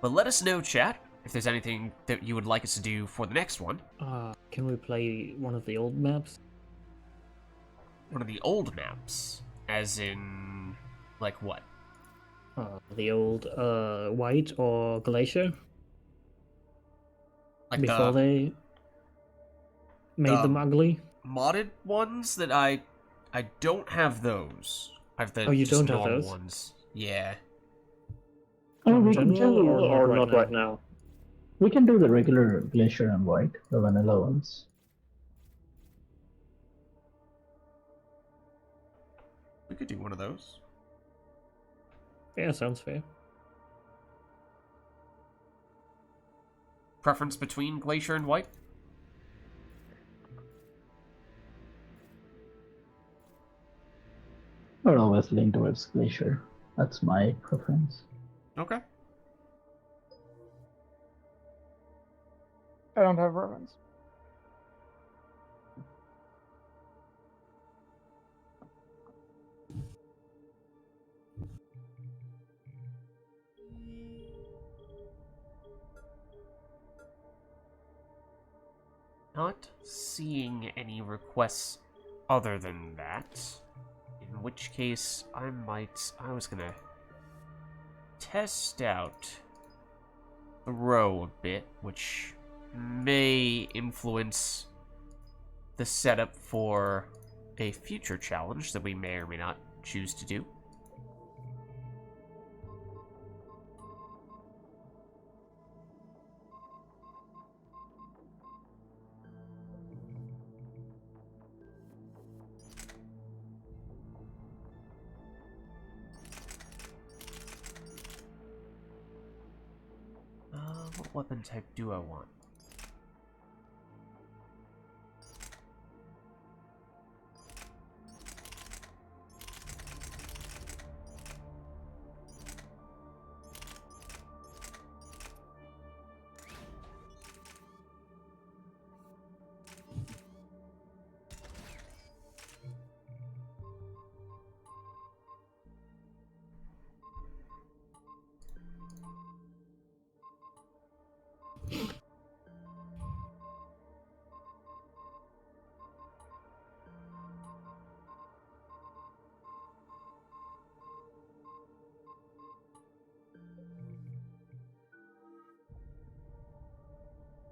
But let us know, chat, if there's anything that you would like us to do for the next one. Can we play one of the old maps? One of the old maps? As in, like what? The old White or Glacier? Like before they made them ugly? Modded ones that I don't have those. I have the you just don't have normal those? ones. Yeah. Oh, In we can general, do, or not right now? we can do the regular Glacier and White, the vanilla ones. We could do one of those. Yeah, sounds fair. Preference between Glacier and White? I would always lean towards Glacier. That's my preference. Okay. I don't have preference. Not seeing any requests other than that. In which case, I was gonna test out the row a bit, which may influence the setup for a future challenge that we may or may not choose to do. What weapon type do I want?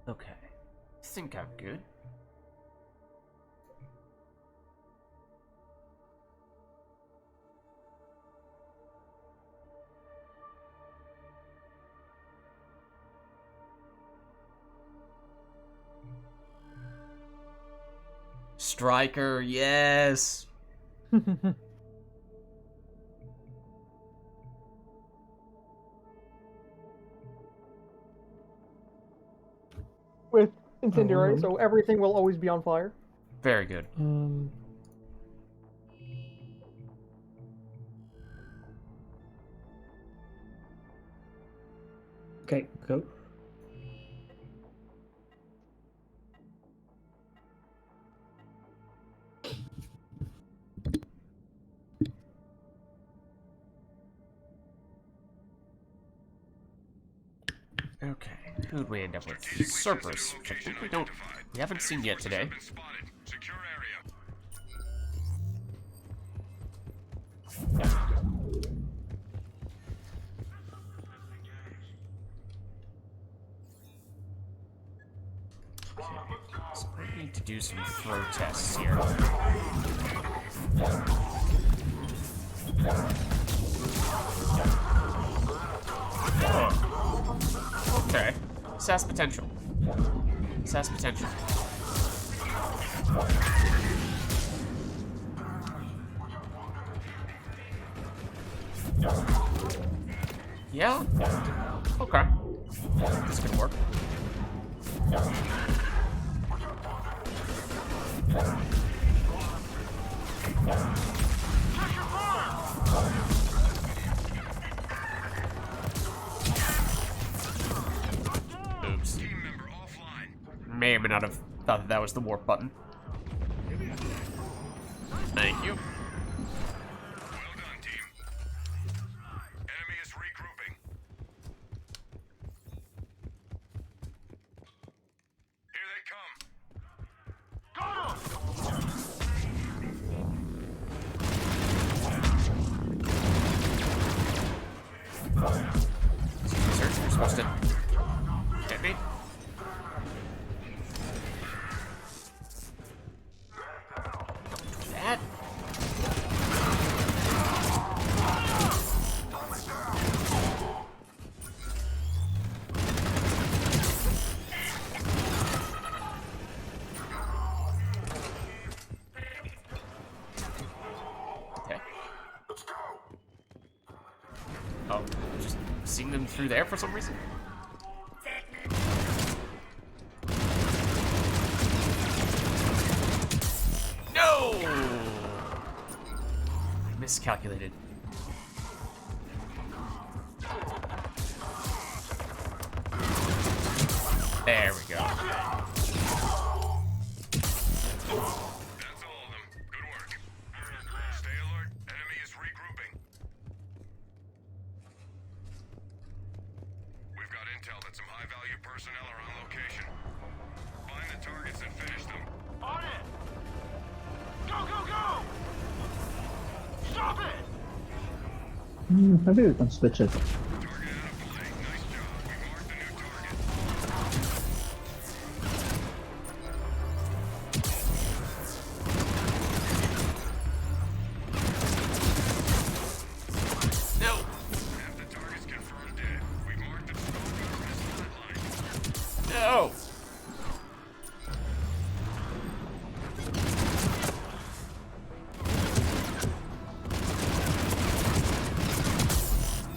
Okay, I think I'm good. Striker, yes! With incendiary, so everything will always be on fire. Very good. Okay, go. Okay, who'd we end up with? Cerberus, which I think we haven't seen yet today. Okay, so I need to do some throw tests here. Okay. Sass potential. Sass potential. Yeah? Okay. This could work. Oops. May or may not have thought that that was the warp button. Thank you. Well done, team. Enemy is regrouping. supposed to detonate. That. Okay. Oh, just seeing them through there for some reason. No! I miscalculated. There we go. That's all of them. Good work. Stay alert. Enemy is regrouping. We've got intel that some high-value personnel are on location. Find the targets and finish them. On it! Go, go, go! Stop it! Maybe we can switch it. Target out of play. Nice job. We marked the new target. No! Half the targets confirmed dead. We've marked the smoke gunner as flatline. No!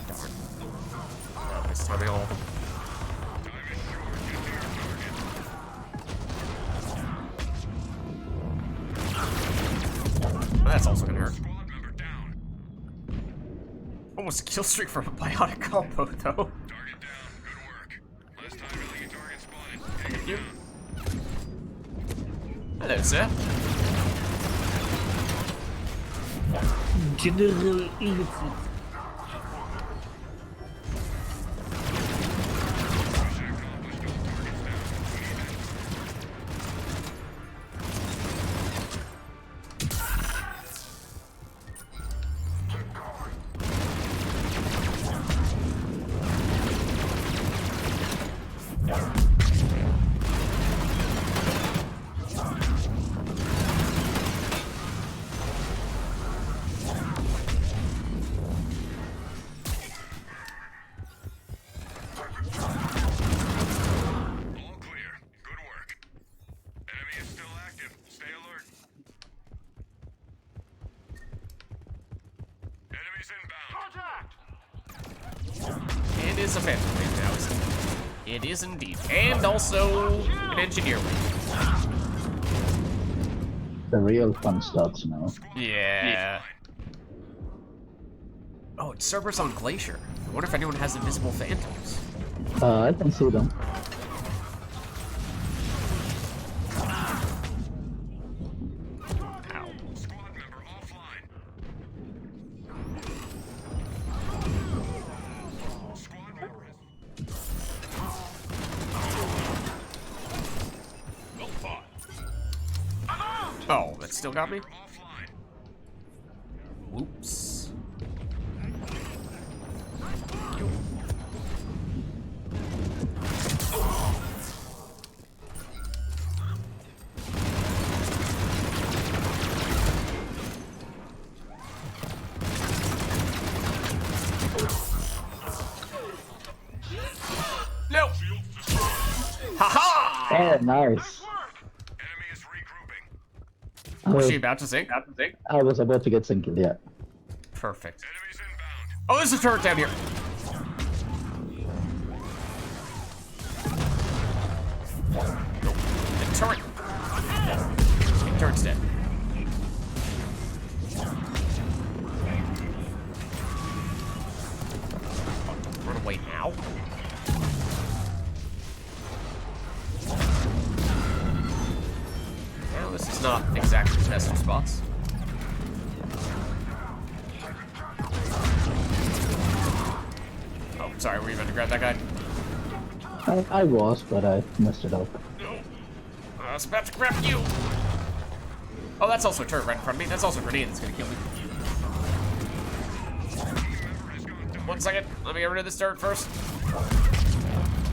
Darn. No, this time I'll... Time is short. Get to your target. That's also gonna hurt. Squad member down. Almost a kill streak from a biotic combo, though. Target down. Good work. Last time alien target spotted. Take it You. down. Hello, sir. General Illicit. Mission accomplished. All targets down. All clear. Good work. Enemy is still active. Stay alert. Enemies inbound. Contact! It is a phantom wave now, isn't it? It is indeed. And also an engineer wave. The real fun starts now. Yeah. Oh, it's Cerberus on Glacier. I wonder if anyone has invisible phantoms. I can see them. Ow. Squad member offline. Squad member is... Well fought. Oh, that still got me? Offline. Whoops. No! Haha! Oh, nice. Enemy is regrouping. I Was was, she about to sink? I was about to get singled, yeah. Perfect. Enemies inbound. Oh, there's a turret down here. The turret. The turret's dead. Oh, don't run away now. Well, this is not exactly the best of spots. Oh, sorry, were you about to grab that guy? I was, but I messed it up. No. I was about to grab you. Oh, that's also a turret right in front of me. That's also a grenade that's gonna kill me. 1 second. Let me get rid of this turret first.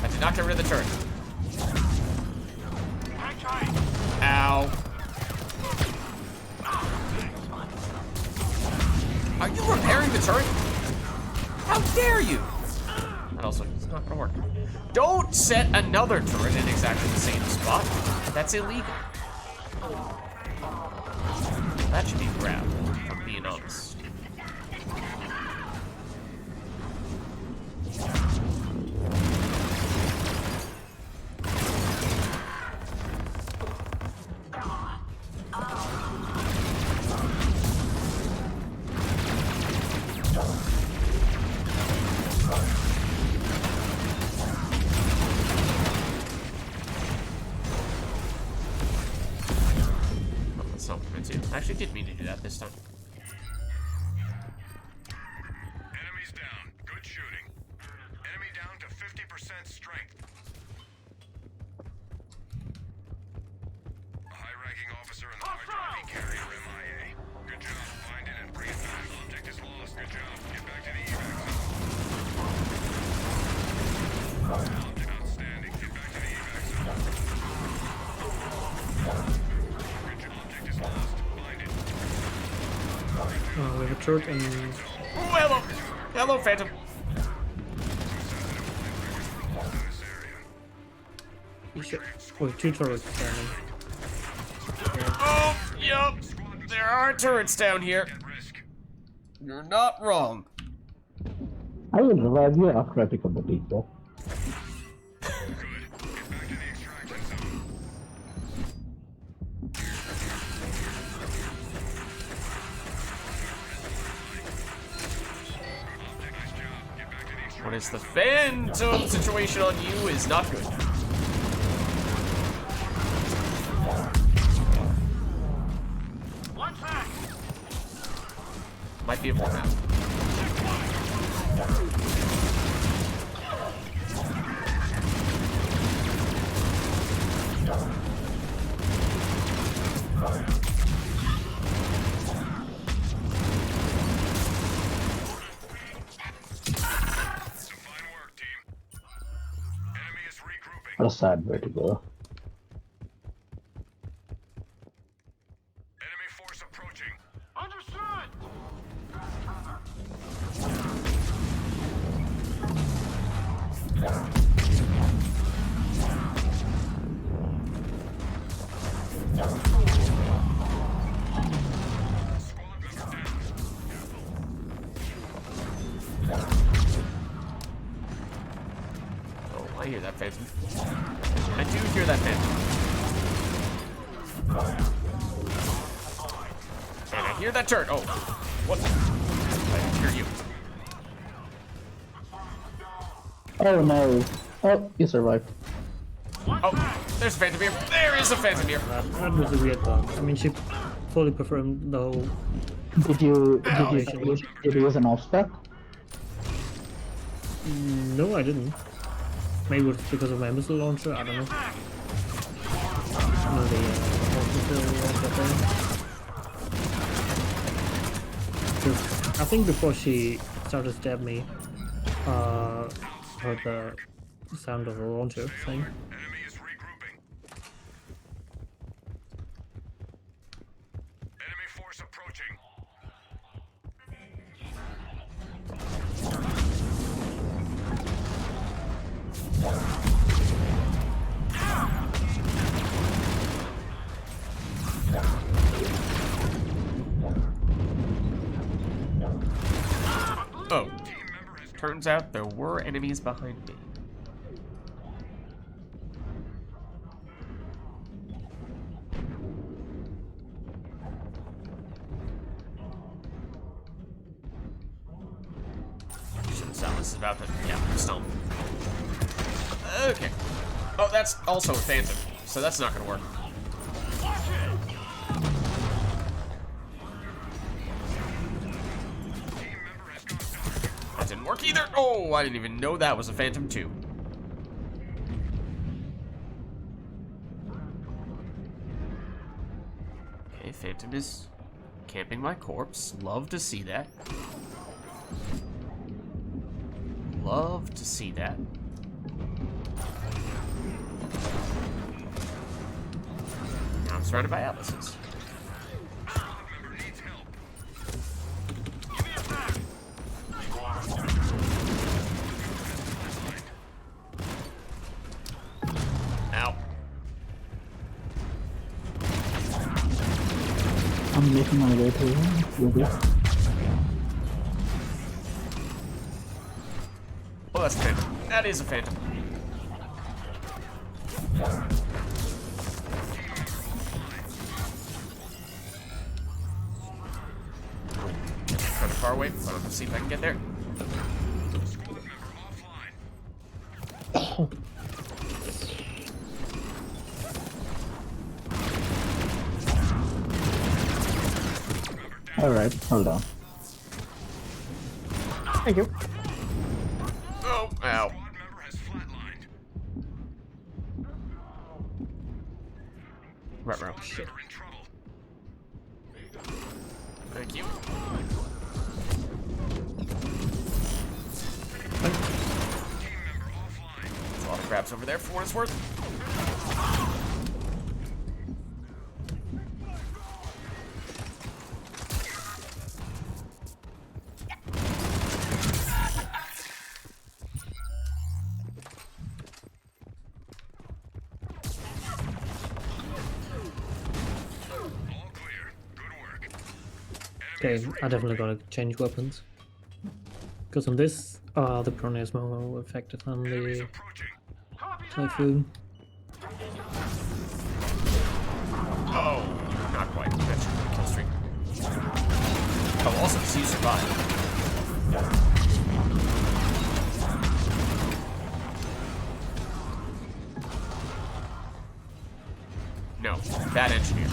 I did not get rid of the turret. Hang tight. Ow. Are you repairing the turret? How dare you? That also is not gonna work. Don't set another turret in exactly the same spot. That's illegal. That should be grabbed, if I'm being honest. I actually did mean to do that this time. Enemies down. Good shooting. Enemy down to 50% strength. A high-ranking officer in the hard-driving carrier MIA. Good job. Find it and bring it back. Object is lost. Good job. Get back to the evac zone. Outstanding. Get back to the evac zone. Good job. Object is lost. Find it. We have a turret and... Oh, hello! Hello, Phantom! Oh, 2 turrets standing. Oh, yup! There are turrets down here. You're not wrong. I will revive you after I pick up the people. What is the Phantom situation on you is not good. One back. Might be a format. What a sad way to go. Enemy force approaching. Understood. Oh, I hear that Phantom. I do hear that Phantom. And I hear that turret. Oh, what? I hear you. Oh no. Oh, you survived. Oh, there's a Phantom here. There is a Phantom here. That was a weird bug. I mean, she fully performed the whole... Did you use an off spec? No, I didn't. Maybe it's because of my missile launcher, I don't know. No, the missile launcher thing. 'Cause I think before she started to stab me, heard the sound of the launcher thing. Enemy is regrouping. Enemy force approaching. Oh, turns out there were enemies behind me. Shouldn't sound this is about to, yeah, stomp. Okay. Oh, that's also a Phantom, so that's not gonna work. That didn't work either. Oh, I didn't even know that was a Phantom too. Okay, Phantom is camping my corpse. Love to see that. Love to see that. I'm surrounded by atlases. Ow. I'm making my way through this. Oh, that's a phantom. That is a phantom. Kind of far away, but let's see if I can get there. Alright, hold on. Thank you. Oh, ow. Squad member has flatlined. Right, bro. Shit. Member in trouble. Thank you. Team member offline. There's a lot of crabs over there for what it's worth. All clear. Good work. Okay, I definitely gotta change weapons. Because on this, the Prone is more effective than Enemies the approaching. Typhoon. Oh, not quite. That's a kill streak. Oh, also, see you survive. No, bad engineer.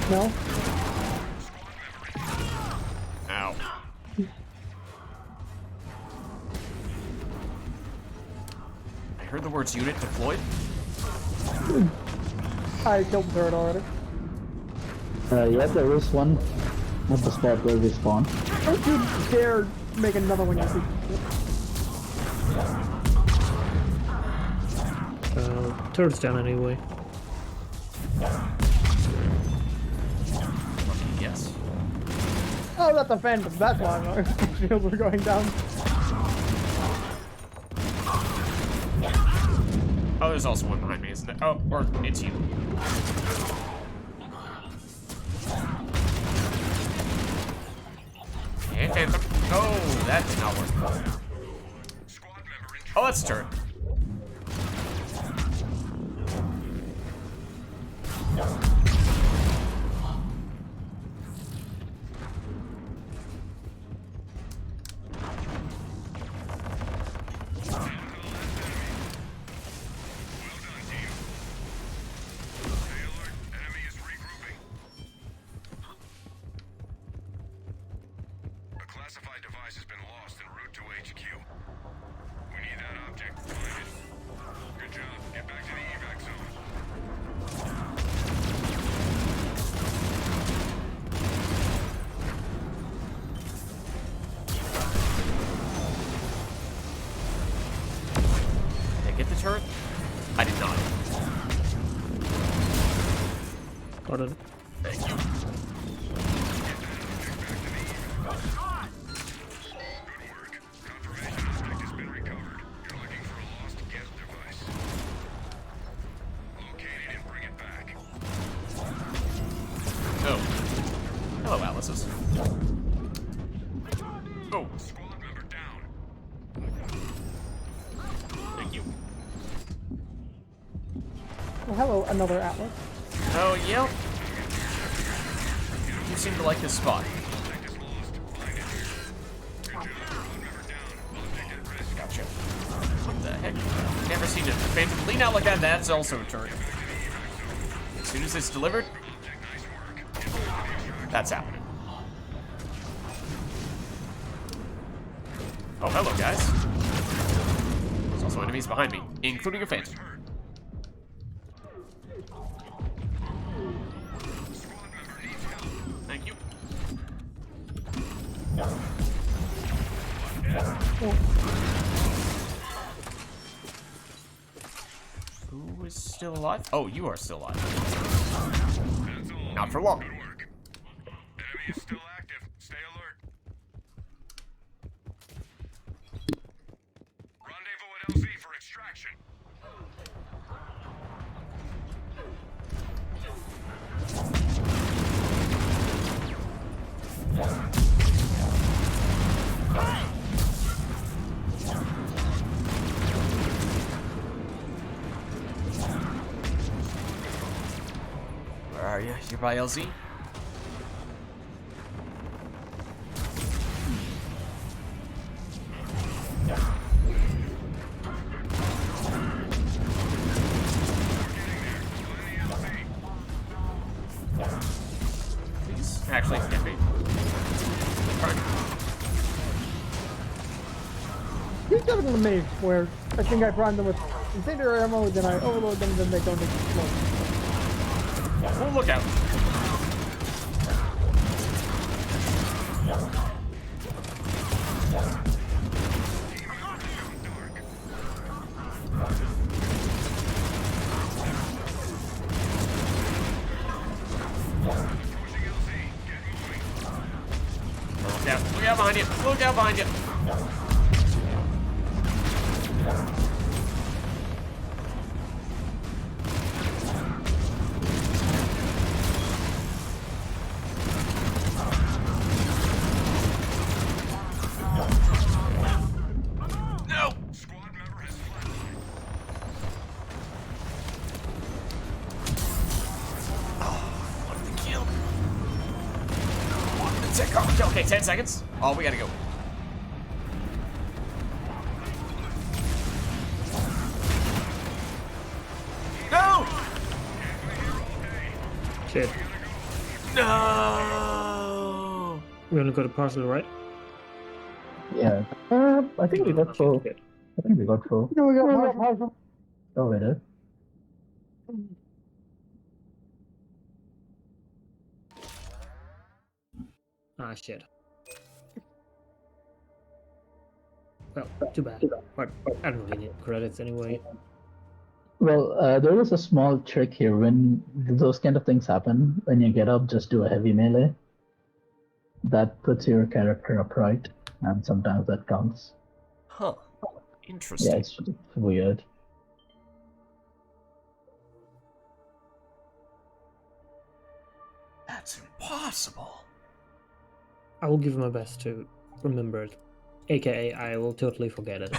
No? Ow. I heard the words unit deployed. I killed the turret already. Yeah, there is one at the spot where we spawn. Don't you dare make another one, you Turret's down anyway. Yes. Oh, that's a phantom. That's why my shields were going down. Oh, there's also one behind me, isn't there? Oh, or it's you. And phantom. Oh, that did not work. Squad member in Oh, that's a turret. Well done, team. Stay alert. Enemy is regrouping. A classified device has been lost en route to HQ. We need that object. Find it. Good job. Get back to the evac zone. Did I get the turret? I did not. Got it. Thank you. Good work. Confirmation object has been recovered. You're looking for a lost Geth device. Locate it and bring it back. Oh. Hello, Alice's. Oh. Squad member down. Thank you. Well, hello, another Atlas. Oh, yep. You seem to like this spot. Object is lost. Find it. Good job. Squad member down. Object at risk. Gotcha. What the heck? Never seen a phantom lean out like that. That's also a turret. As soon as it's delivered, Object, nice work. that's happening. Oh, hello, guys. There's also enemies behind me, including a phantom. Squad member needs help. Thank you. still alive? Oh, you are still alive. That's all. Not for long. Good work. Enemy is still active. Stay alert. Rendezvous at LZ for extraction. Where are you? You're by LZ? Please? Actually, get me. Alright. He's definitely a mage where I think I prime them with incendiary ammo, then I overload them, then they don't explode. Oh, look out. Look out behind you. Look out behind you. No. Squad member has flatlined. What the kill? Okay, 10 seconds. Oh, we gotta go. No! Shit. No! We only got a parcel, right? Yeah. I think we got full. I think we got full. No, we got partial. Oh, we did. Ah, shit. Well, too bad. But I don't really need credits anyway. Well, there is a small trick here. When those kind of things happen, when you get up, just do a heavy melee. That puts your character upright, and sometimes that counts. Huh. Interesting. Yeah, it's weird. That's impossible. I will give my best to remember it. AKA, I will totally forget it.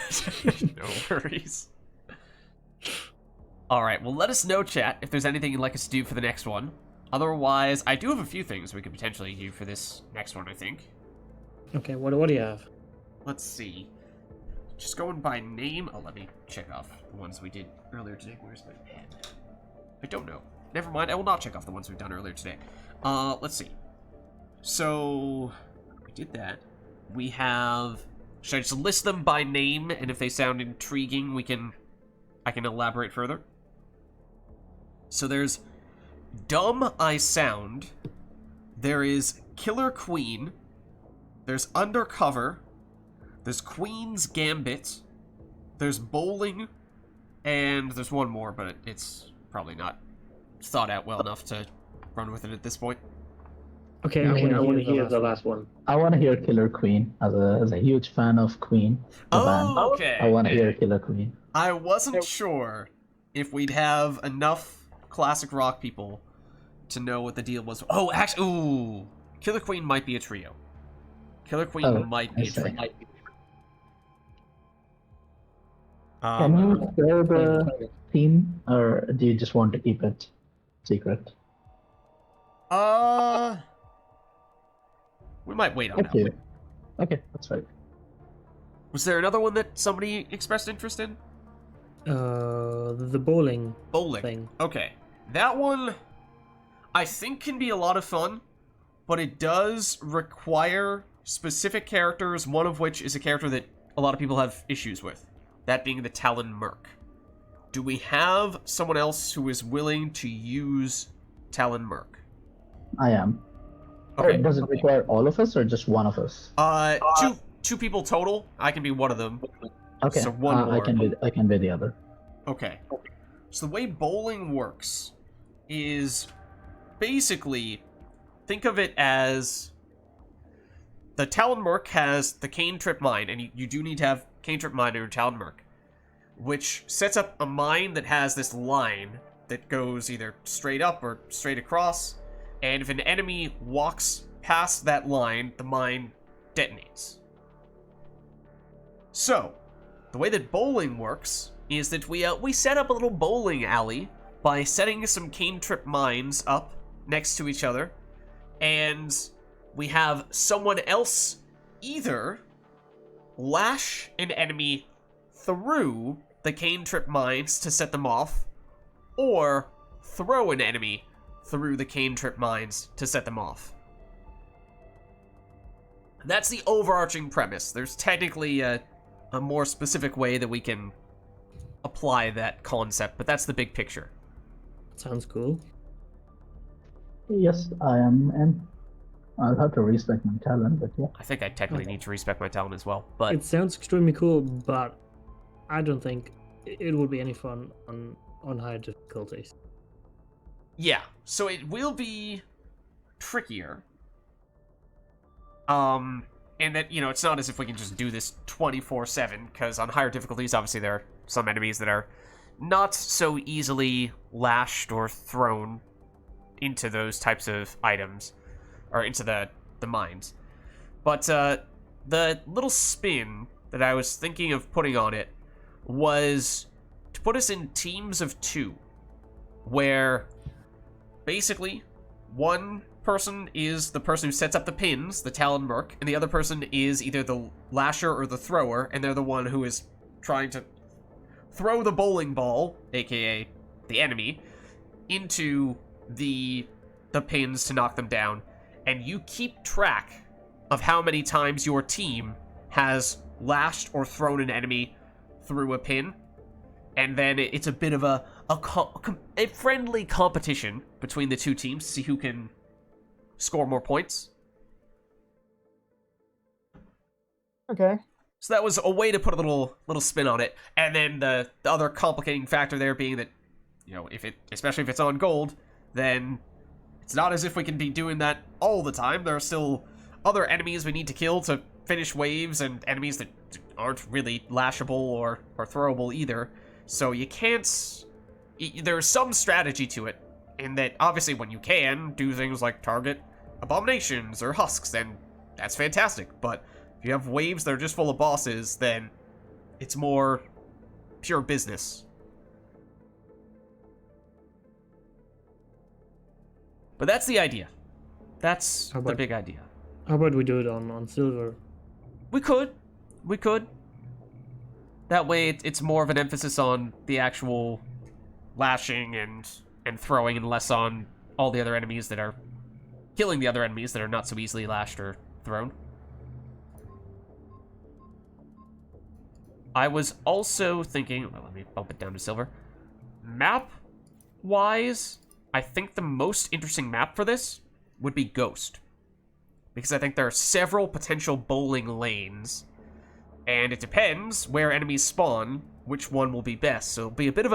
No worries. Alright, well let us know, chat, if there's anything you'd like us to do for the next one. Otherwise, I do have a few things we could potentially do for this next one, I think. Okay, what do you have? Let's see. Just going by name. Oh, let me check off the ones we did earlier today. Where's my pen? I don't know. Never mind, I will not check off the ones we've done earlier today. Let's see. So, we did that. We have... Should I just list them by name, and if they sound intriguing, I can elaborate further? So there's Dumb I Sound. There is Killer Queen. There's Undercover. There's Queen's Gambit. There's Bowling. And there's one more, but it's probably not thought out well enough to run with it at this point. Okay, I want to hear the last one. I want to hear Killer Queen. As a huge fan of Queen, the band. Okay. I want to hear Killer Queen. I wasn't sure if we'd have enough classic rock people to know what the deal was. Oh, actually, ooh. Killer Queen might be a trio. Killer Queen might be a trio. Can you share the theme, or do you just want to keep it secret? We might wait on that Okay. one. Okay, that's right. Was there another one that somebody expressed interest in? The bowling Bowling. thing. Okay. That one, I think, can be a lot of fun, but it does require specific characters, one of which is a character that a lot of people have issues with, that being the Talon Merc. Do we have someone else who is willing to use Talon Merc? I am. Okay. Does it require all of us or just one of us? Two people total. I can be one of them. Okay. So one more. I can be the other. Okay. So the way bowling works is basically, think of it as the Talon Merc has the Cane Trip Mine, and you do need to have Cane Trip Mine in your Talon Merc, which sets up a mine that has this line that goes either straight up or straight across, and if an enemy walks past that line, the mine detonates. So, the way that bowling works is that we set up a little bowling alley by setting some Cane Trip mines up next to each other, and we have someone else either lash an enemy through the Cane Trip mines to set them off, or throw an enemy through the Cane Trip mines to set them off. That's the overarching premise. There's technically a more specific way that we can apply that concept, but that's the big picture. Sounds cool. Yes, I am, and I'll have to respect my talent, but yeah. I think I technically need to respect my talent as well, but It sounds extremely cool, but I don't think it would be any fun on higher difficulties. yeah, so it will be trickier. And that, you know, it's not as if we can just do this 24/7, because on higher difficulties, obviously there are some enemies that are not so easily lashed or thrown into those types of items, or into the mines. But the little spin that I was thinking of putting on it was to put us in teams of 2, where basically one person is the person who sets up the pins, the Talon Merc, and the other person is either the lasher or the thrower, and they're the one who is trying to throw the bowling ball, aka the enemy, into the pins to knock them down. And you keep track of how many times your team has lashed or thrown an enemy through a pin, and then it's a bit of a friendly competition between the two teams to see who can score more points. Okay. So that was a way to put a little spin on it. And then the other complicating factor there being that, you know, especially if it's on gold, then it's not as if we can be doing that all the time. There are still other enemies we need to kill to finish waves, and enemies that aren't really lashable or throwable either. So you can't... There's some strategy to it, in that obviously when you can do things like target abominations or husks, then that's fantastic. But if you have waves that are just full of bosses, then it's more pure business. But that's the idea. That's the big idea. How about we do it on silver? We could. That way it's more of an emphasis on the actual lashing and throwing, and less on all the other enemies that are killing the other enemies that are not so easily lashed or thrown. I was also thinking, well, let me bump it down to silver. Map-wise, I think the most interesting map for this would be Ghost, because I think there are several potential bowling lanes, and it depends where enemies spawn, which one will be best. So it'll be a bit of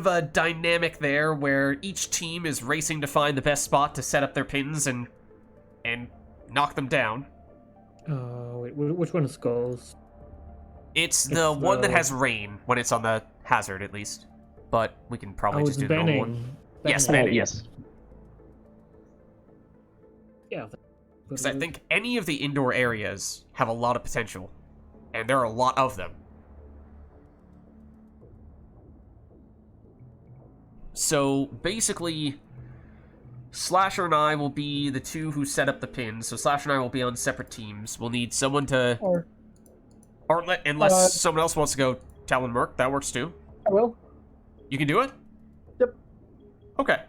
a dynamic there, where each team is racing to find the best spot to set up their pins and knock them down. Wait, which one is Skulls? It's the one that has rain when it's on the hazard, at least. But we can probably just do the normal one. Yes, banning. Yes. Yeah. Because I think any of the indoor areas have a lot of potential, and there are a lot of them. So basically, Slasher and I will be the two who set up the pins. So Slasher and I will be on separate teams. We'll need someone to, unless someone else wants to go Talon Merc, that works too. I will. You can do it? Yep. Okay.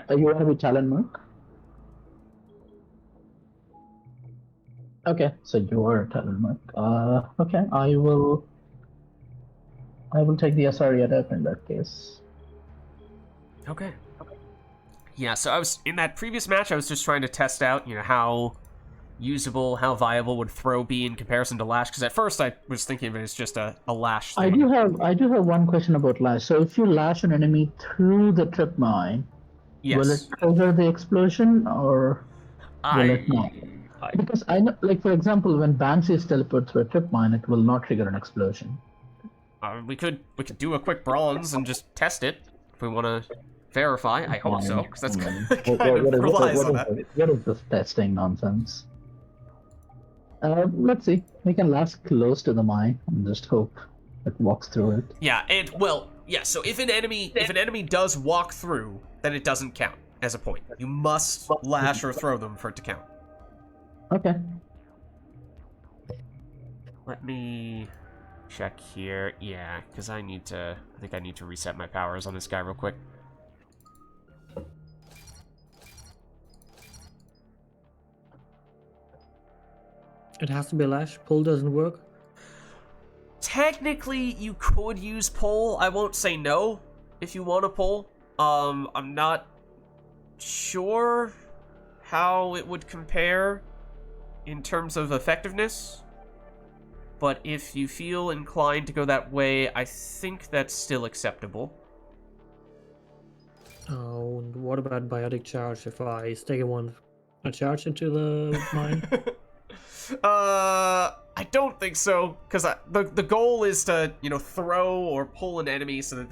You want to be Talon Merc? Okay, so you are Talon Merc. Okay, I will take the SRE in that case. Okay. Yeah, so I was in that previous match, I was just trying to test out, you know, how usable, how viable would throw be in comparison to lash? Because at first I was thinking of it as just a lash thing. I do have one question about lash. So if you lash an enemy through the trip mine, will it Yes. trigger the explosion or will it not? I Because I know, like for example, when Banshees teleport through a trip mine, it will not trigger an explosion. we could do a quick bronze and just test it if we want to verify. I hope so, because that's kind of relies on that. What is this testing nonsense? Let's see. We can lash close to the mine and just hope it walks through it. Yeah, so if an enemy does walk through, then it doesn't count as a point. You must lash or throw them for it to count. Okay. Let me check here. Yeah, because I think I need to reset my powers on this guy real quick. It has to be lash. Pull doesn't work. Technically, you could use pull. I won't say no if you want to pull. I'm not sure how it would compare in terms of effectiveness, but if you feel inclined to go that way, I think that's still acceptable. Oh, and what about biotic charge? If I stick a charge into the mine? I don't think so, because the goal is to, throw or pull an enemy so that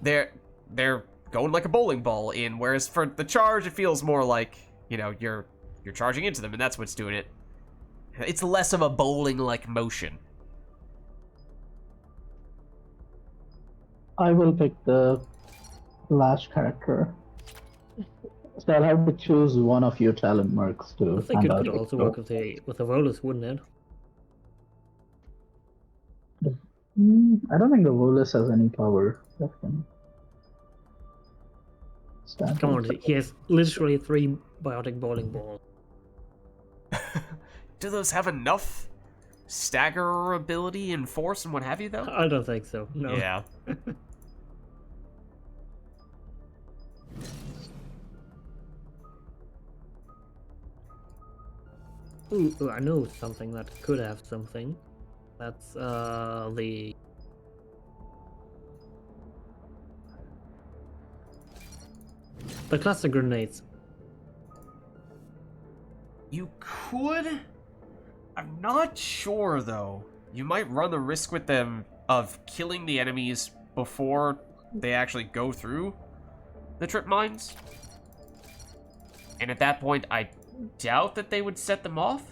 they're going like a bowling ball in, whereas for the charge, it feels more like, you're charging into them, and that's what's doing it. It's less of a bowling-like motion. I will pick the lash character. So I'll have to choose one of your talent marks to. I think it could also work with the rollers, wouldn't it? I don't think the Volus has any power. Come on, he has literally 3 biotic bowling balls. Do those have enough staggerability and force and what have you, though? I don't think so, no. Yeah. Ooh, I know something that could have something. That's the cluster grenades. You could? I'm not sure, though. You might run the risk with them of killing the enemies before they actually go through the trip mines. And at that point, I doubt that they would set them off.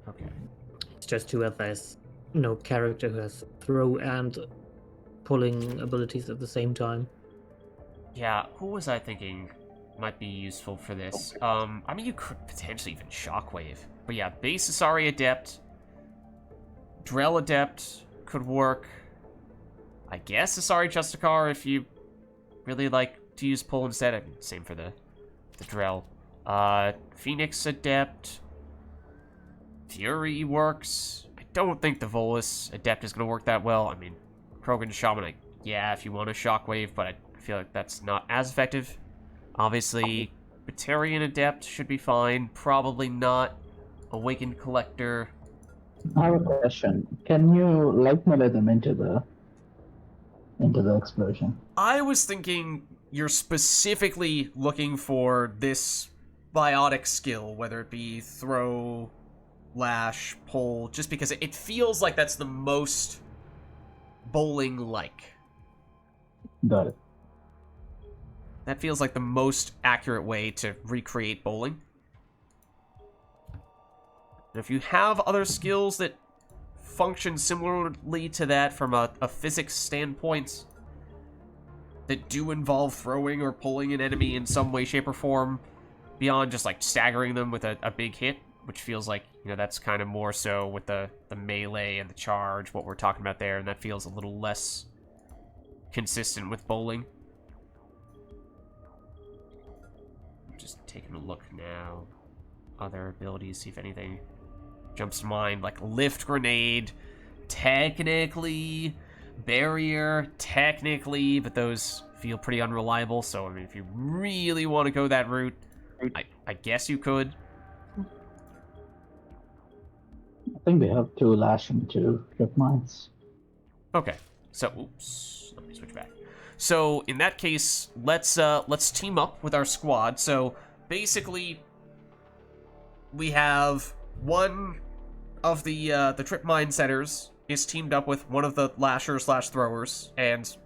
Okay. It's just too bad there's no character who has throw and pulling abilities at the same time. Yeah, who was I thinking might be useful for this? I mean, you could potentially even Shockwave. But yeah, base Asari Adept, Drell Adept could work. I guess Asari Justicar if you really like to use pull instead. I mean, same for the Drell. Phoenix Adept. Fury works. I don't think the Volus Adept is going to work that well. I mean, Krogan Shaman, yeah, if you want a Shockwave, but I feel like that's not as effective. Obviously, Batarian Adept should be fine. Probably not. Awakened Collector. I have a question. Can you light melee them into the explosion? I was thinking you're specifically looking for this biotic skill, whether it be throw, lash, pull, just because it feels like that's the most bowling-like. Got it. That feels like the most accurate way to recreate bowling. And if you have other skills that function similarly to that from a physics standpoint, that do involve throwing or pulling an enemy in some way, shape, or form, beyond just like staggering them with a big hit, which feels like, that's kind of more so with the melee and the charge, what we're talking about there, and that feels a little less consistent with bowling. Just taking a look now. Other abilities, see if anything jumps to mind, like lift grenade, technically, barrier, technically, but those feel pretty unreliable, so I mean, if you really want to go that route, I guess you could. I think we have 2 lash and 2 trip mines. Okay, so oops, let me switch back. So in that case, let's team up with our squad. So basically, we have one of the trip mine setters is teamed up with one of the lasher/throwers, and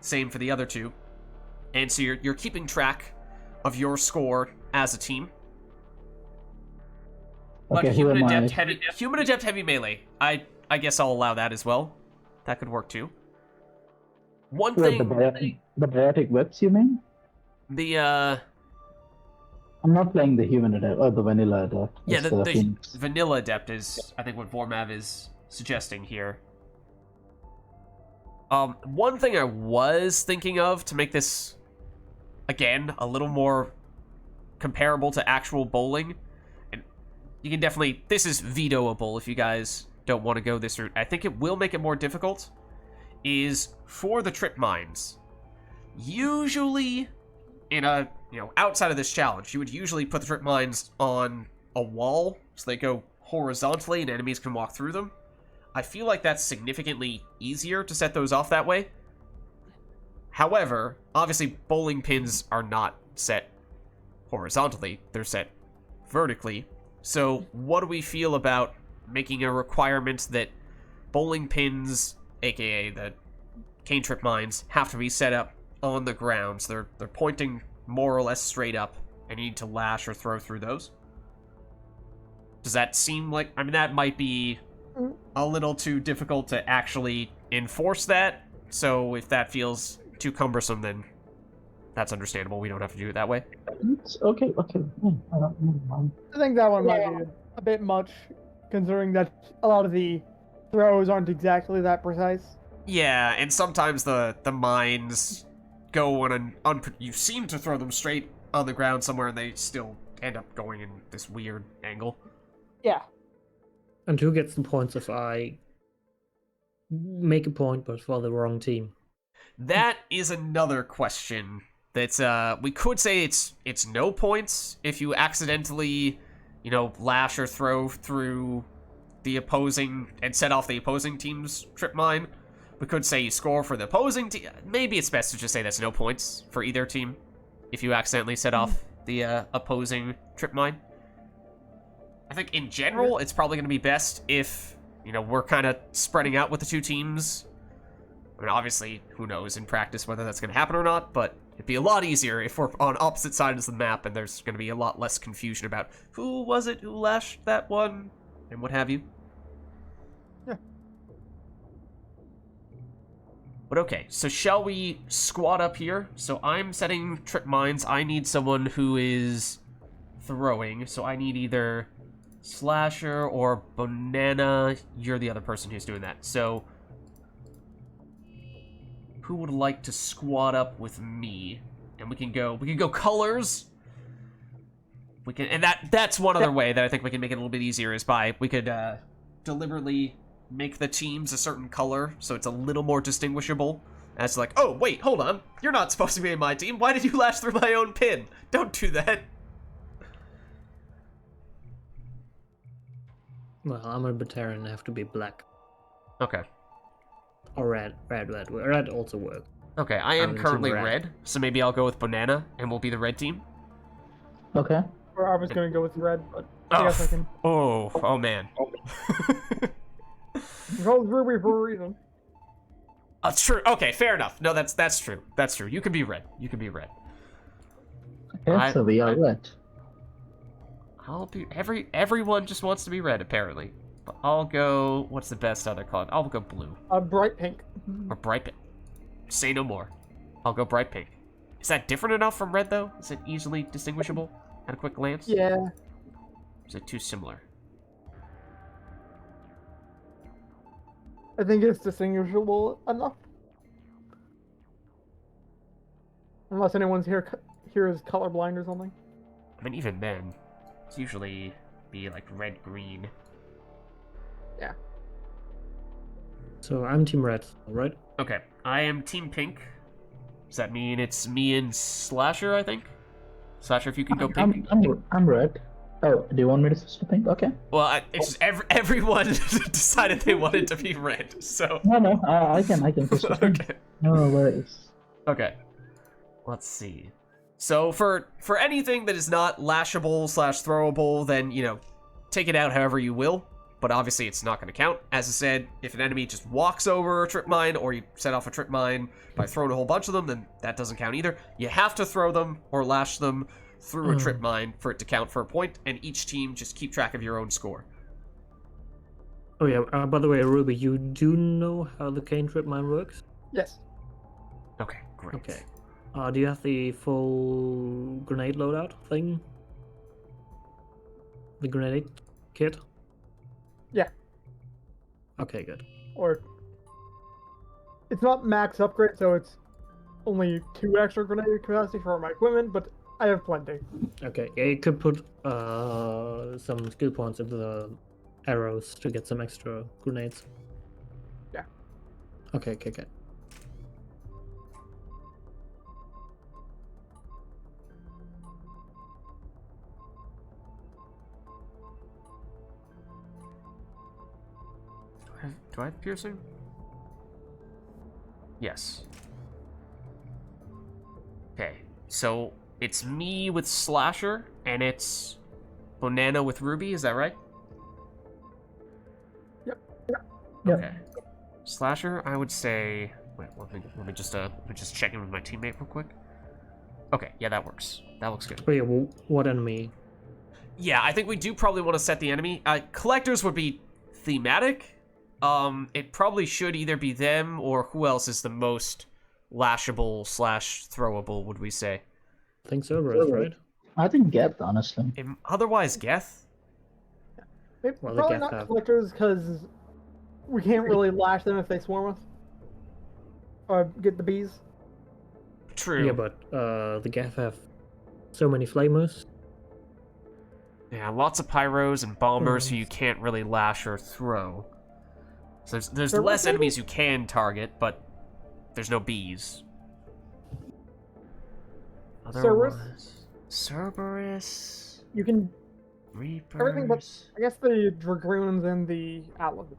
same for the other two. And so you're keeping track of your score as a team. Okay, But who human am adept I? heavy melee. I guess I'll allow that as well. That could work too. One Well, thing, the biotic whips, you mean? the I'm not playing the human adept or the vanilla adept. yeah, It's the Phoenix. vanilla adept is, I think, what Vormav is suggesting here. One thing I was thinking of to make this, again, a little more comparable to actual bowling, and you can definitely, this is vetoable if you guys don't want to go this route. I think it will make it more difficult, is for the trip mines. Usually, in a, outside of this challenge, you would usually put the trip mines on a wall, so they go horizontally and enemies can walk through them. I feel like that's significantly easier to set those off that way. However, obviously bowling pins are not set horizontally, they're set vertically. So what do we feel about making a requirement that bowling pins, aka the cane trip mines, have to be set up on the ground, so they're pointing more or less straight up, and you need to lash or throw through those? Does that seem like... I mean, that might be a little too difficult to actually enforce that, so if that feels too cumbersome, then that's understandable. We don't have to do it that way. It's okay. I don't mind. I think that one might be a bit much, considering that a lot of the throws aren't exactly that precise. Yeah, and sometimes the mines go on you seem to throw them straight on the ground somewhere, and they still end up going in this weird angle. Yeah. And who gets the points if I make a point but for the wrong team? That is another question. That we could say it's no points if you accidentally, lash or throw through the opposing and set off the opposing team's trip mine. We could say you score for the opposing team. Maybe it's best to just say that's no points for either team if you accidentally set off the opposing trip mine. I think in general, it's probably going to be best if, we're kind of spreading out with the two teams. I mean, obviously, who knows in practice whether that's going to happen or not, but it'd be a lot easier if we're on opposite sides of the map and there's going to be a lot less confusion about who was it who lashed that one and what have you. Yeah. But okay, so shall we squad up here? So I'm setting trip mines. I need someone who is throwing, so I need either Slasher or Banana. You're the other person who's doing that. So who would like to squad up with me? And we can go colors. We can, and that's one other way that I think we can make it a little bit easier is by we could deliberately make the teams a certain color so it's a little more distinguishable. As like, oh wait, hold on, you're not supposed to be in my team. Why did you lash through my own pin? Don't do that. Well, I'm a Batarian and have to be black. Okay. Or red. Red also works. Okay, I I'm am in currently team red. red, so maybe I'll go with Banana, and we'll be the red team. Okay. Or I was going to go with red, but I guess I can. Oh man. It's called Ruby for a reason. That's true. Okay, fair enough. No, that's true. That's true. You can be red. Okay, so we are red. I'll be everyone just wants to be red apparently. But I'll go. What's the best other color? I'll go blue Bright pink. or bright pink. Say no more. I'll go bright pink. Is that different enough from red though? Is it easily distinguishable at a quick glance? Yeah. Or is it too similar? I think it's distinguishable enough. Unless anyone's here is colorblind or something. I mean, even then, it's usually be like red-green. Yeah. So I'm Team Red, right? Okay, I am Team Pink. Does that mean it's me and Slasher, I think? Slasher, if you can go pink. I'm red. Oh, do you want me to switch to pink? Okay. Well, it's everyone decided they wanted to be red, so... No, I can switch to pink. Okay. No worries. Okay. Let's see. So for anything that is not lashable / throwable, then, you know, take it out however you will. But obviously it's not going to count. As I said, if an enemy just walks over a trip mine, or you set off a trip mine by throwing a whole bunch of them, then that doesn't count either. You have to throw them or lash them through a trip mine for it to count for a point, and each team just keep track of your own score. Oh yeah, by the way, Ruby, you do know how the cane trip mine works? Yes. Okay, great. Okay. Do you have the full grenade loadout thing? The grenade kit? Yeah. Okay, good. Or it's not max upgrade, so it's only 2 extra grenade capacity for my equipment, but I have plenty. Okay, yeah, you could put some skill points into the arrows to get some extra grenades. Yeah. Okay. Do I have piercing? Yes. Okay, so it's me with Slasher, and it's Banana with Ruby, is that right? Yep. Okay. Slasher, I would say... Wait, let me just check in with my teammate real quick. Okay, yeah, that works. That looks good. Wait, what enemy? Yeah, I think we do probably want to set the enemy. Collectors would be thematic. It probably should either be them or who else is the most lashable / throwable, would we say? I think Cerberus, right? I think Geth, honestly. Otherwise, Geth? Maybe, Well, the probably Geth not have- collectors, because we can't really lash them if they swarm us. Or get the bees. True. Yeah, but the Geth have so many flamers. Yeah, lots of pyros and bombers who you can't really lash or throw. So there's Cerberus, less maybe? enemies you can target, but there's no bees. Cerberus? Cerberus. You can Reapers. everything but I guess the dragoons and the atlases.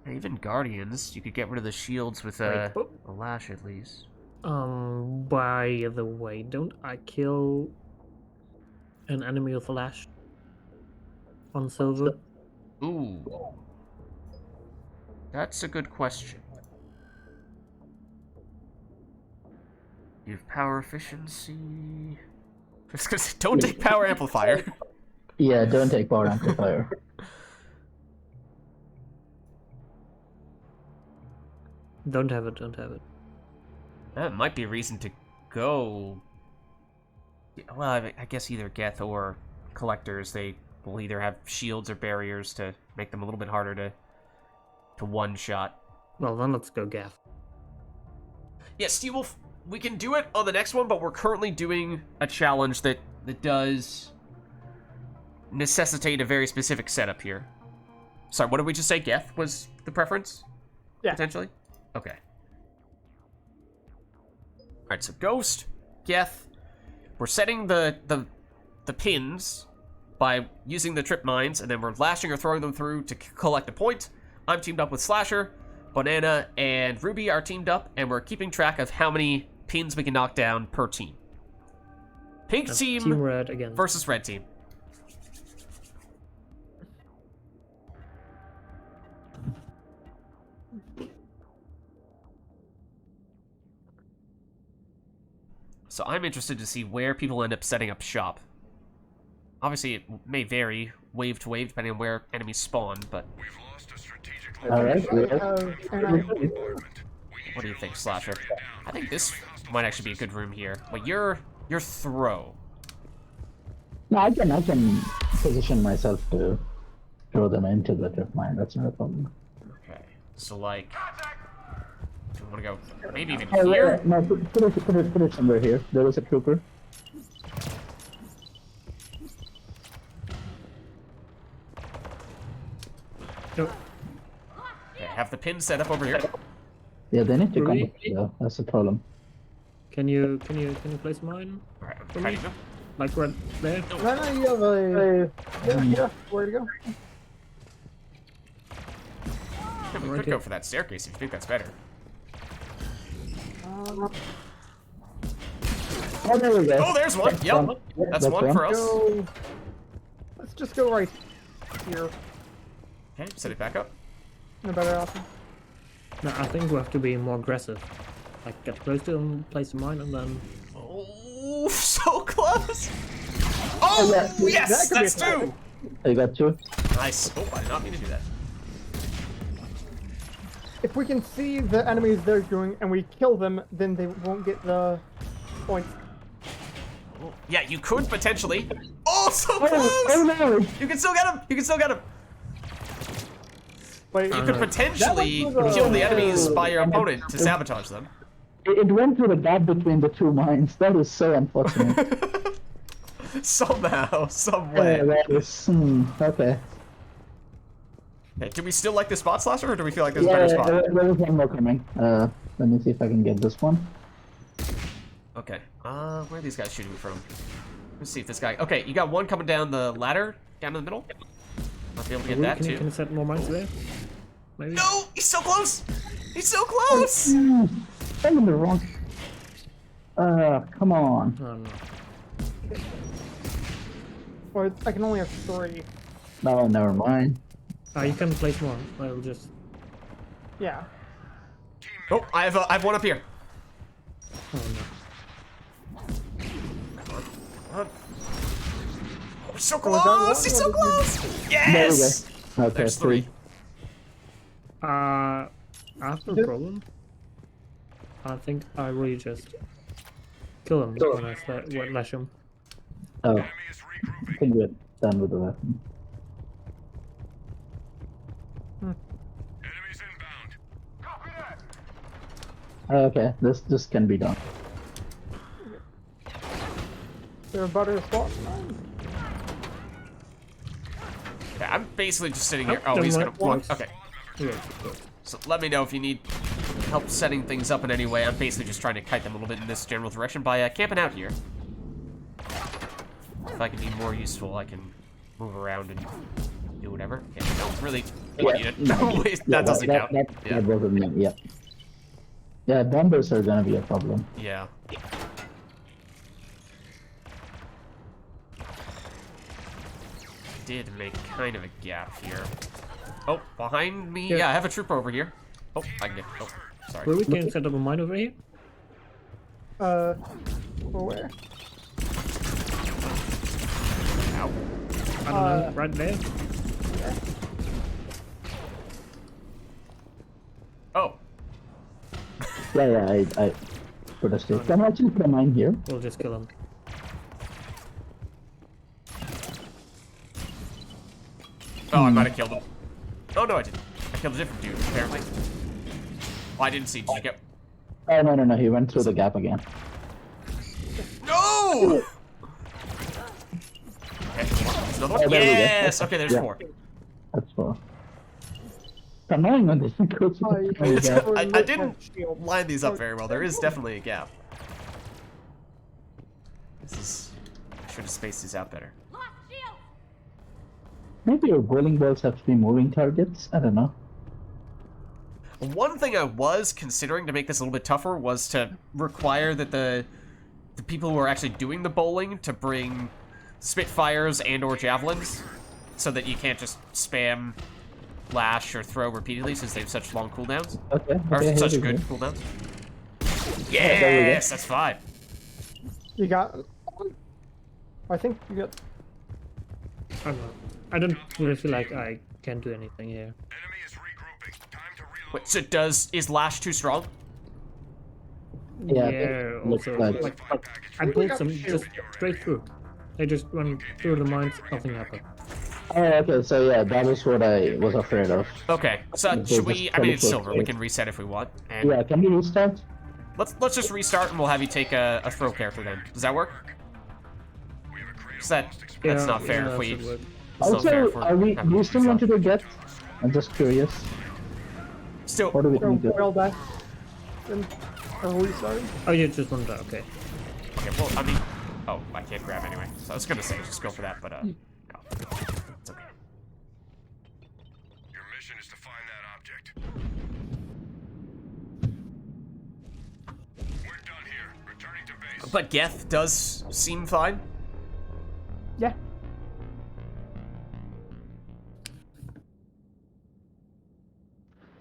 Even guardians. You could get rid of the shields with Wait, a oh. lash at least. By the way, don't I kill an enemy with a lash on silver? Ooh. That's a good question. You have power efficiency. Don't take power amplifier. Yeah, don't take power amplifier. Don't have it. That might be a reason to go. Well, I guess either Geth or collectors, they will either have shields or barriers to make them a little bit harder to one-shot. Well, then let's go Geth. Yeah, Steve Wolf, we can do it on the next one, but we're currently doing a challenge that does necessitate a very specific setup here. Sorry, what did we just say? Geth was the preference? Yeah. Potentially? Okay. Alright, so Ghost, Geth. We're setting the pins by using the trip mines, and then we're lashing or throwing them through to collect a point. I'm teamed up with Slasher. Banana and Ruby are teamed up, and we're keeping track of how many pins we can knock down per team. Pink That's team Team Red again. versus red team. So I'm interested to see where people end up setting up shop. Obviously, it may vary wave to wave depending on where enemies spawn, but We've lost a strategic Alright, we have... what do you think, Slasher? I think this might actually be a good room here. But your throw. No, I can position myself to throw them into the trip mine. That's not a problem. Okay. So like, do I want to go maybe even Oh, here. no, put it somewhere here. There was a trooper. No. Okay, have the pin set up over here. Yeah, they need to come Really? up here. That's the problem. Can you place mine? Alright, I'm For trying me? to go. Like right there? Right now you have a... Yeah, where to go? Yeah, we Right could here. go for that staircase if you think that's better. Oh, there we go. Oh, there's one. Yep. That's one for us. Go... Let's just go right here. Okay, set it back up. No better option. No, I think we have to be more aggressive. Like get close to them, place a mine, and then. Oh, so close. Oh, yeah. yes, That could be that's a threat. two. I got two. Nice. Oh, I did not mean to do that. If we can see the enemies they're doing and we kill them, then they won't get the points. Oh, yeah, you could potentially. Oh, so Oh close. no! You can still get him. You can still get him. But You could potentially That was, kill the enemies by your opponent to sabotage them. It went through the gap between the two mines. That is so unfortunate. Somehow, someway. Yeah, that is. Okay. Okay, do we still like the spot slasher, or do we feel like there's a Yeah, better spot? there was one more coming. Let me see if I can get this one. Okay. Where are these guys shooting from? Let's see if this guy. Okay, you got one coming down the ladder, down in the middle. Might be able to get that Can you too. set more mines there? Maybe. No, he's so close. He's so close. I'm in the wrong. Come on. Oh, no. Or I can only have 3. No, never mind. You can place more. I'll just. Yeah. Oh, I have one up here. Oh no. Come on. Oh, he's so was that one, close. He's so or did you- close. Yes. There we go. Okay, There's 3. I have a problem. I think I really just kill him when I lash him. Oh, Enemy is I regrouping. think we're done with the weapon. Enemies inbound. Copy that. Okay, this can be done. They're about to spot. Yeah, I'm basically just sitting here. Oh, Oh, he's never gonna. mind. Okay. Good, good. So let me know if you need help setting things up in any way. I'm basically just trying to kite them a little bit in this general direction by camping out here. If I can be more useful, I can move around and do whatever. Yeah, no, really. No, wait, that doesn't count. Yeah. That wasn't meant, yeah. Yeah, bombers are gonna be a problem. Yeah. Did make kind of a gap here. Oh, behind me. Here. Yeah, I have a trooper over here. Oh, I can get. Oh, sorry. Well, we can set up a mine over here. Well, where? Ow. I don't know, right there. Oh. Yeah, I put a stick. Can I actually put a mine here? We'll just kill him. Oh, I might have killed him. Oh no, I didn't. I killed a different dude, apparently. Oh, I didn't see. Did you get? Oh, no, he went through the gap again. No! Okay, there's another one. Oh, there we go. Yes. Okay, there's Yeah. 4. That's 4. It's annoying when this thing goes through the you- gap. I didn't line these up very well. There is definitely a gap. This is. I should have spaced these out better. Maybe your bowling balls have to be moving targets? I don't know. One thing I was considering to make this a little bit tougher was to require that the people who are actually doing the bowling to bring Spitfires and/or javelins, so that you can't just spam lash or throw repeatedly since they have such long cooldowns Okay, or okay, such here we good go. cooldowns. there we go. Yes, that's 5. You got one? I think you got. I don't know. I don't really feel like I can do anything here. Enemy is regrouping. Time to reload. Wait, so is lash too strong? Yeah, Yeah, it looks also, like- like I pulled some just straight through. They just run through the mines, nothing happened. Oh, okay, so yeah, that was what I was afraid of. Okay, so They should just we? I mean, it's teleport silver. We straight. can reset if we want. And Yeah, can we restart? let's just restart, and we'll have you take a throw character then. Does that work? We have a crate 'Cause of that lost explosives. that's not fair that if we. should work. It's not fair Also, if we're are we? having Do you to still want to restart. do get? I'm just curious. Still, What do we So think? well done. Then are we starting? Oh, you just want that, okay. okay. Well, I mean, oh, I can't grab anyway. So I was gonna say just go for that, but no, it's okay. Your mission is to find that object. We're done here. Returning to base. But Geth does seem fine. Yeah.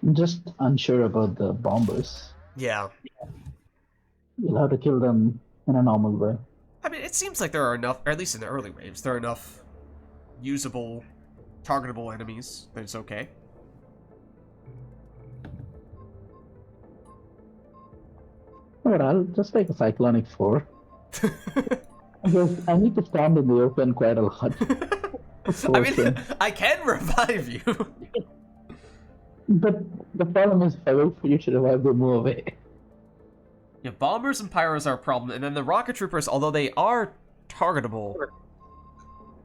I'm just unsure about the bombers. Yeah. You'll have to kill them in a normal way. I mean, it seems like there are enough, or at least in the early waves, there are enough usable, targetable enemies that it's okay. Alright, I'll just take a cyclonic 4. Because I need to stand in the open quite a lot. I mean, I can revive you. But the problem is, if I wait for you to revive, they move away. Yeah, bombers and pyros are a problem, and then the rocket troopers, although they are targetable,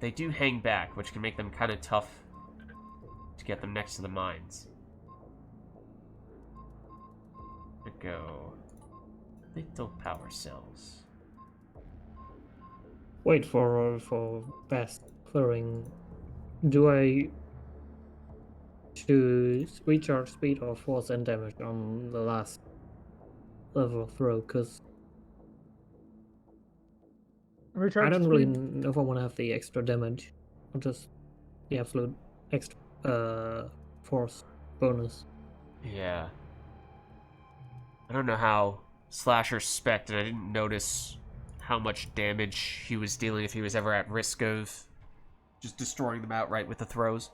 they do hang back, which can make them kind of tough to get them next to the mines. There we go. Little power cells. Wait for fast clearing. Do I choose recharge speed or force and damage on the last level throw? Because Recharge I don't really speed. know if I want to have the extra damage or just the absolute extra force bonus. Yeah. I don't know how Slasher spec'd, and I didn't notice how much damage he was dealing if he was ever at risk of just destroying them outright with the throws.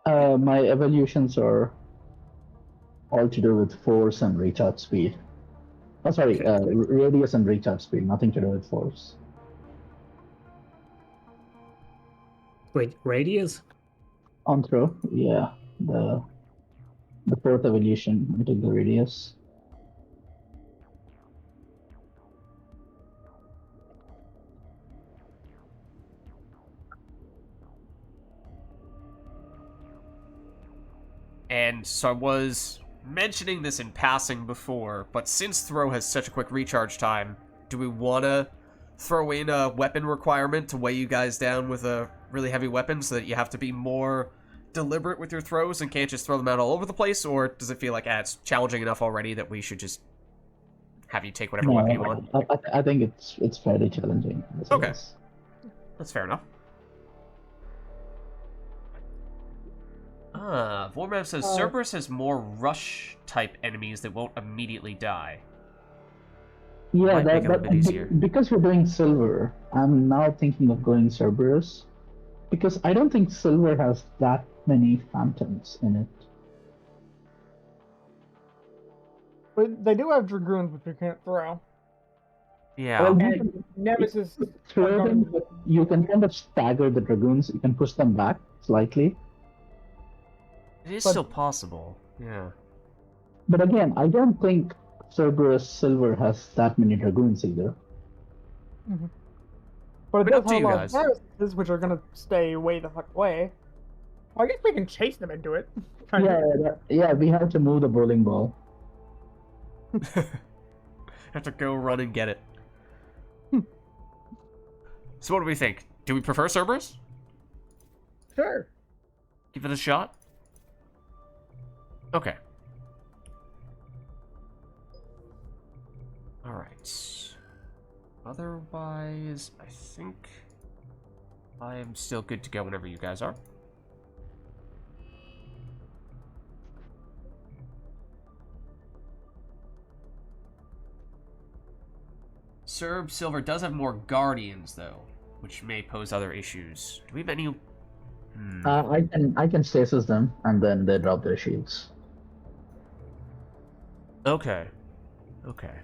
My evolutions are all to do with force and recharge speed. Oh, sorry, radius and recharge speed, nothing to do with force. Wait, radius? On throw, yeah. The fourth evolution, I took the radius. And so I was mentioning this in passing before, but since throw has such a quick recharge time, do we want to throw in a weapon requirement to weigh you guys down with a really heavy weapon so that you have to be more deliberate with your throws and can't just throw them out all over the place? Or does it feel like, it's challenging enough already that we should just have you take whatever weapon you want? I think it's fairly challenging. Okay. That's fair enough. Vormev says Cerberus has more rush-type enemies that won't immediately die. Yeah, Might make it a bit easier. because we're doing silver, I'm now thinking of going Cerberus. Because I don't think silver has that many phantoms in it. But they do have dragoons, which we can't throw. Yeah. Well, And Nemesis. throw them, but you can kind of stagger the dragoons. You can push them back slightly. It is but- still possible. Yeah. But again, I don't think Cerberus Silver has that many dragoons either. But it But does up to have a you lot guys. of viruses, which are gonna stay way the fuck away. Well, I guess we can chase them into it. Kind of. Yeah, we have to move the bowling ball. Have to go run and get it. So what do we think? Do we prefer Cerberus? Sure. Give it a shot? Okay. Alright. Otherwise, I think I am still good to go whenever you guys are. Serb Silver does have more guardians, though, which may pose other issues. Do we have any... I can stasis them, and then they drop their shields. Okay. Okay.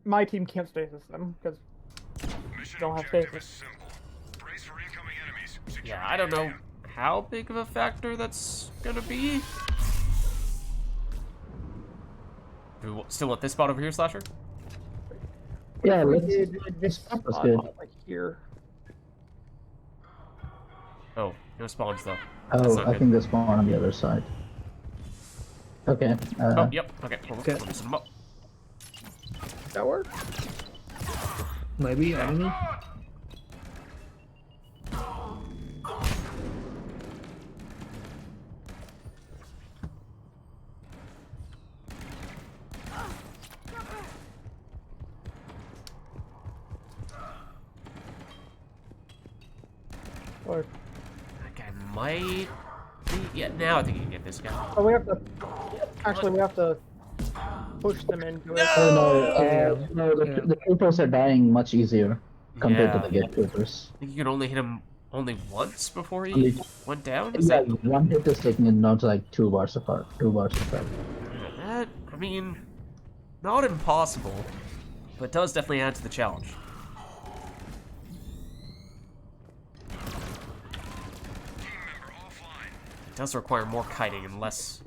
my team can't stasis them because Mission don't have objective stasis. is simple. Brace for incoming enemies. Secure Yeah, the I don't know area. how big of a factor that's gonna be. Do we still want this spot over here, Slasher? Yeah, We let's. did like this That's spot, good. like here. Oh, no spawns though. Oh, not I good. think there's one on the other side. Okay. Oh, yep. Okay, hold on. Okay. Let me set them up. That work? Maybe, I don't know. Or That guy might be... Yeah, now I think you can get this guy. oh, we have to. Actually, we have to push them into it. Oh no, Yeah. no, Yeah. the troopers are dying much easier compared Yeah. to the gate troopers. I think you could only hit him only once before he Only- went down? Is Yeah, that... one hit is taking it down to like 2 bars apart. 2 bars apart. That, I mean, not impossible, but does definitely add to the challenge. It does require more kiting and less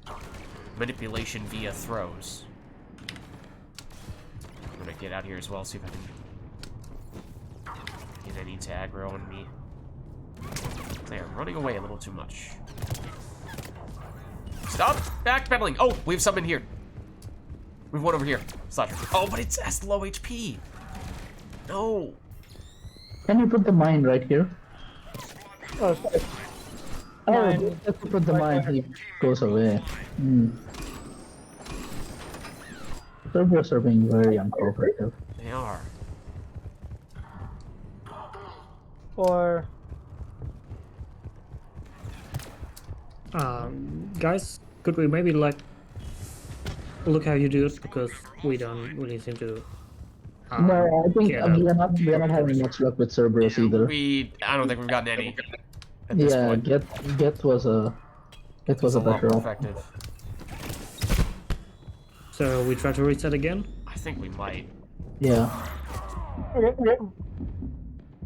manipulation via throws. I'm gonna get out here as well, see if I can get any to aggro on me. They are running away a little too much. Stop backpedaling! Oh, we have some in here. We have one over here. Slasher. Oh, but it's as low HP. No. Can you put the mine right here? Oh, sorry. Oh, Mine. if you put the mine, he goes away. Hmm. Servers are being very uncooperative. They are. Or Guys, could we maybe like look how you do it, because we don't really seem to. No, I think get we are not having much luck with Cerberus either. I don't think we've gotten any at this Yeah, point. get was a It's was a a lot better more option. effective. So we try to reset again. I think we might. Yeah. okay.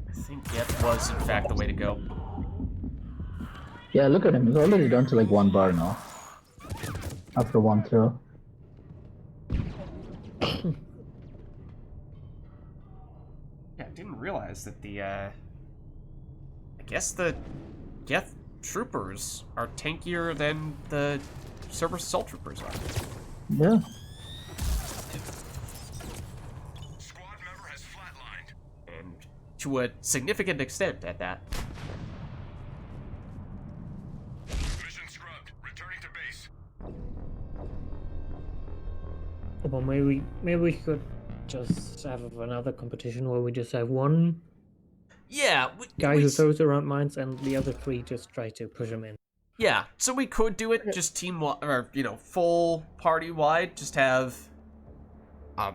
I think Geth was, in fact, the way to go. Yeah, look at him. He's already down to like 1 bar now. After 1 throw. Yeah, I didn't realize that the, I guess the Geth troopers are tankier than the Cerberus assault troopers are. Yeah. Squad member has flatlined. And to a significant extent at that. Mission scrubbed. Returning to base. Well, maybe we could just have another competition where we just have one Yeah, guy who throws around mines and the other 3 just try to push him in. yeah, so we could do it just or, you know, full party-wide, just have I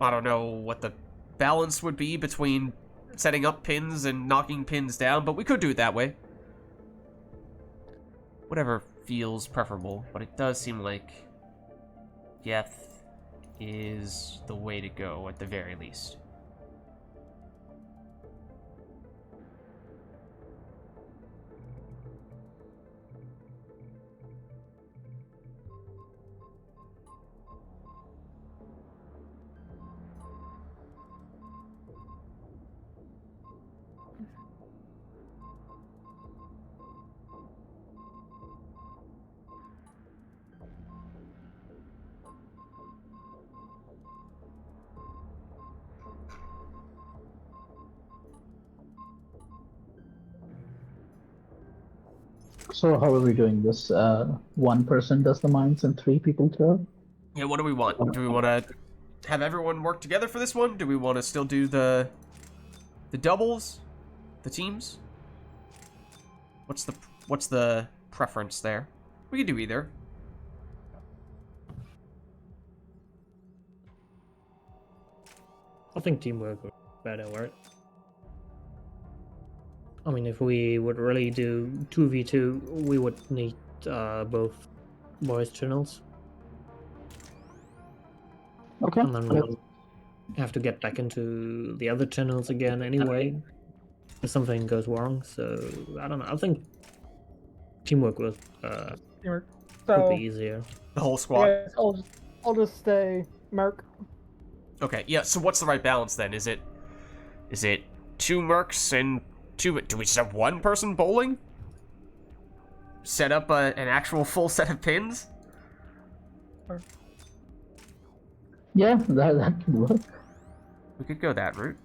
don't know what the balance would be between setting up pins and knocking pins down, but we could do it that way. Whatever feels preferable, but it does seem like Geth is the way to go at the very least. So how are we doing this? 1 person does the mines and 3 people throw? Yeah, what do we want? Do we want to have everyone work together for this one? Do we want to still do the doubles? The teams? What's the preference there? We can do either. I think teamwork would be better, right? I mean, if we would really do 2v2, we would need both voice channels. Okay. And then let's- have to get back into the other channels again anyway if something goes wrong. So I don't know. I think teamwork would Teamwork. be So easier. The whole squad. yeah, I'll just stay Merc. Okay, yeah, so what's the right balance then? Is it 2 mercs and 2... Do we just have 1 person bowling? Set up an actual full set of pins? Yeah, that could work. We could go that route.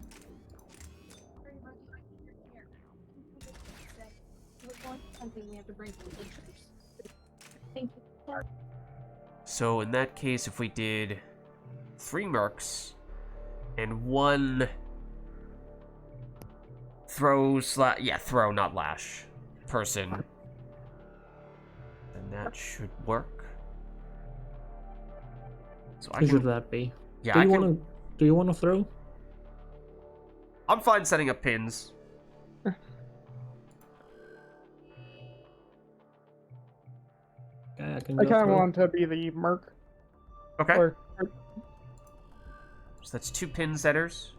So in that case, if we did 3 mercs and 1 throw not lash person, then that should work. So I Who should can, that be? yeah, Do you want to throw? I'm fine setting up pins. Yeah, I can I go kind of throw. want to be the Merc. Okay. Or So that's 2 pin setters.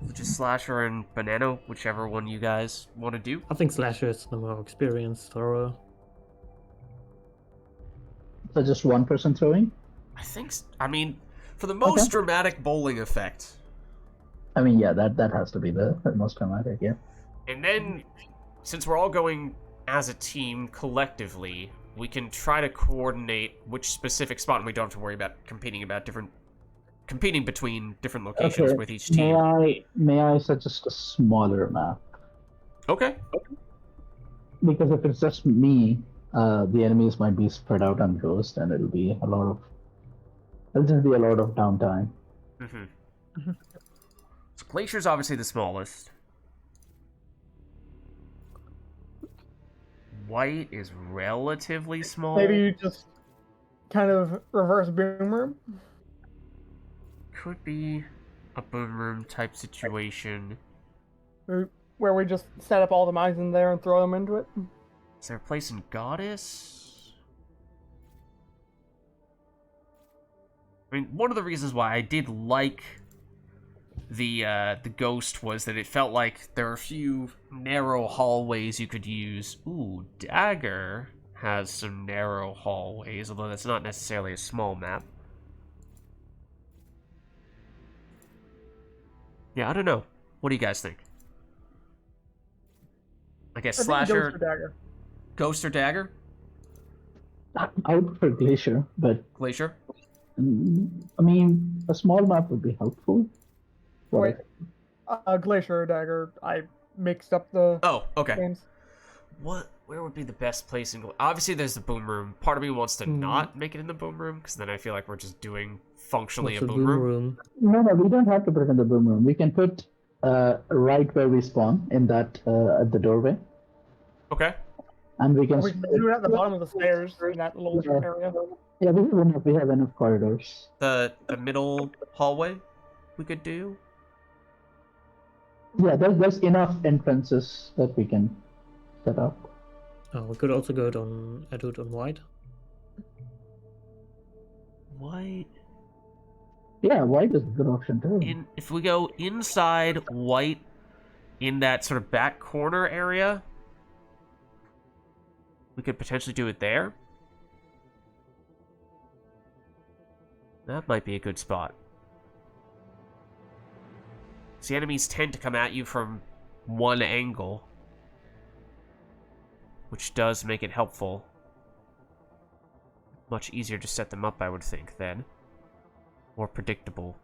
Which is Slasher and Banana, whichever one you guys want to do. I think Slasher is the more experienced thrower. So just 1 person throwing? I mean, for the most Okay. dramatic bowling effect. I mean, yeah, that has to be the most dramatic, yeah. And then, since we're all going as a team collectively, we can try to coordinate which specific spot, and we don't have to worry about competing between different locations with each team. May I suggest a smaller map? Okay. Because if it's just me, the enemies might be spread out on Ghost, and it'll just be a lot of downtime. Mm-hmm. So Glacier's obviously the smallest. White is relatively small. maybe you just kind of reverse Boomer. Could be a boom room type situation. Where we just set up all the mines in there and throw them into it. Is there a place in Goddess? I mean, one of the reasons why I did like the Ghost was that it felt like there were a few narrow hallways you could use. Ooh, Dagger has some narrow hallways, although that's not necessarily a small map. Yeah, I don't know. What do you guys think? I guess I think Slasher, Ghost or Dagger. Ghost or Dagger? I would prefer Glacier, but Glacier? I mean, a small map would be helpful. Wait, Glacier or Dagger. I mixed up the Oh, okay. names. Where would be the best place in... Obviously, there's the boom room. Part of me wants to not make it in the boom room, because then I feel like we're just doing functionally What's a the boom room. No, we don't have to put it in the boom room. We can put right where we spawn, in that at the doorway, Okay. and we can. We can do it at the bottom of the stairs in that little Yeah. area. Yeah, we have enough corridors. The middle hallway we could do. Yeah, there's enough entrances that we can set up. Oh, we could also do it on white. White. Yeah, white is a good option too. If we go inside white in that sort of back corner area, we could potentially do it there. That might be a good spot. See, enemies tend to come at you from one angle, which does make it helpful. Much easier to set them up, I would think, then. More predictable.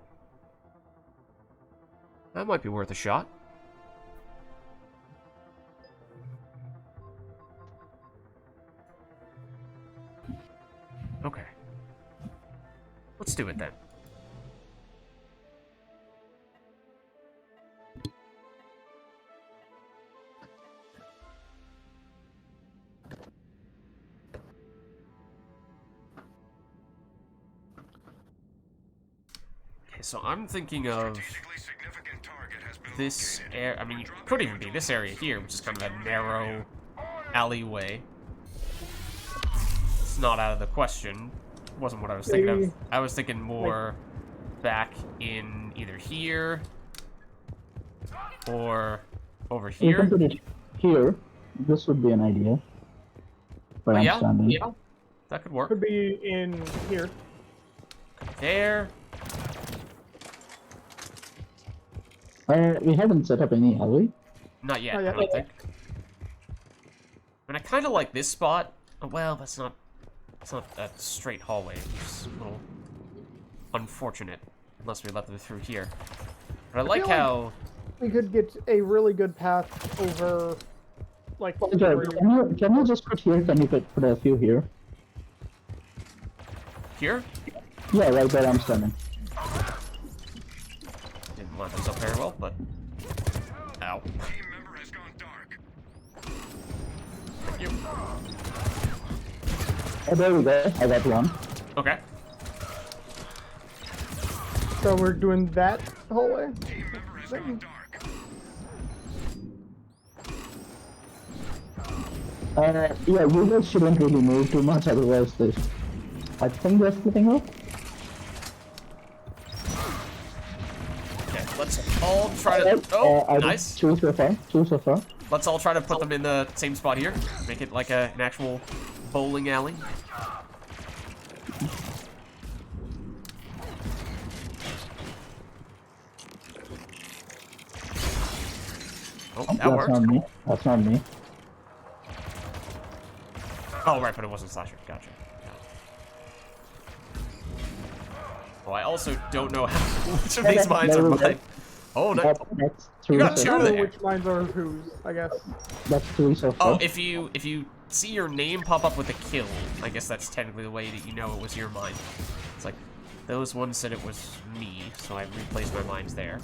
That might be worth a shot. Okay. Let's do it then. Okay, so I'm thinking of Strategically significant target has been this located. area. I mean, it could even be this area here, which is kind of a narrow alleyway. It's not out of the question. Wasn't what I was thinking of. Maybe, I was thinking more back in either here or over You here. can put it here. This would be an idea. Where Oh, I'm yeah? standing. Yeah. That could work. Could be in here. There. We haven't set up any, have we? Not yet, Not yet. I don't think. And I kind of like this spot. Oh, well, that's not a straight hallway. It's a little unfortunate, unless we let them through here. But I like feel like- how... We could get a really good path over, like, Okay, where you- can you just put here? Can you put a few here? Here? Yeah, right there I'm standing. Didn't line those up very well, but... Ow. Team member has gone dark. Thank you. Oh, there we go. I got one. Okay. So we're doing that hallway. Team member has gone dark. Yeah, you guys shouldn't really move too much, otherwise this. I think they're splitting up. Okay, let's all try to... Oh, I nice. Two so far. Two so far. Let's all try to put them in the same spot here. Make it like an actual bowling alley. Oh, that That's worked. not me. That's not me. Oh, right, but it wasn't Slasher. Gotcha. Oh, I also don't know how which of these mines are mine. Oh, no. That's three. You got so two I don't know there. which lines are whose, I guess. That's three so far. Oh, if you see your name pop up with a kill, I guess that's technically the way that you know it was your mine. It's like those ones said it was me, so I replaced my mines there.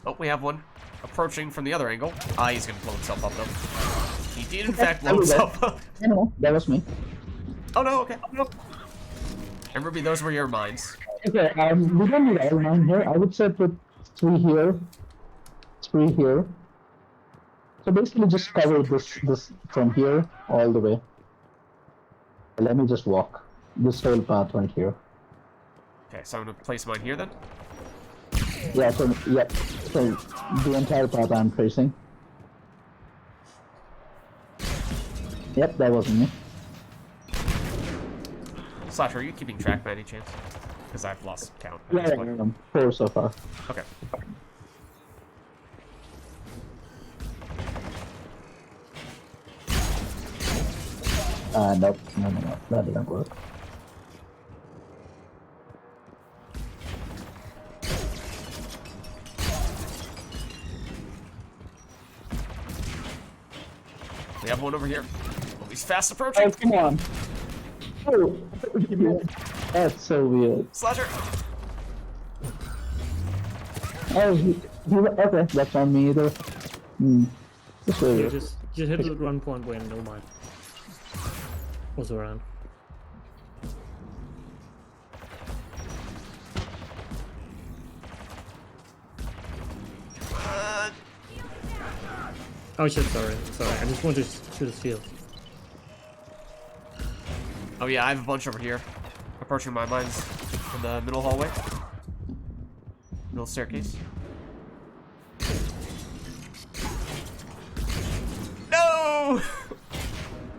Oh, we have one approaching from the other angle. Ah, he's gonna blow himself up though. He did in fact blow himself up. No, that was me. Oh no, okay. No. And Ruby, those were your mines. Okay, we don't need all nine here. I would say put three here, three here. So basically just cover this from here all the way. Let me just walk this whole path right here. Okay, so I'm gonna place mine here then. Yeah, so yeah, so the entire path I'm tracing. Yep, that wasn't me. Slasher, are you keeping track by any chance? Because I've lost count. at Yeah, this point. four so far. Okay. Nope, no, that didn't work. We have one over here. Oh, he's fast approaching. Oh, come on. Oh, that's so weird. Slasher! Oh, okay, that's not me either. That's really Yeah, weird. just hit it at one point when no mine was around. Oh shit, sorry. I just wanted to shoot his field. Oh yeah, I have a bunch over here. Approaching my mines in the middle hallway. Middle staircase. No!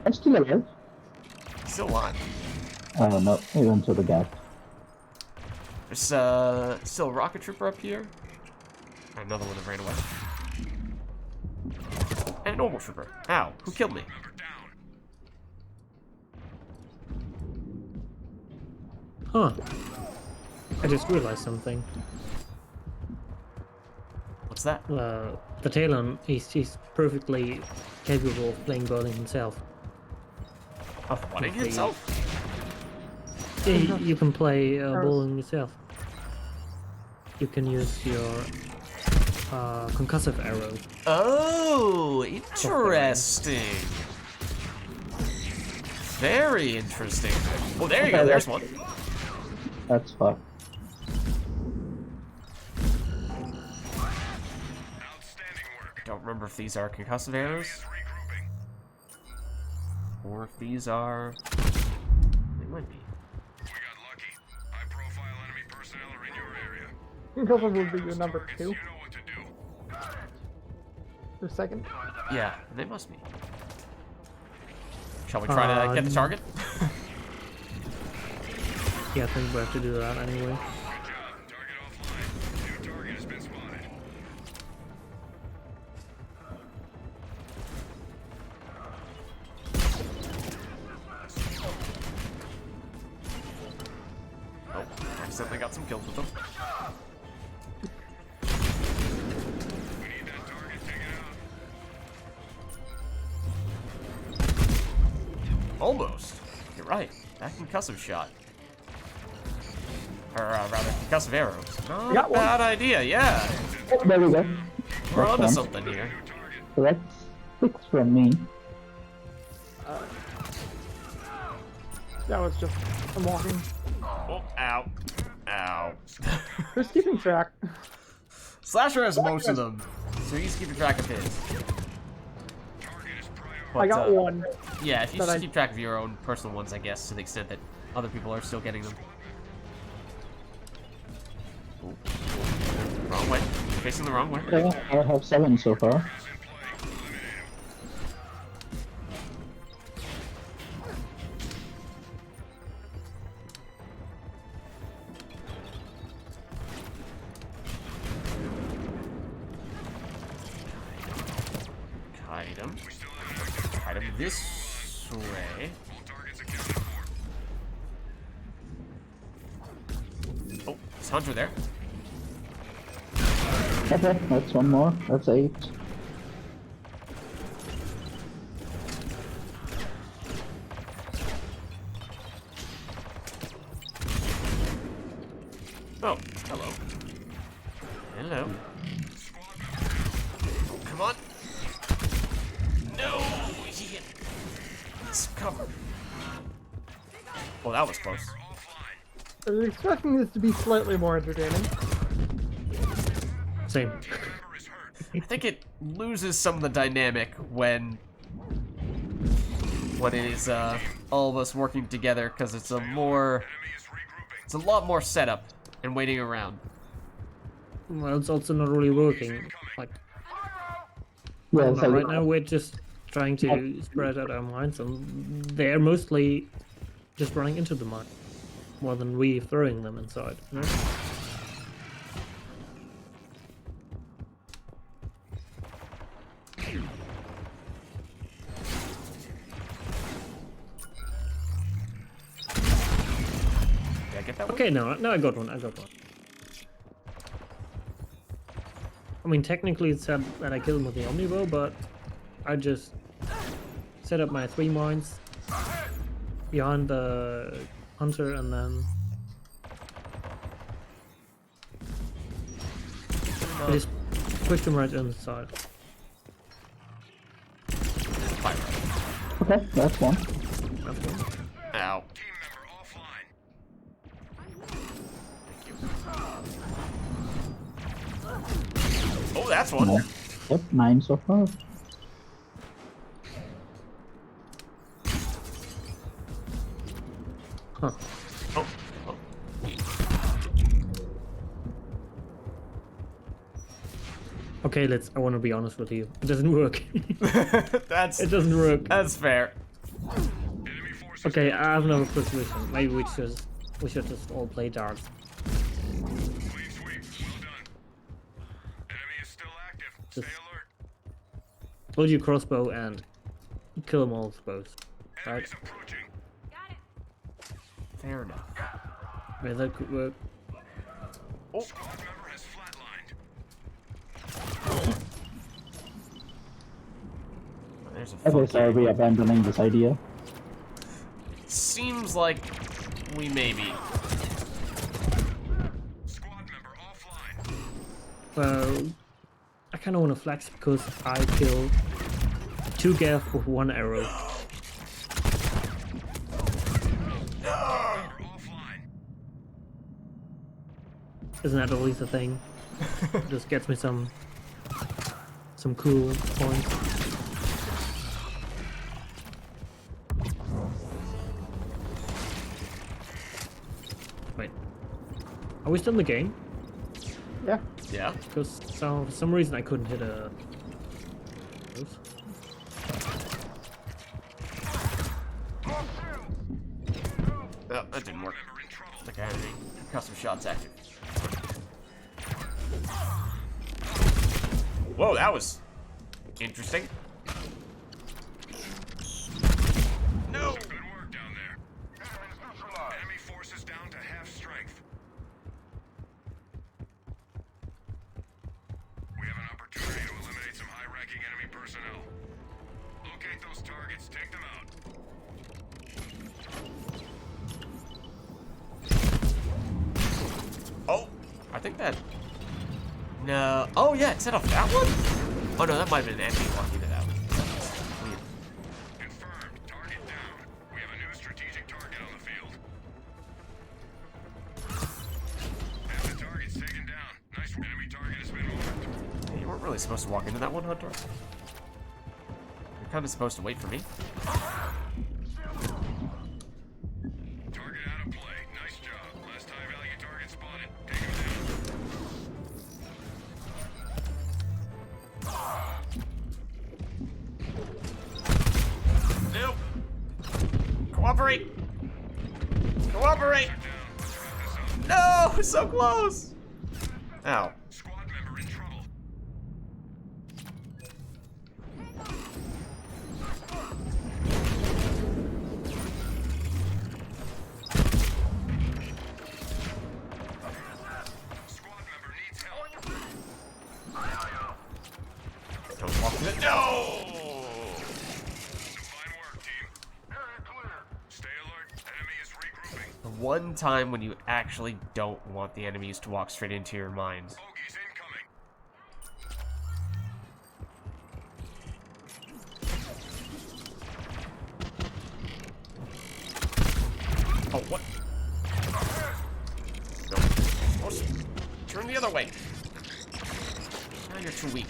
I'm still alive. Still alive. Oh no, he went to the gap. There's still a rocket trooper up here. And another one that ran away. And a normal trooper. Ow, who killed me? Member down. Huh. I just realized something. What's that? The Talon, he's perfectly capable of playing bowling himself. Of whatting himself? Yeah, you can play bowling yourself. You can use your concussive arrow. Oh, interesting. Very interesting. Oh, there you go. There's one. That's fucked. don't remember if these are concussive arrows Regrouping. or if these are. They might be. We got lucky. High-profile enemy personnel are in your area. Concussive would be your number Targets, 2. you know what to do. Your second. Yeah, they must be. Shall we try to get the target? Yeah, I think we have to do that anyway. Good job. Target offline. New target has been spotted. Oh, accidentally got some kills with them. We need that target. Take it out. Almost. You're right. That concussive shot. Or rather, concussive arrows. Not got a one. bad idea, yeah. Oh, there we go. We're That's onto one. something here. So that's 6 from me. That was just. I'm walking. Oh, ow. Ow. Who's keeping track? Slasher has most of them, so he's keeping track of his. Target is priority. I got one. Yeah, if you But just I- keep track of your own personal ones, I guess, to the extent that other people are still getting them. Ooh. Wrong way. Facing the wrong way. Yeah, I have 7 so far. Is in play. Eliminate him. Kite him. We still have an active Kite target. him this way. All targets accounted for. Oh, there's Hunter there. Okay, that's 1 more. That's 8. Oh, hello. Hello. Oh, come on. No! Yeah. Let's cover. Oh, that was close. I was expecting this to be slightly more entertaining. Same. Member is hurt. I think it loses some of the dynamic when it is all of us working together, because it's a more, Enemy is regrouping. it's a lot more setup and waiting around. Well, it's also not really working. Like, Yeah, no, so right now we're just trying to spread out our mines, and they're mostly just running into the mine more than we throwing them inside. You know? Did I get that one? Okay, no, I got one. I got one. I mean, technically it said that I killed him with the omnibow, but I just set up my 3 mines behind the hunter, and then I just pushed him right inside. Fire. okay, that's 1. That's one. Ow. Team member offline. Oh, that's one. Yep, 9 so far. Huh. Oh. Oh. Okay, I want to be honest with you. It doesn't work. That's It doesn't work. Enemy that's fair. forces. Okay, I have no solution. Maybe we should just all play dark. Clean sweep. Well done. Enemy is still active. Stay Just- alert. Hold your crossbow and kill them all, I suppose. Right? Enemies approaching. Fair enough. Maybe that could work. Squad member has flatlined. There's a Okay, funky- so are we abandoning this idea? Seems like we may be. Squad member offline. Well, I kind of want to flex because I killed 2 Gav with 1 arrow. Member offline. Isn't that always a thing? Just gets me some some cool points. Wait, are we still in the game? Yeah. Yeah. Because for some reason I couldn't hit a. Oops. Oh, that didn't work. Like I had any custom shots active. Whoa, that was interesting. No. Good work down there. Enemy forces down to half strength. We have an opportunity to eliminate some high-ranking enemy personnel. Locate those targets. Take them out. Oh, I think that. No. Oh yeah, it set off that one. Oh no, that might have been an enemy walking it out. Weird. Confirmed. Target down. We have a new strategic target on the field. Have the targets taken down. Nice. Enemy target has been marked. Hey, you weren't really supposed to walk into that one, Hunter. You're kind of supposed to wait for me. Target out of play. Nice job. Last high value target spotted. Take him down. Nope. Cooperate. Cooperate. Down. Let's wrap this up. No, so close. Ow. Squad member in trouble. Squad member needs help. Don't walk to the. No. Fine work, team. Area clear. Stay alert. Enemy is regrouping. The one time when you actually don't want the enemies to walk straight into your mind. Bogeys incoming. Oh, what? No. Oh, turn the other way. Now you're too weak.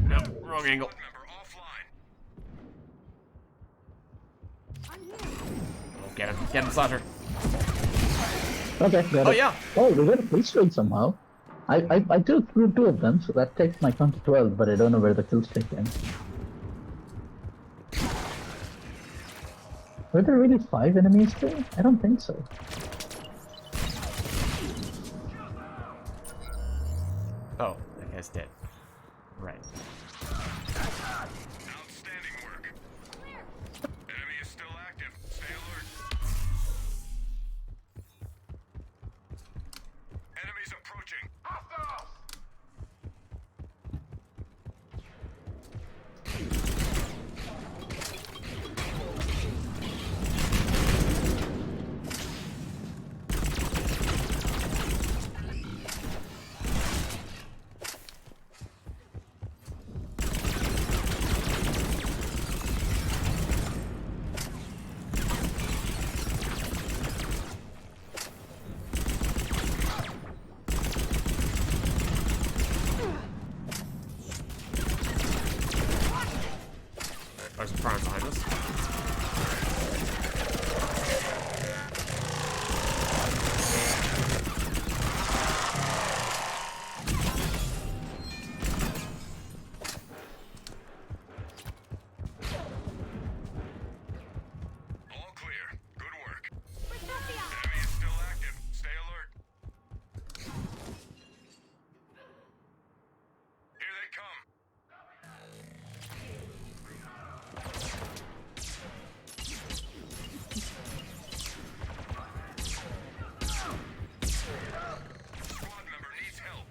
No, wrong angle. Squad member offline. Oh, get him. Get him, Slasher. Okay, got Oh, it. yeah. Oh, we got a police raid somehow. I took through 2 of them, so that takes my count to 12, but I don't know where the kills taken. Were there really 5 enemies there? I don't think so. Oh, that guy's dead. Right. Outstanding work. Enemy is still active. Stay alert. Enemies approaching. Hostiles! There's a prime behind us. All clear. Good work. Enemy is still active. Stay alert. Here they come. Squad member needs help.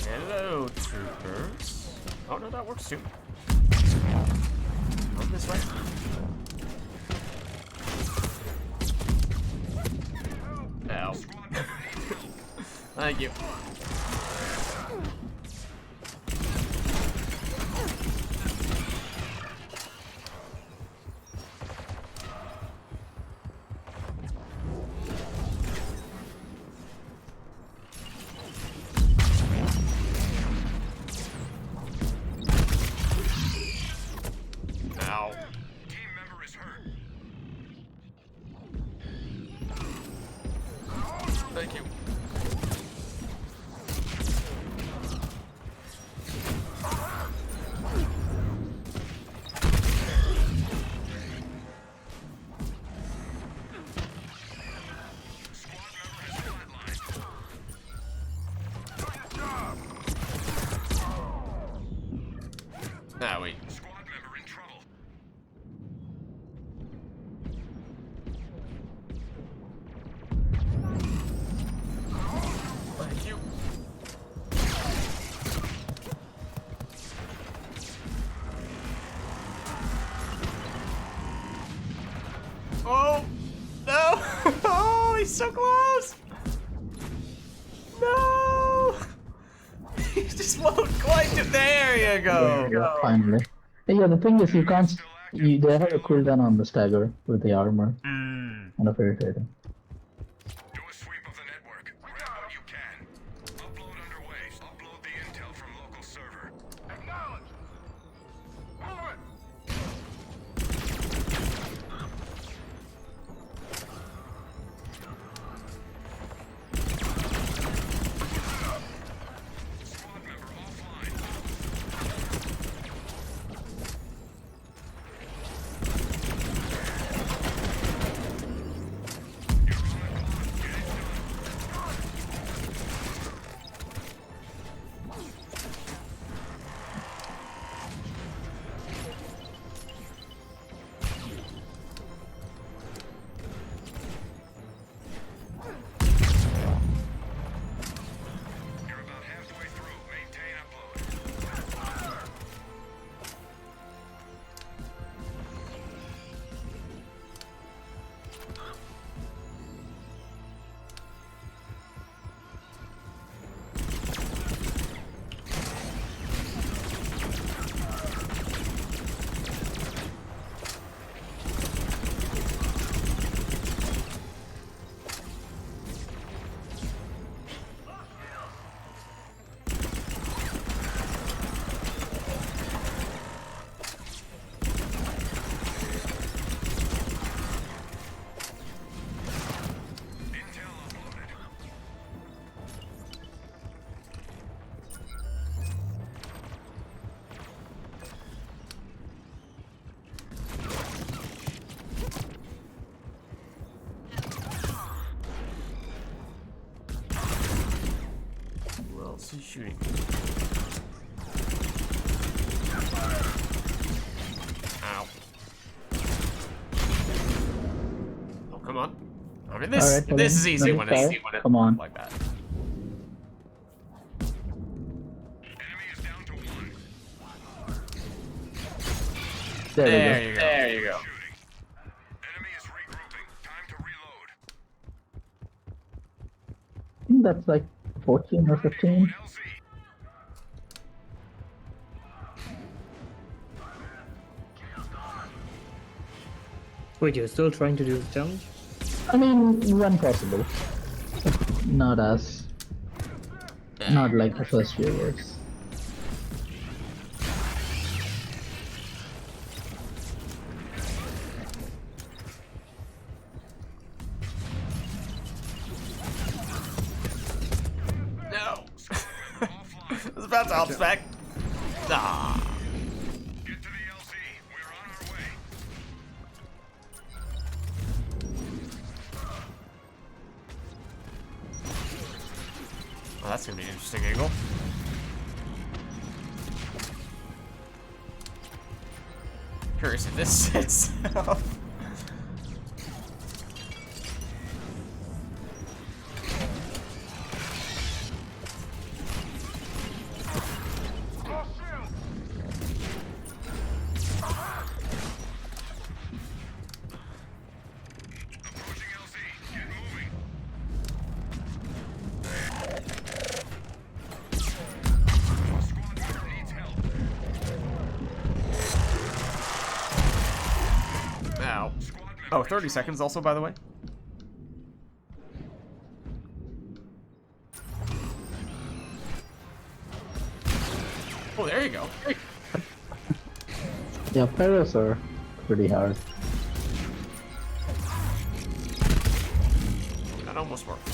Hello, troopers. Oh no, that works too. Come this way. Thank you. Ow. Team member is hurt. Thank you. Squad member has flatlined. Ah, wait. Squad member in trouble. Thank you. Oh! No! Oh, he's so close! No! He just won't quite get there. You go. Yeah, finally. Yeah, the thing is, you can't. They have a cooldown on the stagger with the armor. Mm. Kind of irritating. Do a sweep of the network. Grab what you can. Upload underway. Upload the intel from local server. Acknowledge. Move it. Squad member offline. You're on a clock. Get it done. You're about halfway through. Maintain upload. Intel uploaded. Who else is shooting? Ow. Oh, come on. I mean, this Alright, this is easy when it's Come on. like that. Enemy is down to one. There we There go. you go. There you go. Shooting. Enemy is regrouping. Time to reload. I think that's like 14 or 15. LZ. Wait, you're still trying to do this challenge? I mean, when possible. Not as. Not like the first few years. No. I was about to hop back. Ah. Get to the LZ. We're on our way. Well, that's gonna be an interesting angle. Curious if this sits out. Approaching LZ. Get moving. Ow. Squad member Oh, in 30 trouble. seconds also, by the way. Oh, there you go. Yeah, pyros are pretty hard. That almost worked.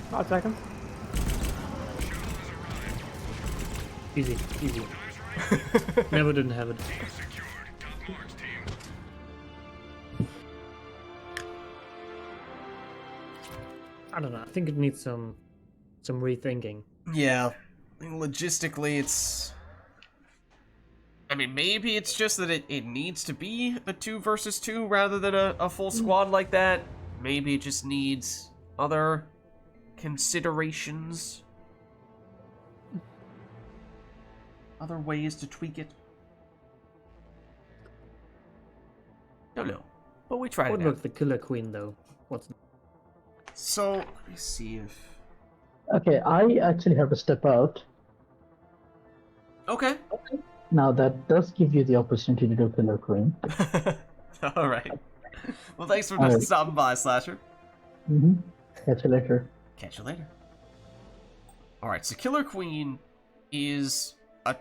Hot seconds. Easy, easy. Never didn't have it. Team secured. Top marks, team. I don't know. I think it needs some rethinking. Yeah. I mean, logistically, it's... I mean, maybe it's just that it needs to be a 2 versus 2 rather than a full squad like that. Maybe it just needs other considerations. Other ways to tweak it. Don't know. But we tried What it out. about the Killer Queen though? What's So, let me see if... Okay, I actually have to step out. Okay. Now that does give you the opportunity to do Killer Queen. Alright. Well, thanks for Alright. stopping by, Slasher. Mm-hmm. Catch you later. Catch you later. Alright, so Killer Queen is a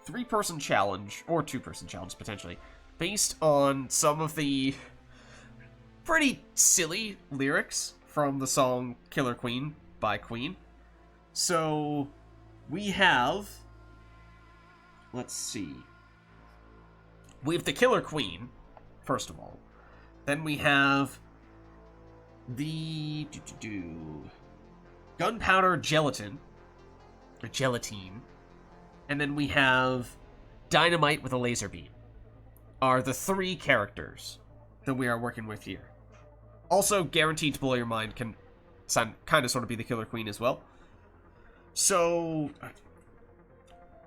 3-person challenge, or 2-person challenge, potentially, based on some of the pretty silly lyrics from the song Killer Queen by Queen. So, we have... Let's see. We have the Killer Queen, first of all. Then we have the gunpowder gelatin, or gelatine, and then we have dynamite with a laser beam. Are the 3 characters that we are working with here. Also, guaranteed to blow your mind can kind of sort of be the Killer Queen as well. So,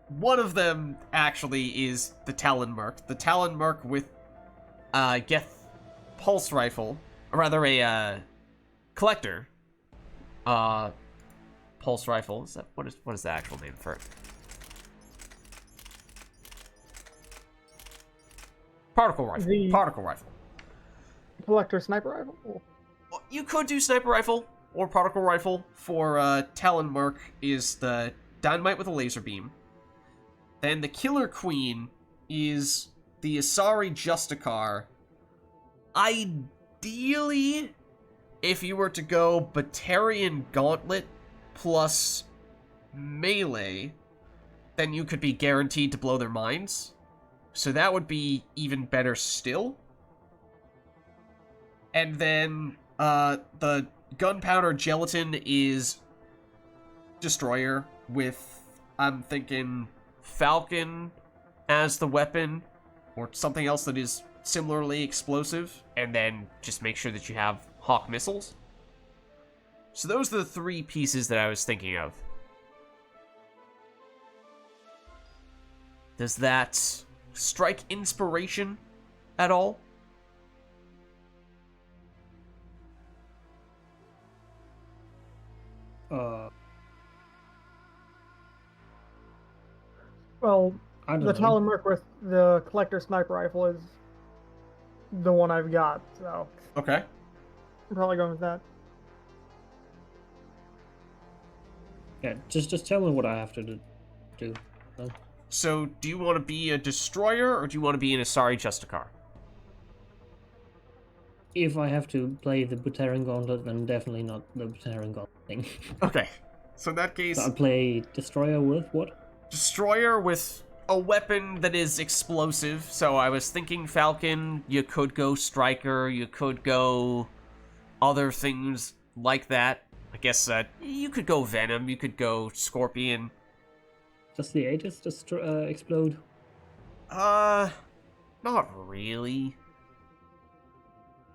one of them actually is the Talon Merc. The Talon Merc with Geth pulse rifle, or rather a collector pulse rifle. Is that what is the actual name for it? Particle rifle. The- Particle rifle. Collector sniper rifle. Well, you could do sniper rifle or particle rifle. For Talon Merc is the dynamite with a laser beam. Then the Killer Queen is the Asari Justicar. Ideally, if you were to go Batarian Gauntlet plus melee, then you could be guaranteed to blow their minds. So that would be even better still. And then the gunpowder gelatin is Destroyer with, I'm thinking, Falcon as the weapon, or something else that is similarly explosive, and then just make sure that you have Hawk missiles. So those are the 3 pieces that I was thinking of. Does that strike inspiration at all? Well, I don't the know. Talon Merc with the collector sniper rifle is the one I've got, so Okay. I'm probably going with that. Yeah, just tell me what I have to do. So, do you want to be a destroyer, or do you want to be an Asari Justicar? If I have to play the Batarian Gauntlet, then definitely not the Batarian Gauntlet thing. Okay. So in that case, So I play Destroyer with what? destroyer with a weapon that is explosive. So I was thinking Falcon, you could go Striker, you could go other things like that. I guess you could go Venom, you could go Scorpion. Does the Aegis explode? Not really.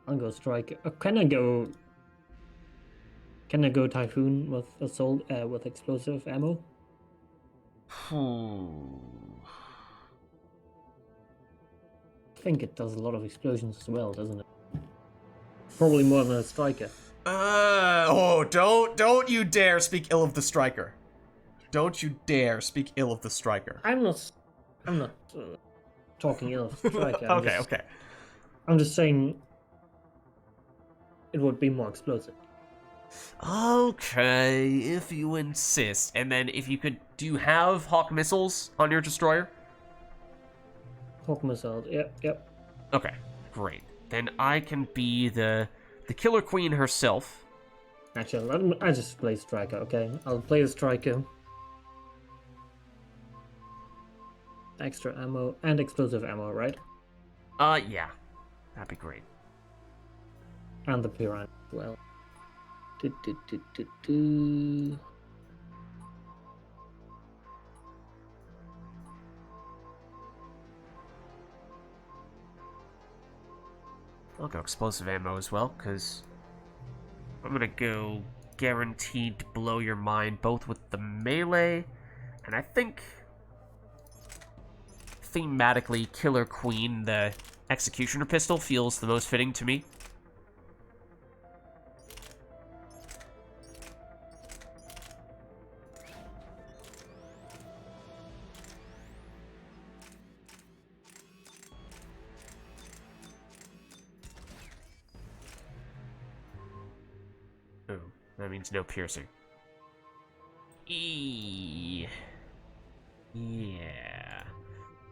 I'll go Striker. Can I go Typhoon with assault with explosive ammo? I think it does a lot of explosions as well, doesn't it? Probably more than a Striker. Don't you dare speak ill of the Striker. Don't you dare speak ill of the striker. I'm not talking ill of Striker. Okay. I'm just saying it would be more explosive. Okay, if you insist. And then if you could, do you have Hawk missiles on your destroyer? Hawk missiles. Yep. Okay, great. Then I can be the Killer Queen herself. Actually, I just play Striker, okay? I'll play the Striker. Extra ammo and explosive ammo, right? Yeah. That'd be great. And the Piranha as well. Do. I'll go explosive ammo as well, because I'm gonna go guaranteed to blow your mind both with the melee, and I think thematically Killer Queen, the Executioner pistol, feels the most fitting to me. Oh, that means no piercing. Yeah.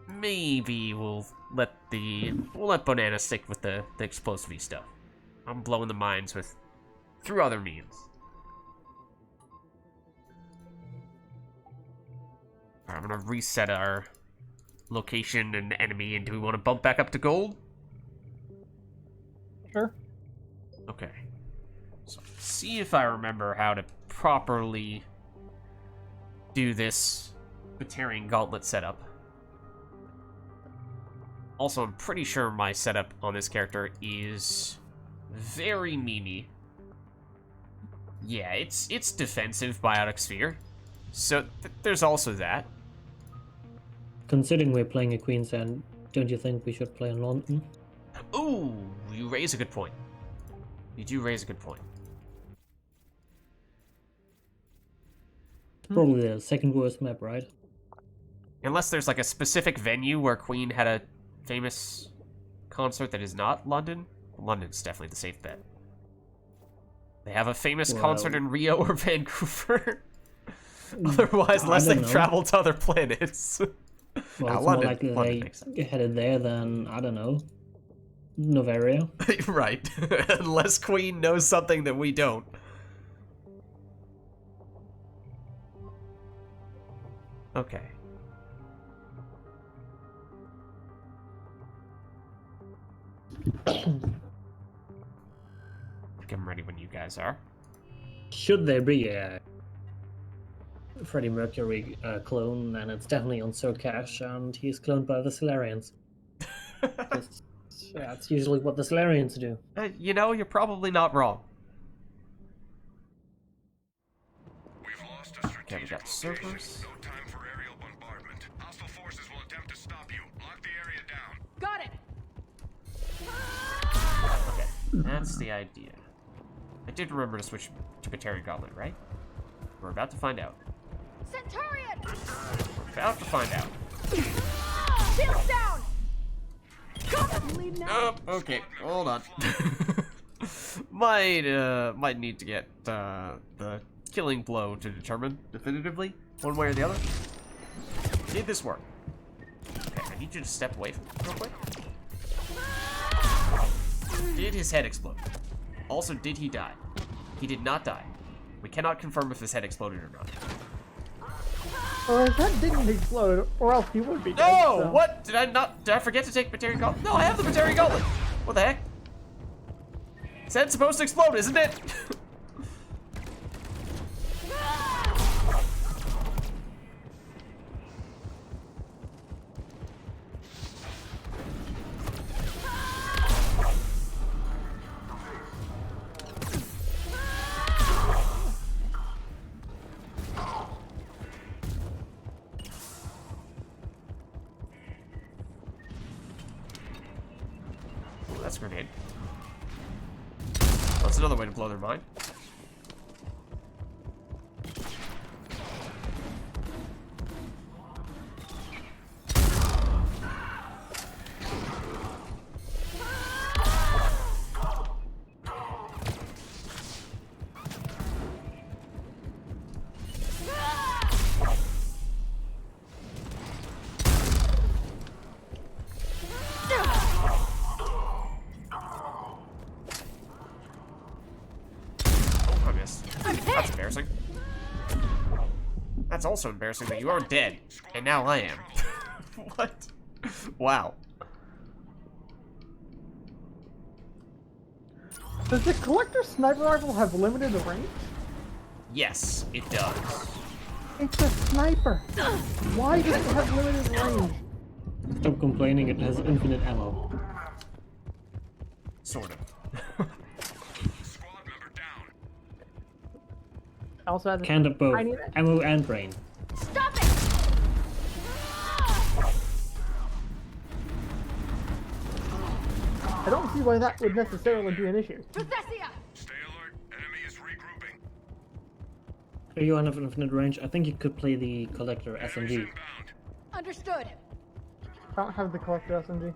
Maybe we'll let Banana stick with the explosive stuff. I'm blowing the mines through other means. Alright, I'm gonna reset our location and enemy, and do we want to bump back up to gold? Sure. Okay. So see if I remember how to properly do this Batarian Gauntlet setup. Also, I'm pretty sure my setup on this character is very memey. Yeah, it's defensive biotic sphere. So there's also that. Considering we're playing a Queen's End, don't you think we should play in London? Ooh, you raise a good point. You do raise a good point. Probably the second worst map, right? Unless there's like a specific venue where Queen had a famous concert that is not London. London's definitely the safe bet. They have a famous concert in Rio or Vancouver. Otherwise, unless they've traveled to other planets. Well, it's more likely they headed there than, I don't know, Novaria. Right. Unless Queen knows something that we don't. Okay. I'm ready when you guys are. Should there be a Freddie Mercury clone, then it's definitely on Sir Cash, and he's cloned by the Solarians. That's usually what the Solarians do. You know, you're probably not wrong. We've lost a strategic Okay, we got location. servers. No time for aerial bombardment. Hostile forces will attempt to stop you. Lock the area down. Got it! Okay, that's the idea. I did remember to switch to Batarian Gauntlet, right? We're about to find out. Centurion! We're about to find out. Shields down! Come lead now! Oh, okay, hold on. might need to get the killing blow to determine definitively, one way or the other. Did this work? Okay, I need you to step away from it real quick. Did his head explode? Also, did he die? He did not die. We cannot confirm if his head exploded or not. Or his head didn't explode, or else he would be dead. No! So. What? Did I forget to take Batarian Gauntlet? No, I have the Batarian Gauntlet! What the heck? His head's supposed to explode, isn't it? That's a grenade. That's another way to blow their mind. also embarrassing that you are dead, and now I am. What? Wow. Does the collector sniper rifle have limited range? Yes, it does. It's a sniper. Why does it have limited range? Stop complaining, it has infinite ammo. Sort of. Squad member down. Also has Can't have both. tiny- Ammo and brain. Stop it! I don't see why that would necessarily be an issue. Processia! Stay alert. Enemy is regrouping. If you have infinite range, I think you could play the collector Enemies SMG. inbound. Understood. I don't have the collector SMG.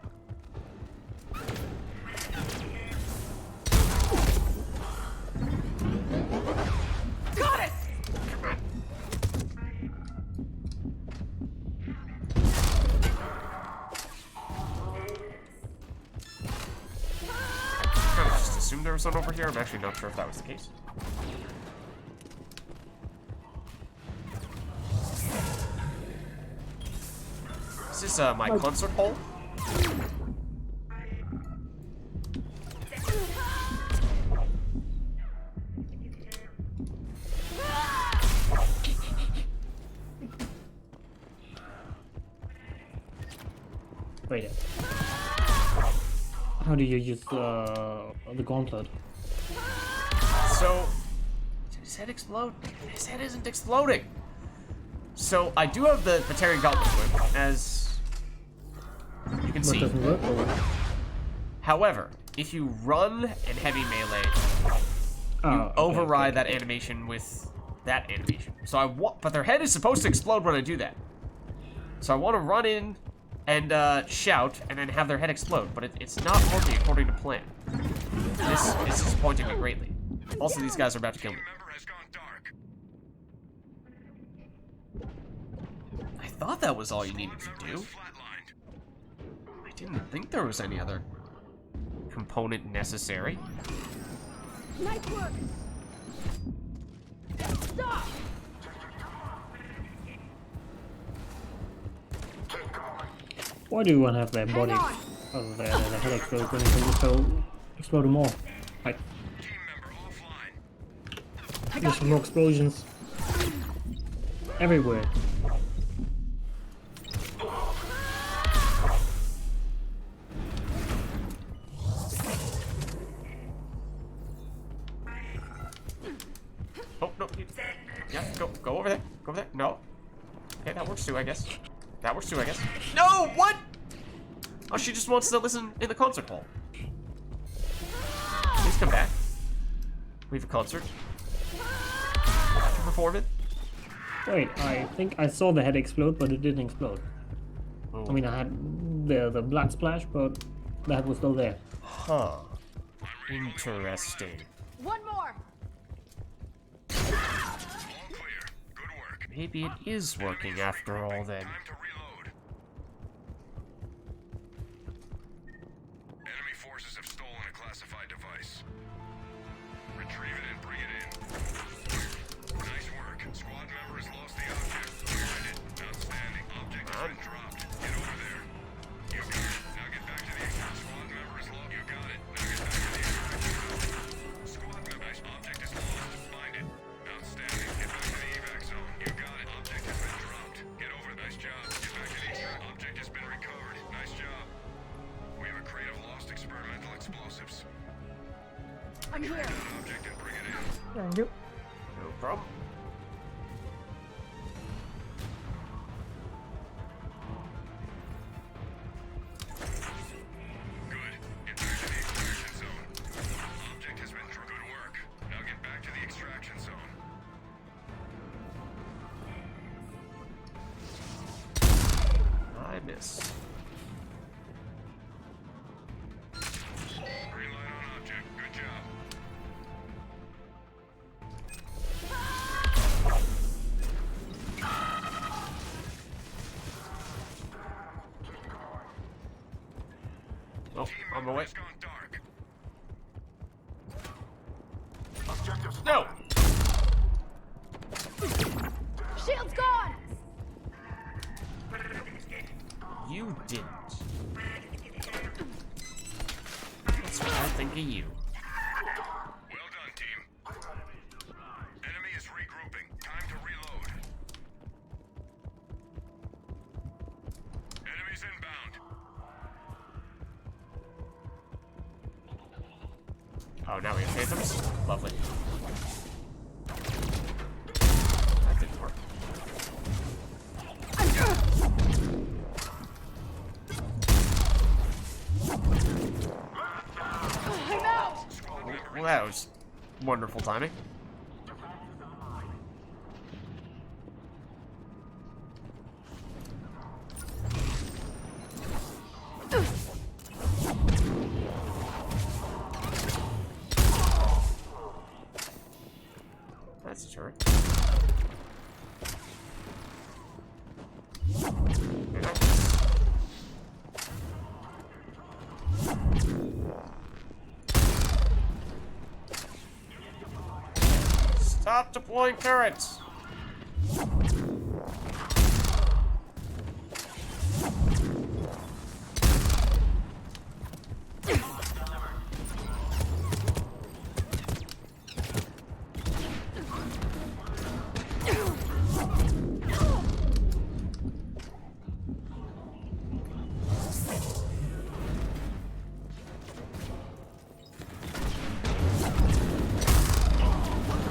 Got it! I kind of just assumed there was one over here. I'm actually not sure if that was the case. Is this my concert hall? Wait. How do you use the gauntlet? So, did his head explode? His head isn't exploding. So, I do have the Batarian Gauntlet equipped, as you can What see. doesn't work? Or... However, if you run and heavy melee, Oh, you okay, override okay. that animation with that animation. So I want, but their head is supposed to explode when I do that. So I want to run in and shout, and then have their head explode, but it's not working according to plan. This is disappointing me greatly. Also, these guys are about to kill me. Member has gone dark. I thought that was all you needed to do. Flatlined. I didn't think there was any other component necessary. Nice work! Stop! Why do you want to have their Hang body? on. Oh, their head explode when you can explode them all. Like, Team member offline. there's more explosions everywhere. Oh no! Yeah, go over there. Go over there. No. Okay, that works too, I guess. That works too, I guess. No! What? Oh, she just wants to listen in the concert hall. Please come back. We have a concert. To perform it. Wait, I think I saw the head explode, but it didn't explode. Oh. I mean, I had the blood splash, but the head was still there. Huh. Interesting. One more! All clear. Good work. Maybe it is working after all then. Time to reload. Enemy forces have stolen a classified device. Retrieve it and bring it in. Nice work. Squad member has lost the object. Find it. Outstanding. Object has been dropped. Get over there. You got it. Now get back to the extraction. Squad member is lost. You got it. Now get back to the extraction. Squad member. Nice. Object is lost. Find it. Outstanding. Get back to the evac zone. You got it. Object has been dropped. Get over it. Nice job. Get back to the extract. Object has been recovered. Nice job. We have a crate of lost experimental explosives. I'm here. That object and bring it in. Thank you. No problem. Good. Get back to the extraction zone. Object has been dropped. Good work. Now get back to the extraction zone. I miss. Green light on object. Good job. Oh, on my way. It's gone dark. No! Shield's gone! You didn't. That's what I think of you. Well done, team. Enemy is regrouping. Time to reload. Enemies inbound. Oh, now we have phantoms? Lovely. That didn't work. I'm out! Well, that was wonderful timing. That's a turret. Stop deploying turrets!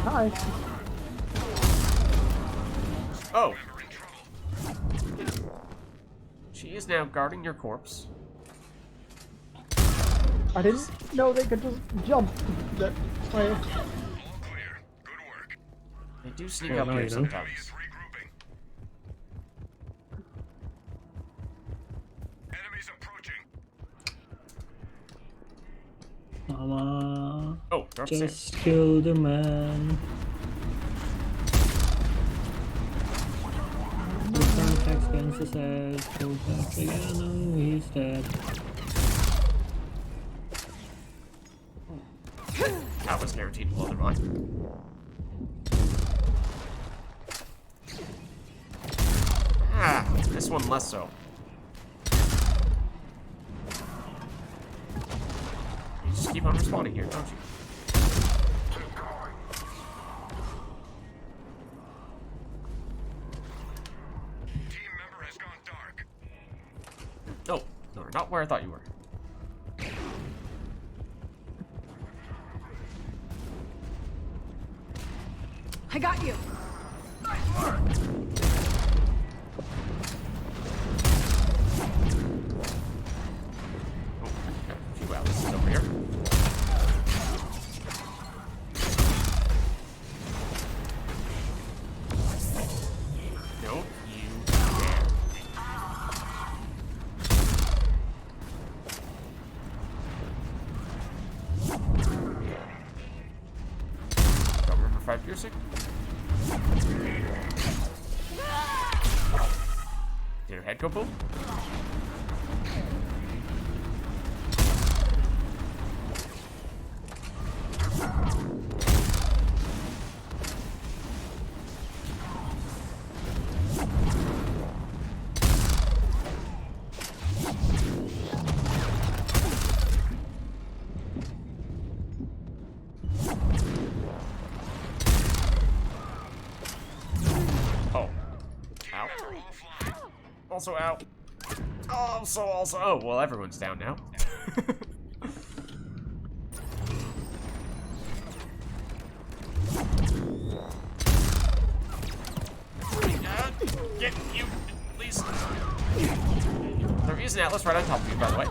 Hi. Oh! She is now guarding your corpse. I didn't know they could just jump that way. All clear. Good work. They do sneak Yeah, up no, here you don't. Enemy sometimes. is regrouping. Enemies approaching. Mama, Oh, they're upstairs. just kill the man. The contact against his head. Go back again. Oh, he's dead. That was guaranteed to blow their mind. Ah, this one less so. You just keep on respawning here, don't you? Team member has gone dark. No, no, not where I thought you were. I got you. Oh, got a few Alice's over here. Don't you dare. Don't remember 5 piercing? Did her head go boom? Oh. Ow. Member offline. Also out. Also. Oh, well, everyone's down now. Get you, please. There is an Atlas right on top of you, by the way.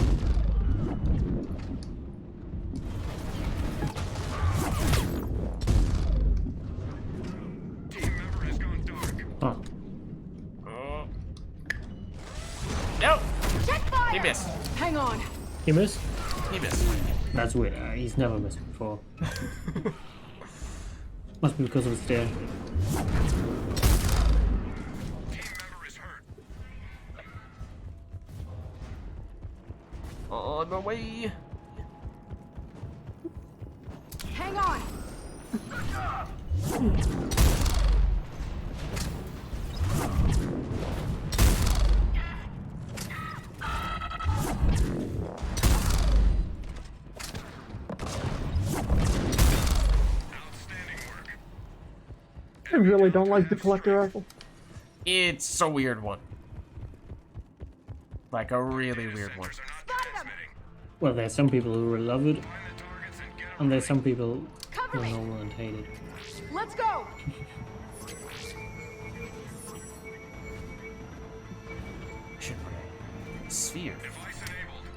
Team member has gone dark. Oh, Oh. No! Check fire! He missed. Hang on. he missed? He missed. That's weird. He's never missed before. Must be because of his stare. Team member is hurt. On my way. Hang on. I really don't like the collector rifle. It's a weird one. Like a really weird one. Well, there's some people who will love it, Find the targets and get 'em and there's some people Cover who me. know and hate it. Let's go. Should put a sphere. Device enabled.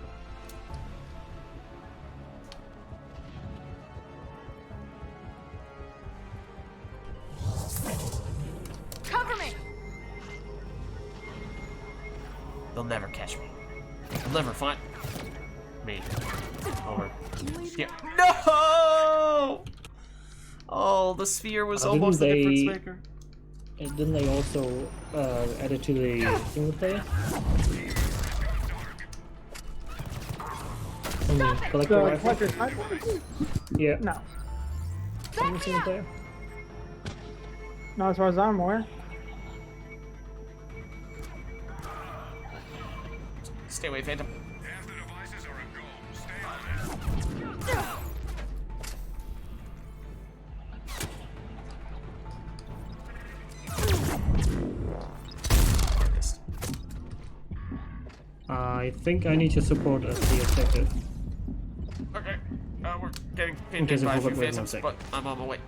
Cover me. They'll never catch me. They'll never find me. Over. Yeah. No! Oh, the sphere was Didn't almost the difference they- maker. And didn't they also add it to the single player? I mean, collector The rifle? collector sniper? Yeah, No. in the single player. Not as far as I'm aware. Stay away, Phantom. Half the devices are a go. Stay on it. Missed. I think I need to support the objective. Okay. We're getting In pinned case in I by a few forgot, wait 1 phantoms, sec. but I'm on my way.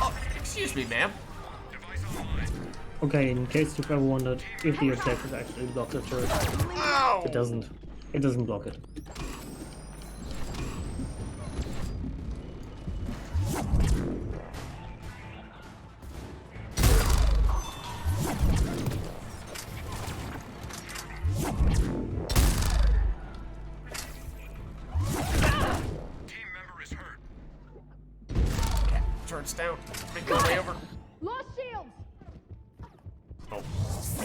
Oh, excuse me, ma'am. Device online. Okay, in case you've ever wondered if the objective actually blocks the turret, Ow! it doesn't. It doesn't block it. Team member is hurt. Turret's down. Make my way over. Lost shields. Oh,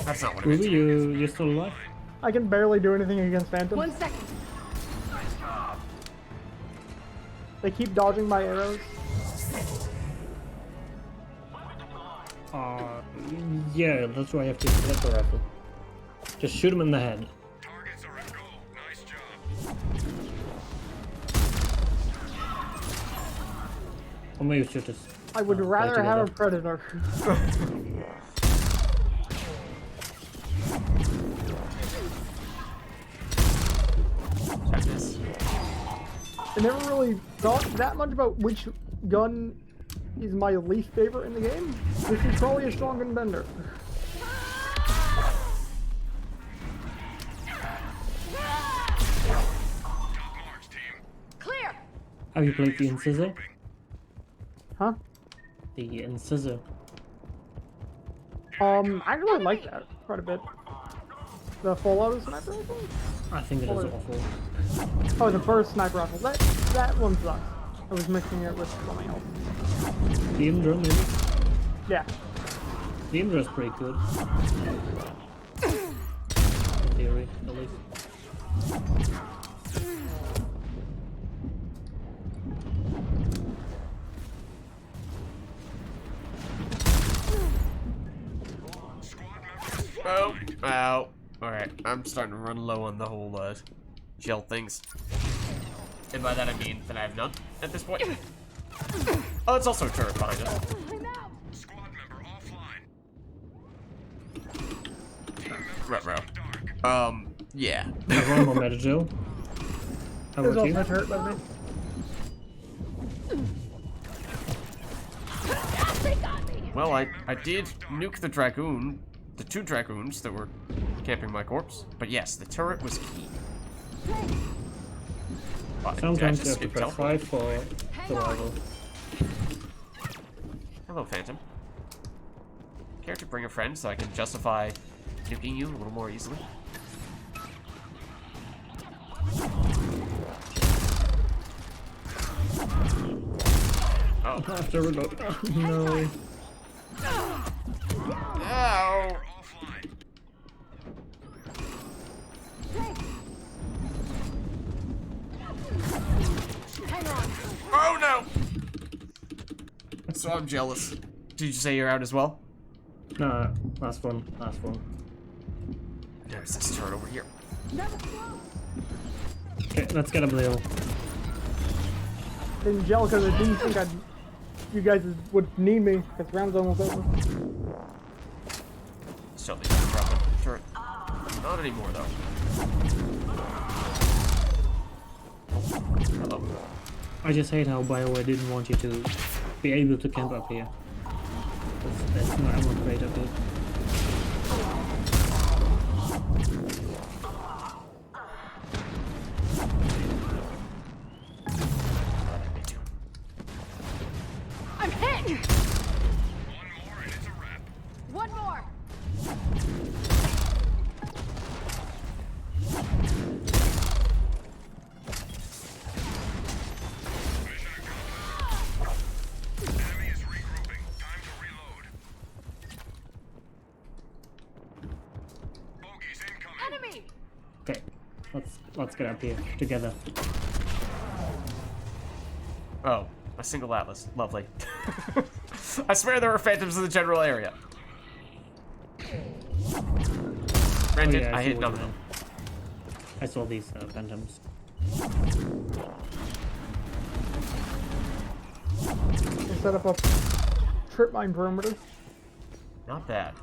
that's not what it meant. Ruby, you're still alive? I can barely do anything against Phantom. 1 second. They keep dodging my arrows. Yeah, that's why I have to select the rifle. Just shoot him in the head. Targets are a go. Nice job. Or maybe should just. I would play rather have a together. predator. Check this. I never really thought that much about which gun is my least favorite in the game. This is probably a strong contender. Top marks, team. Clear. Have you played the Incisor? Huh? The Incisor. I really like that quite a bit. The Fallout sniper rifle? I think it is awful. Oh, the first sniper rifle. That one sucks. I was mixing it with something else. The Indra, maybe? Yeah. The Indra is pretty good. In theory, at least. Oh, ow. Alright, I'm starting to run low on the whole, gel things. And by that I mean that I have none at this point. Oh, it's also a turret behind us. I'm out. Squad member offline. Ruh-roh. Yeah. I have one more Metagel. How There's about you? also a turret by me. They got me. Well, I did nuke the Dragoon, the 2 Dragoons that were camping my corpse. But yes, the turret was key. Did I Sometimes you just have to skip press teleport? 5 for survival. Hello, Phantom. Care to bring a friend so I can justify nuking you a little more easily? Oh. After reload. No. Ow! Offline. Hang on. Oh no! So I'm jealous. Did you say you're out as well? Nah, last one. There's this turret over here. Never slow. Okay, let's get up the hill. Angelica, I didn't think you guys would need me. This round's almost over. Still need to drop it. Turret. Not anymore, though. Hello. I just hate how Bioware didn't want you to be able to camp up here. There's no ammo crate up here. I'm hit! One more and it's a wrap. One more! Mission accomplished. Enemy is regrouping. Time to reload. Bogeys incoming. Enemy! Okay, let's get up here together. Oh, a single atlas. Lovely. I swear there were phantoms in the general area. Granted, yeah, I see hit what none you of them. I saw these phantoms. And set up a trip mine perimeter. Not bad.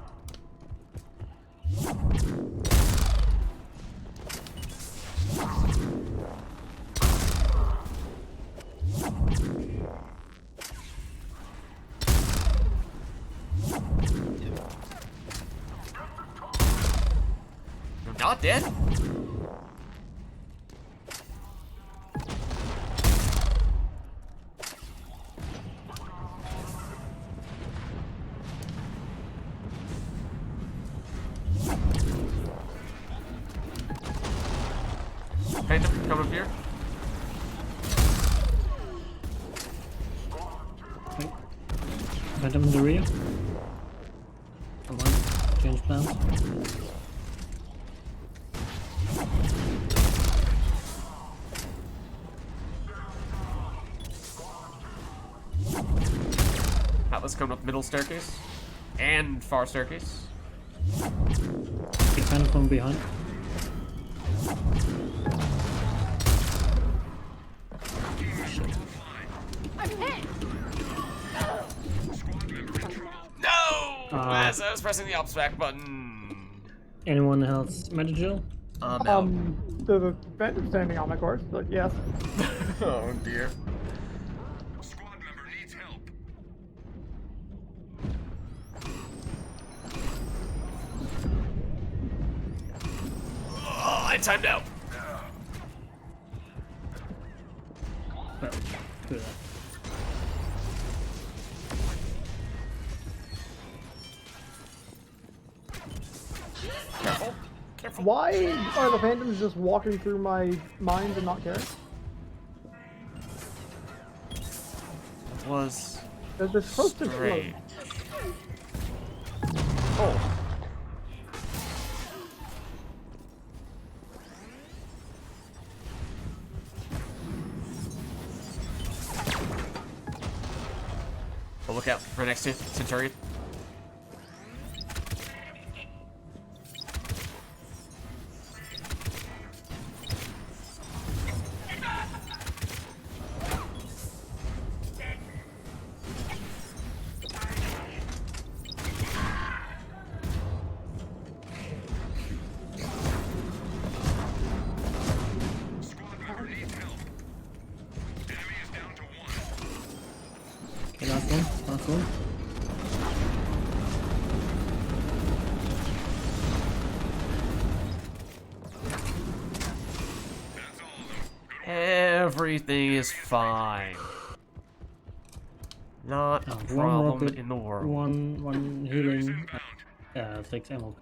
You're not dead? Phantom, come up here. Okay. Phantom in the rear. Come on, change plans. Atlas coming up middle staircase. And far staircase. Get Phantom from behind. I'm hit! Squad member in trouble. No! As I was pressing the ops back button. Anyone else Metagil? No. There's a Phantom standing on my course, but yes. Oh dear. Squad member needs help. Oh, I timed out. Well, screw that. Careful. Careful. Why are the Phantoms just walking through my mines and not caring? Was They're supposed to strange. float. Oh. Well, look out for next Centurion. Squad member needs help. Enemy is down to one. Okay, last one, last one. That's all of them. Good Everything is fine. Not a One problem rocket, in the world. one healing, inbound. 6 ammo.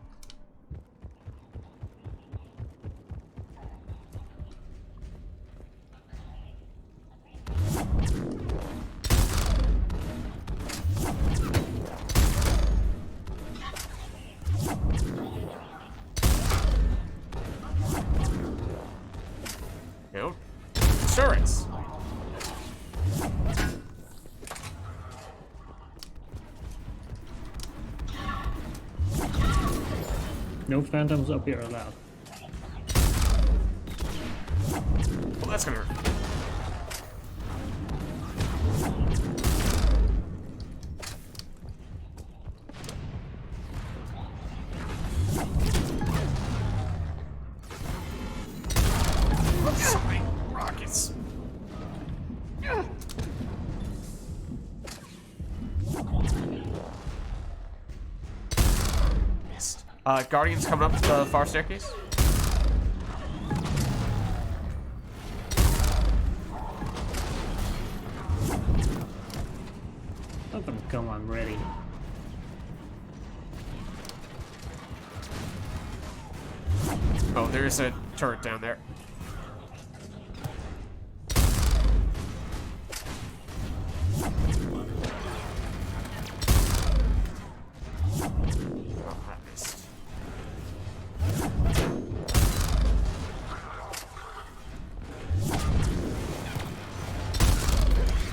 No. Insurance. No phantoms up here allowed. that's gonna hurt. So many rockets. Missed. Guardians coming up the far staircase. Let them come, I'm ready. Oh, there's a turret down there. Oh, that missed.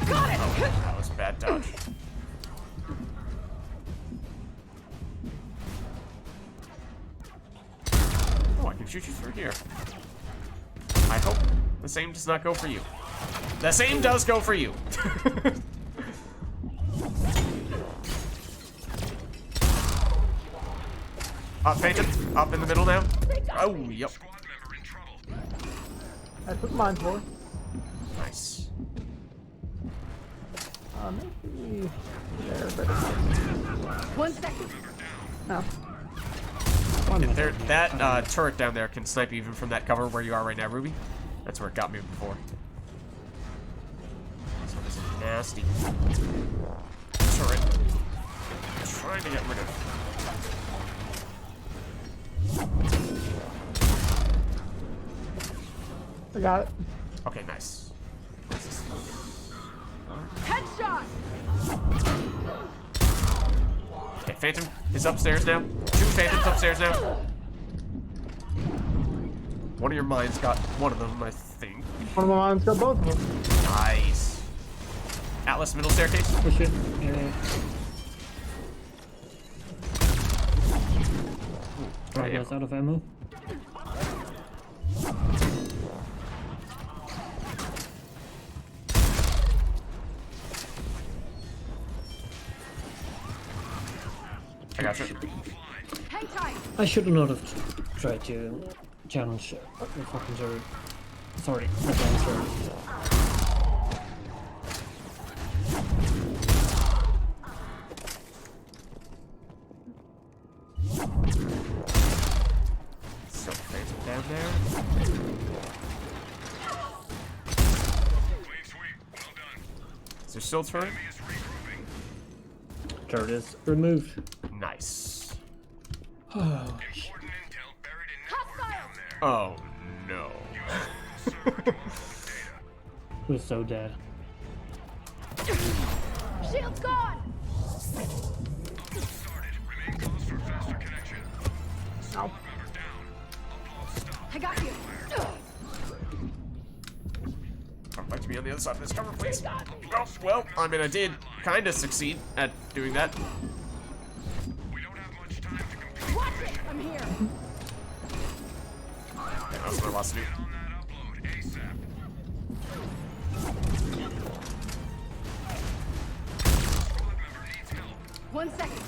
Oh, that was a bad dodge. Oh, I can shoot you through here. I hope the same does not go for you. The same does go for you. Up, Peyton. Up in the middle now. Oh, yep. Squad member in trouble. I put mine for. Nice. Maybe there, but 1 second. no. There, that turret down there can snipe you even from that cover where you are right now, Ruby. That's where it got me before. So this is nasty turret. I'm trying to get rid of. I got it. Okay, nice. Headshot. Okay, Phantom is upstairs now. 2 Phantoms upstairs now. One of your mines got one of them, I think. One of my mines got both of them. Nice. Atlas middle staircase. Push it. Yeah. Right, that's out of ammo. I got you. Hang tight. I should not have tried to challenge the fucking turret. Sorry, the damn turret. So Phantom down there. Clean sweep. Well done. Is there still a turret? Enemy is regrouping. Turret is removed. Nice. Oh, Important intel buried in network down there. Oh no. Use the server to upload data. we're so dead. Shield's gone. Started. Remain close for faster connection. Squad member down. Upload stop. I got you. I'd like to be on the other side of this cover, please. Oh, well, I mean, I did kind of succeed at doing that. We don't have much time to complete Watch the it. mission. I'm here. Yeah, that's what I lost to do. Get on that upload ASAP. Squad member needs help. 1 second.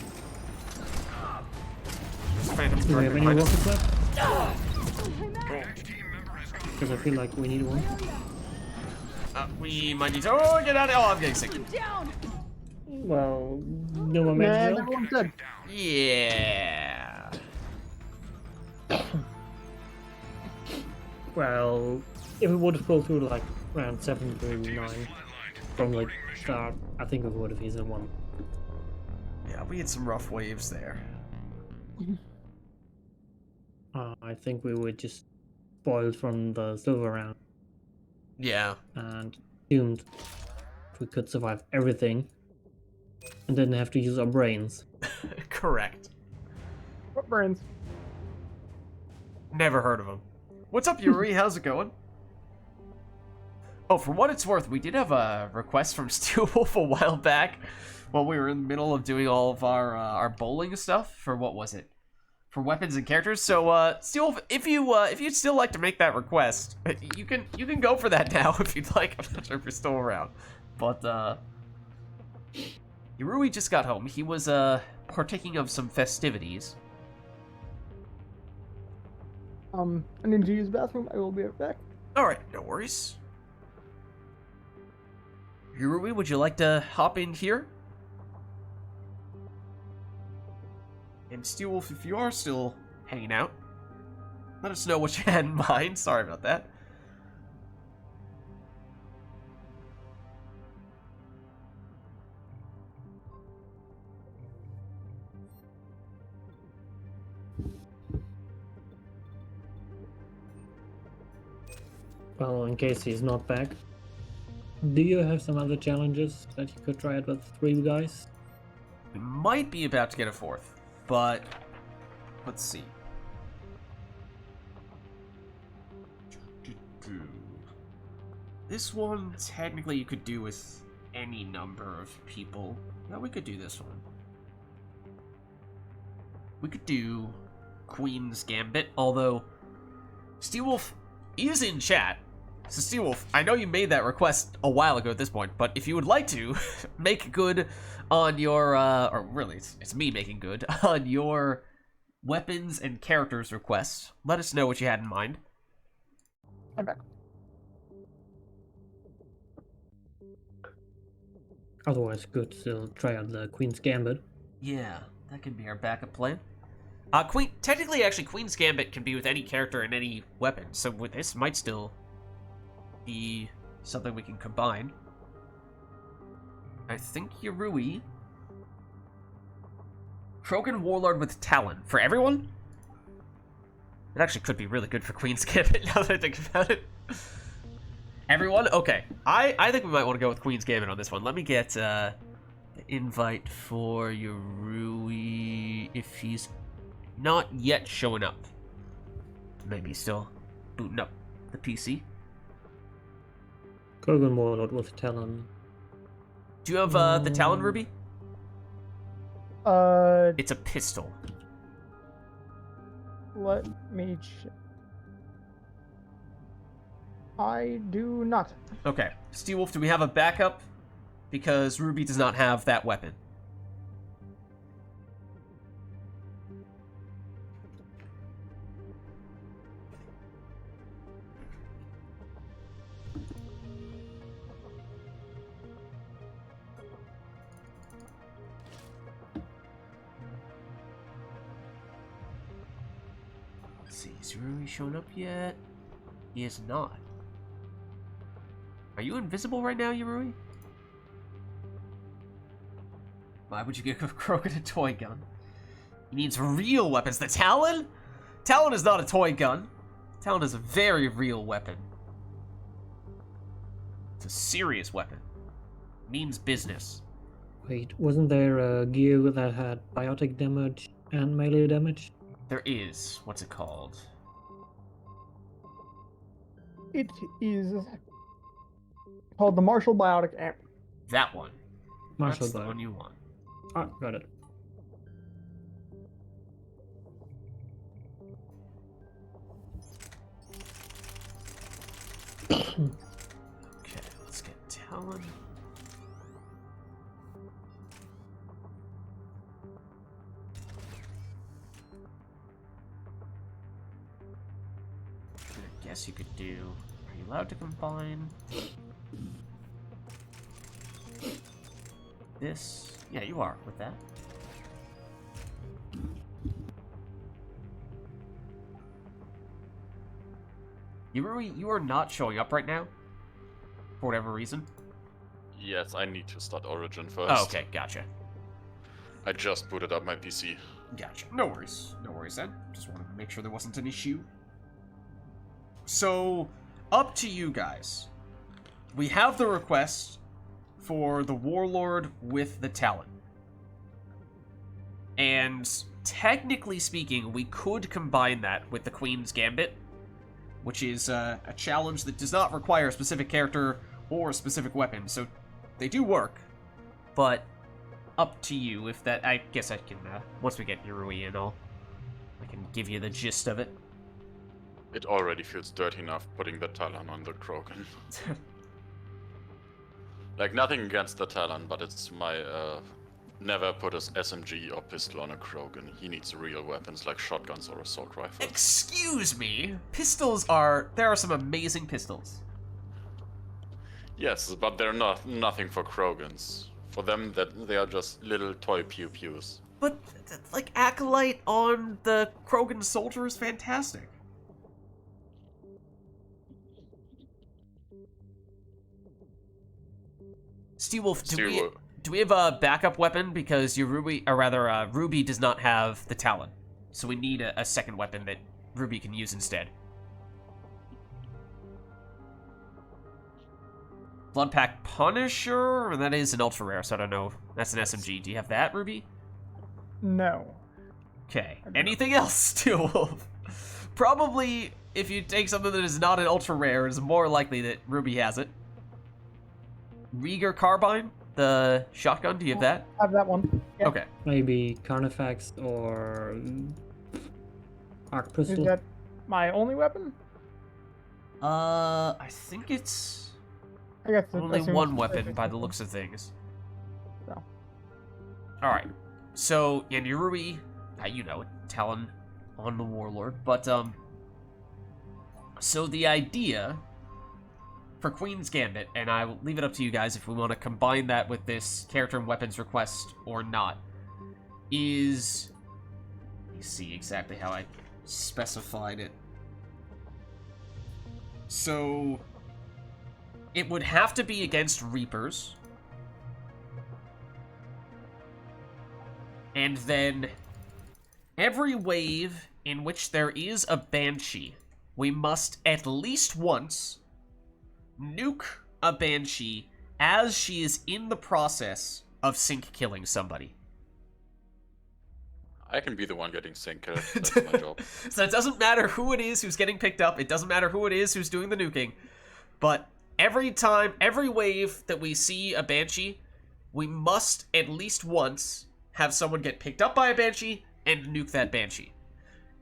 There's a Phantom Do we have directly any behind us. rockets left? Next team member has gone Because I feel like we need one. We might need to. Oh, get out of. Oh, I'm getting sick. I'm down. Well, no more Nah, magic. everyone's dead. Yeah. Well, if it would have pulled through like round 7 to 9 flatlined. from like start, I think we would have easily won. Yeah, we had some rough waves there. I think we were just spoiled from the silver round Yeah. and assumed we could survive everything and didn't have to use our brains. Correct. What brains? Never heard of him. What's up, Yuri? How's it going? Oh, for what it's worth, we did have a request from Steelwolf a while back while we were in the middle of doing all of our bowling stuff for what was it? for weapons and characters. So, Steel, if you'd still like to make that request, you can go for that now if you'd like. I'm not sure if you're still around, but Yurui just got home. He was partaking of some festivities. I need to use the bathroom. I will be right back. All right, no worries. Yurui, would you like to hop in here? And Steelwolf, if you are still hanging out, let us know what you had in mind. Sorry about that. Well, in case he's not back, do you have some other challenges that you could try out with 3 guys? We might be about to get a 4th, but let's see. This one, technically, you could do with any number of people. Yeah, we could do this one. We could do Queen's Gambit, although Steelwolf is in chat. So Steelwolf, I know you made that request a while ago at this point, but if you would like to make good on your, or really, it's me making good on your weapons and characters requests, let us know what you had in mind. I'm back. Otherwise, good to still try out the Queen's Gambit. Yeah, that can be our backup plan. Technically, actually, Queen's Gambit can be with any character and any weapon, so with this might still be something we can combine. I think Yurui. Krogan Warlord with Talon. For everyone? It actually could be really good for Queen's Gambit, now that I think about it. Everyone? Okay. I think we might want to go with Queen's Gambit on this one. Let me get the invite for Yurui if he's not yet showing up. Maybe he's still booting up the PC. Krogan Warlord with Talon. Do you have the Talon, Ruby? It's a pistol. Let me check. I do not. Okay. Steelwolf, do we have a backup? Because Ruby does not have that weapon. Let's see, is Ruby showing up yet? He is not. Are you invisible right now, Yurui? Why would you give Krogan a toy gun? He needs real weapons. The Talon? Talon is not a toy gun. Talon is a very real weapon. It's a serious weapon. Means business. Wait, wasn't there a gear that had biotic damage and melee damage? There is. What's it called? It is called the Martial Biotic Amp. That one. Martial That's the Biotic. one you want. Ah, got it. Okay, let's get Talon. I guess you could do. Are you allowed to combine this? Yeah, you are with that. You are not showing up right now for whatever reason. Yes, I need to start Origin first. Oh, okay, gotcha. I just booted up my PC. Gotcha. No worries. No worries then. Just wanted to make sure there wasn't an issue. So, up to you guys. We have the request for the Warlord with the Talon. And technically speaking, we could combine that with the Queen's Gambit, which is a challenge that does not require a specific character or a specific weapon. So they do work, but up to you if that. I guess I can once we get Yurui in, I I can give you the gist of it. It already feels dirty enough putting the Talon on the Krogan. Like, nothing against the Talon, but it's my, never put a SMG or pistol on a Krogan. He needs real weapons like shotguns or assault rifles. Excuse me? Pistols are... There are some amazing pistols. Yes, but they're nothing for Krogans. For them, that they are just little toy pew-pews. But, like, Acolyte on the Krogan soldier is fantastic. Steelwolf, do we have a backup weapon? Because your Ruby, or rather, Ruby does not have the Talon. So we need a second weapon that Ruby can use instead. Bloodpack Punisher? That is an ultra rare, so I don't know. That's an SMG. Do you have that, Ruby? No. Okay. Anything else, Steelwolf? Probably, if you take something that is not an ultra rare, it's more likely that Ruby has it. Rieger Carbine? The shotgun? Do you have that? I have that one. Yeah. Okay. Maybe Carnifex or Arc Is Pistol. that my only weapon? I think it's I guess only assume one it's- weapon by the looks of things. So. Alright. So, Yanirui, you know it, Talon on the Warlord, but, so the idea for Queen's Gambit, and I will leave it up to you guys if we want to combine that with this character and weapons request or not, is... Let me see exactly how I specified it. So, it would have to be against Reapers. And then, every wave in which there is a Banshee, we must at least once nuke a Banshee as she is in the process of sync killing somebody. I can be the one getting sync killed. That's my job. So it doesn't matter who it is who's getting picked up, it doesn't matter who it is who's doing the nuking, but every time, every wave that we see a Banshee, we must at least once have someone get picked up by a Banshee and nuke that Banshee.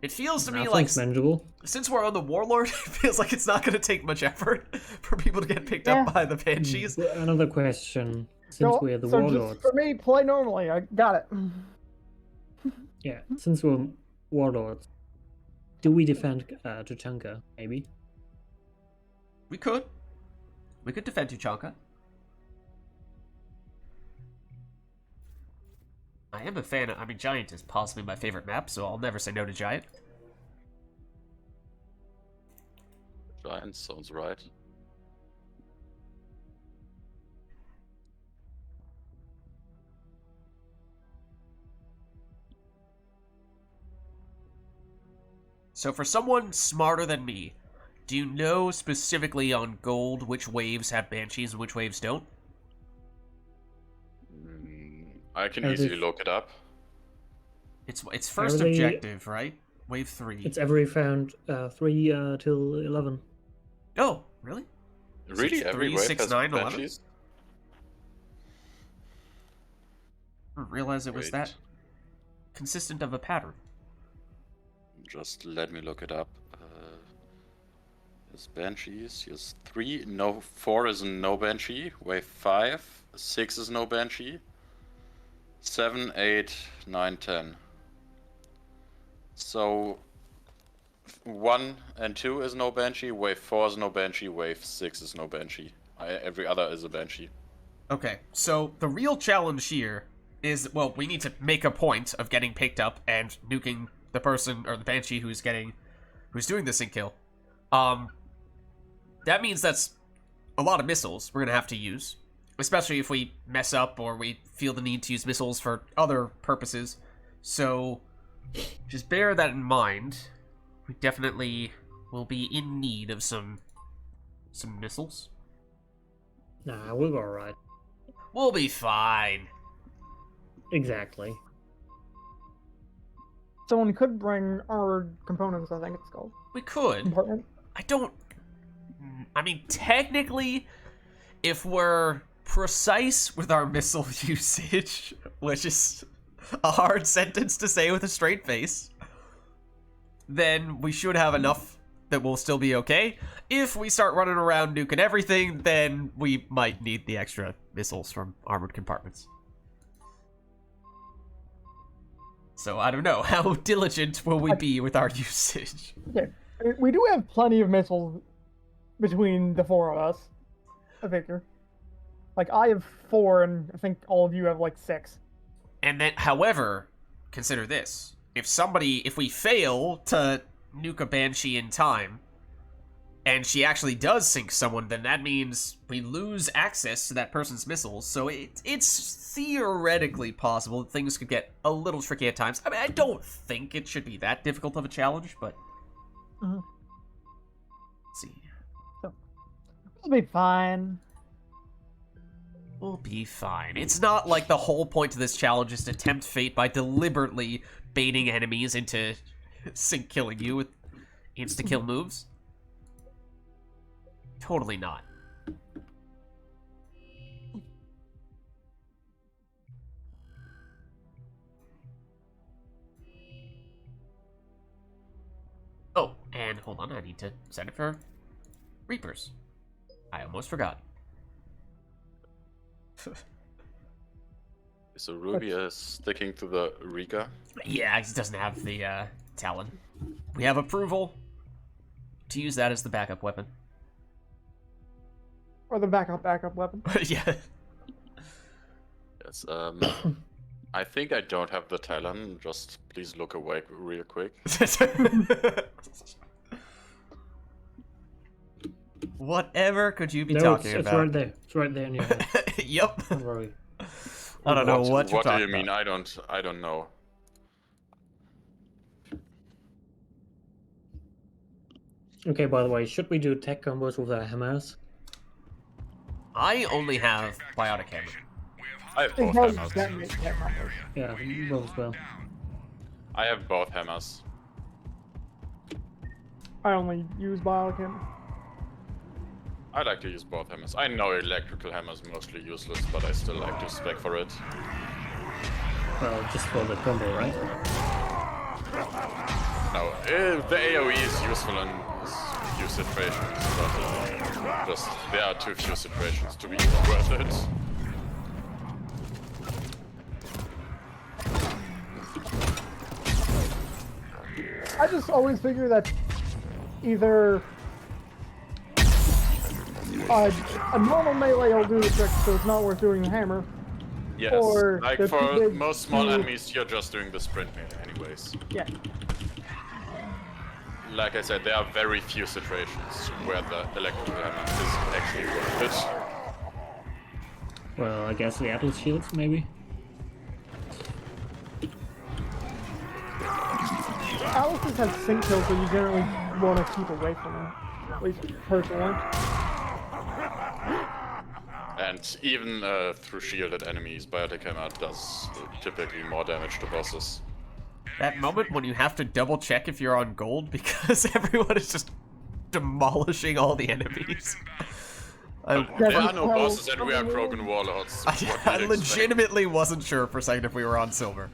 It feels to me like, manageable. since we're on the Warlord, it feels like it's not going to take much effort for people to get picked up by the Banshees. Another question. Since So, we're the so Warlords. just for me, play normally. I got it. Yeah, since we're Warlords, do we defend Tuchanka, maybe? We could. We could defend Tuchanka. I am a fan of, Giant is possibly my favorite map, so I'll never say no to Giant. Giant sounds right. So for someone smarter than me, do you know specifically on gold which waves have Banshees and which waves don't? I can As easily if- look it up. It's first Every- objective, right? Wave 3. It's every round 3 till 11. Oh, really? Really? 6, Every 3, wave 6, has 9, 11? Banshees? I didn't realize it was Wait. that consistent of a pattern. Just let me look it up. Yes, Banshees. Yes, 3. No, 4 is a no Banshee. Wave 5. 6 is no Banshee. 7, 8, 9, 10. So 1 and 2 is no Banshee. Wave 4 is no Banshee. Wave 6 is no Banshee. Every other is a Banshee. Okay, so the real challenge here is, well, we need to make a point of getting picked up and nuking the person or the Banshee who's doing the sync kill. That means that's a lot of missiles we're gonna have to use, especially if we mess up or we feel the need to use missiles for other purposes. So just bear that in mind. We definitely will be in need of some missiles. Nah, we'll go alright. We'll be fine. Exactly. Someone could bring armored components, I think it's called. We could. Compartment. Technically, if we're precise with our missile usage, which is a hard sentence to say with a straight face, then we should have enough that we'll still be okay. If we start running around nuking everything, then we might need the extra missiles from armored compartments. So I don't know, how diligent will we be with our usage? Okay. I mean, we do have plenty of missiles between the four of us, I figure. Like, I have 4, and I think all of you have, like, 6. And then, however, consider this. If we fail to nuke a Banshee in time, and she actually does sink someone, then that means we lose access to that person's missiles. So it's theoretically possible that things could get a little tricky at times. I mean, I don't think it should be that difficult of a challenge, but... Mhm. Let's see. It'll be fine. We'll be fine. It's not like the whole point of this challenge is to tempt fate by deliberately baiting enemies into killing you with insta-kill moves. Totally not. Oh, and hold on, I need to send it for Reapers. I almost forgot. So Ruby is sticking to the Riga. Yeah, he doesn't have the Talon. We have approval to use that as the backup weapon. Or the backup weapon. Yeah. Yes, I think I don't have the Talon. Just please look away real quick. Whatever could you be No, talking it's about? right there. It's right there in your head. Yep. Don't worry. I don't know what you're What do talking you mean? about. I don't know. Okay, by the way, should we do tech combos with our hammers? I only have biotic hammer. I have It both does hammers. detonate that much. Yeah, both as well. I have both hammers. I only use biochem. I like to use both hammers. I know electrical hammer is mostly useless, but I still like to spec for it. Well, just for the combo, right? No, the AoE is useful in few situations, but just there are too few situations to be worth it. I just always figure that either a normal melee will do the trick, so it's not worth doing the hammer. Yes, Or like the for big most small two- enemies, you're just doing the sprint melee anyways. Yeah. Like I said, there are very few situations where the electrical hammer is actually worth it. Well, I guess the Atlas shields, maybe? Alice's have sync kills, so you generally want to keep away from them. At least personally. And even through shielded enemies, biotic hammer does typically more damage to bosses. That moment when you have to double check if you're on gold because everyone is just demolishing all the enemies. There are no bosses and we are Krogan warlords. What do you I expect? legitimately wasn't sure for a second if we were on silver.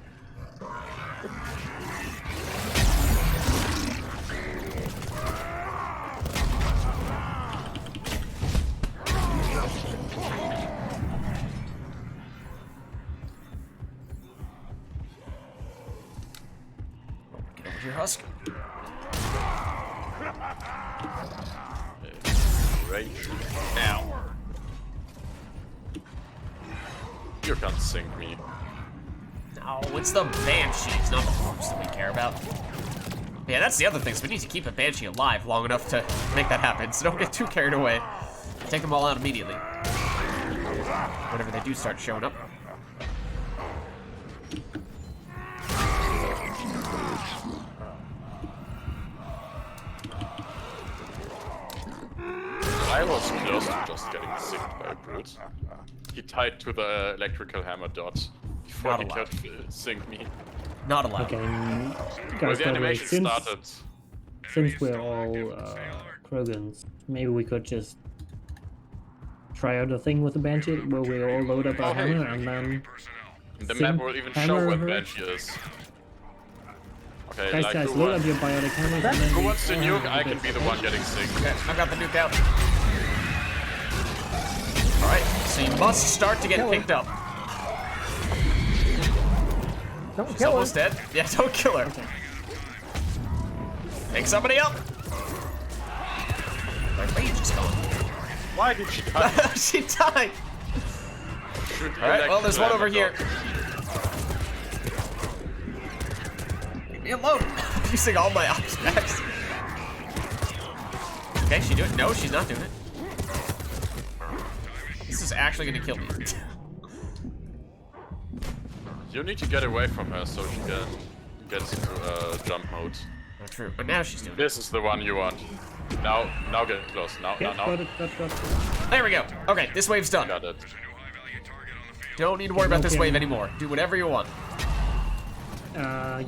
Get over here, Husk. Rage. Now. You can't sink me. No, it's the Banshees, not the Orcs that we care about. Yeah, that's the other thing, so we need to keep a Banshee alive long enough to make that happen, so don't get too carried away. Take them all out immediately. Whenever they do start showing up. I was close to just getting sinked by a brute. He tied to the electrical hammer dot before Not he allowed. could sink me. Not allowed. Okay, Well, guys, the by the way, animation started. since we're all Krogans, maybe we could just try out a thing with the Banshee where we all load up our Oh, hey. hammer and then The Sync map will even show hammer where her. Banshee is. Okay, Guys, like guys, who, load up your biotic hammers and then who we wants to all nuke? have I a can bit. be the one getting synced. Okay, I got the nuke out. Alright, so you must start to get Kill her. picked up. Don't She's kill almost her. dead. Yeah, don't kill her. Pick somebody up. My rage is gone. Why did she die? She died. Should Alright, well, there's one over here. Leave me alone. I'm using all my ops packs. Okay, she doing it? No, she's not doing it. This is actually gonna kill me. You need to get away from her so she gets into jump mode. Not true, but now she's doing it. This is the one you want. Now get close. Now. Got it. There we go. Okay, this wave's done. Got it. Don't need to worry about this Okay. wave anymore. Do whatever you want.